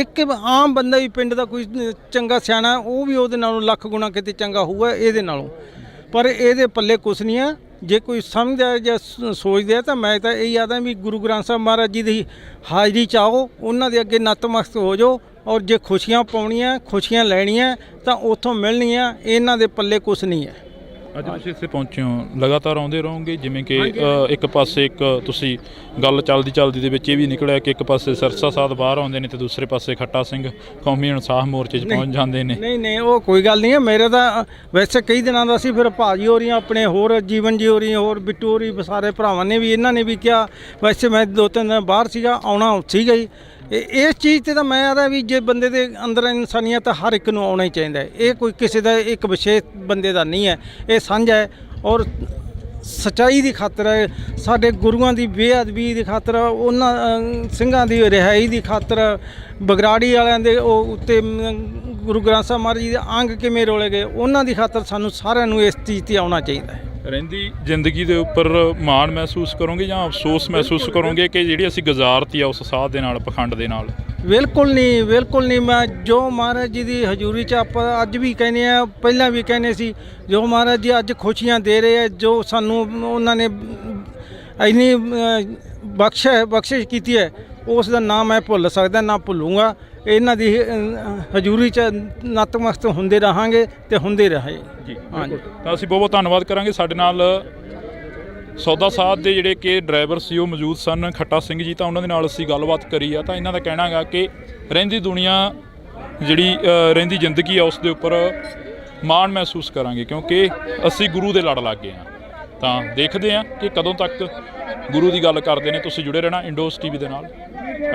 ਇੱਕ ਆਮ ਬੰਦਾ ਵੀ ਪਿੰਡ ਦਾ ਕੋਈ ਚੰਗਾ ਸਿਆਣਾ, ਉਹ ਵੀ ਉਹਦੇ ਨਾਲੋਂ ਲੱਖ ਗੁਣਾ ਕਿਤੇ ਚੰਗਾ ਹੋਊਗਾ ਇਹਦੇ ਨਾਲੋਂ, ਪਰ ਇਹਦੇ ਪੱਲੇ ਕੁਛ ਨਹੀਂ ਹੈ। ਜੇ ਕੋਈ ਸਮਝਦਾ ਜਾਂ ਸੋਚਦਾ ਤਾਂ ਮੈਂ ਤਾਂ ਇਹੀ ਆਦਾ ਵੀ ਗੁਰੂ ਗ੍ਰੰਥ ਸਾਹਿਬ ਮਹਾਰਾਜ ਜੀ ਦੀ ਹਾਜ਼ਰੀ 'ਚ ਆਓ, ਉਹਨਾਂ ਦੇ ਅੱਗੇ ਨਤਮਸਤਕ ਹੋ ਜਾਓ, ਔਰ ਜੇ ਖੁਸ਼ੀਆਂ ਪਾਉਣੀਆਂ, ਖੁਸ਼ੀਆਂ ਲੈਣੀਆਂ ਤਾਂ ਉੱਥੋਂ ਮਿਲਣੀਆਂ। ਇਹਨਾਂ ਦੇ ਪੱਲੇ ਕੁਛ ਨਹੀਂ ਹੈ। ਅੱਜ ਤੁਸੀਂ ਇੱਥੇ ਪਹੁੰਚੇ ਹੋ, ਲਗਾਤਾਰ ਆਉਂਦੇ ਰਹੋਗੇ? ਜਿਵੇਂ ਕਿ ਇੱਕ ਪਾਸੇ ਇੱਕ ਤੁਸੀਂ ਗੱਲ ਚੱਲਦੀ ਦੇ ਵਿੱਚ ਇਹ ਵੀ ਨਿਕਲਿਆ ਕਿ ਇੱਕ ਪਾਸੇ ਸਿਰਸਾ ਸਾਧ ਬਾਹਰ ਆਉਂਦੇ ਨੇ ਤੇ ਦੂਸਰੇ ਪਾਸੇ ਖੱਟਾ ਸਿੰਘ ਕੌਮੀ ਇਨਸਾਫ ਮੋਰਚੇ 'ਚ ਪਹੁੰਚ ਜਾਂਦੇ ਨੇ। ਨਹੀਂ ਉਹ ਕੋਈ ਗੱਲ ਨਹੀਂ ਹੈ। ਮੇਰੇ ਤਾਂ ਵੈਸੇ ਕਈ ਦਿਨਾਂ ਦਾ ਸੀ, ਫਿਰ ਭਾਜੀ ਹੋ ਰਹੀਆਂ ਆਪਣੇ, ਹੋਰ ਜੀਵਨ ਜੀ ਹੋ ਰਹੀ, ਹੋਰ ਬਿੱਟੂ ਹੋ ਰਹੀ, ਸਾਰੇ ਭਰਾਵਾਂ ਨੇ ਵੀ, ਇਹਨਾਂ ਨੇ ਵੀ ਕਿਹਾ। ਵੈਸੇ ਮੈਂ 2-3 ਦਿਨ ਬਾਹਰ ਸੀਗਾ, ਆਉਣਾ ਸੀਗਾ ਹੀ। ਇਸ ਚੀਜ਼ ਤੇ ਤਾਂ ਮੈਂ ਆਦਾ ਵੀ ਜੇ ਬੰਦੇ ਦੇ ਅੰਦਰ ਇਨਸਾਨੀਅਤ ਹਰ ਇੱਕ ਨੂੰ ਆਉਣਾ ਹੀ ਚਾਹੀਦਾ ਹੈ। ਇਹ ਕੋਈ ਕਿਸੇ ਦਾ ਇੱਕ ਵਿਸ਼ੇਸ਼ ਬੰਦੇ ਦਾ ਨਹੀਂ ਹੈ, ਇਹ ਸਾਂਝਾ ਹੈ। ਔਰ ਸੱਚਾਈ ਦੀ ਖਾਤਰ ਹੈ, ਸਾਡੇ ਗੁਰੂਆਂ ਦੀ ਬੇਅਦਬੀ ਦੀ ਖਾਤਰ, ਉਹਨਾਂ ਸਿੰਘਾਂ ਦੀ ਰਿਹਾਈ ਦੀ ਖਾਤਰ, ਬਗਰਾੜੀ ਵਾਲਿਆਂ ਦੇ ਉਹ ਉੱਤੇ ਗੁਰੂ ਗ੍ਰੰਥ ਸਾਹਿਬ ਮਹਾਰਾਜ ਜੀ ਦੇ ਅੰਗ ਕਿਵੇਂ ਰੋਲੇ ਗਏ, ਉਹਨਾਂ ਦੀ ਖਾਤਰ ਸਾਨੂੰ ਸਾਰਿਆਂ ਨੂੰ ਇਸ ਚੀਜ਼ 'ਤੇ ਆਉਣਾ ਚਾਹੀਦਾ ਹੈ। ਰਹਿੰਦੀ ਜ਼ਿੰਦਗੀ ਦੇ ਉੱਪਰ ਮਾਣ ਮਹਿਸੂਸ ਕਰੋਗੇ ਜਾਂ ਅਫਸੋਸ ਮਹਿਸੂਸ ਕਰੋਗੇ ਕਿ ਜਿਹੜੀ ਅਸੀਂ ਗੁਜ਼ਾਰਤੀ ਆ ਉਸ ਸਾਧ ਦੇ ਨਾਲ, ਪਖੰਡ ਦੇ ਨਾਲ? ਬਿਲਕੁਲ ਨਹੀਂ। ਮੈਂ ਜੋ ਮਹਾਰਾਜ ਜੀ ਦੀ ਹਜ਼ੂਰੀ 'ਚ ਆਪਾਂ ਅੱਜ ਵੀ ਕਹਿੰਦੇ ਆ, ਪਹਿਲਾਂ ਵੀ ਕਹਿੰਦੇ ਸੀ, ਜੋ ਮਹਾਰਾਜ ਜੀ ਅੱਜ ਖੁਸ਼ੀਆਂ ਦੇ ਰਹੇ ਆ, ਜੋ ਸਾਨੂੰ ਉਹਨਾਂ ਨੇ ਇੰਨੀ ਬਖਸ਼ਿਸ਼ ਕੀਤੀ ਹੈ, ਉਸ ਦਾ ਨਾਮ ਮੈਂ ਭੁੱਲ ਸਕਦਾ ਨਾ ਭੁੱਲੂੰਗਾ। ਇਹਨਾਂ ਦੀ ਹਜ਼ੂਰੀ 'ਚ ਨਤਮਸਤਕ ਹੁੰਦੇ ਰਹਾਂਗੇ ਤੇ ਹੁੰਦੇ ਰਹੇ ਜੀ। ਹਾਂਜੀ, ਤਾਂ ਅਸੀਂ ਬਹੁਤ ਧੰਨਵਾਦ ਕਰਾਂਗੇ। ਸਾਡੇ ਨਾਲ ਸੌਦਾ ਸਾਧ ਦੇ ਜਿਹੜੇ ਕਿ ਡਰਾਈਵਰ ਸੀ ਉਹ ਮੌਜੂਦ ਸਨ, ਖੱਟਾ ਸਿੰਘ ਜੀ, ਤਾਂ ਉਹਨਾਂ ਦੇ ਨਾਲ ਅਸੀਂ ਗੱਲਬਾਤ ਕਰੀ ਆ। ਤਾਂ ਇਹਨਾਂ ਦਾ ਕਹਿਣਾ ਹੈਗਾ ਕਿ ਰਹਿੰਦੀ ਦੁਨੀਆ ਜਿਹੜੀ ਰਹਿੰਦੀ ਜ਼ਿੰਦਗੀ ਆ ਉਸ ਦੇ ਉੱਪਰ ਮਾਣ ਮਹਿਸੂਸ ਕਰਾਂਗੇ, ਕਿਉਂਕਿ ਅਸੀਂ ਗੁਰੂ ਦੇ ਲੜ ਲੱਗ ਗਏ ਹਾਂ। ਤਾਂ ਦੇਖਦੇ ਹਾਂ ਕਿ ਕਦੋਂ ਤੱਕ ਗੁਰੂ ਦੀ ਗੱਲ ਕਰਦੇ ਨੇ। ਤੁਸੀਂ ਜੁੜੇ ਰਹਿਣਾ ਇੰਡੋਸ ਟੀਵੀ ਦੇ ਨਾਲ। ਅੱਗੇ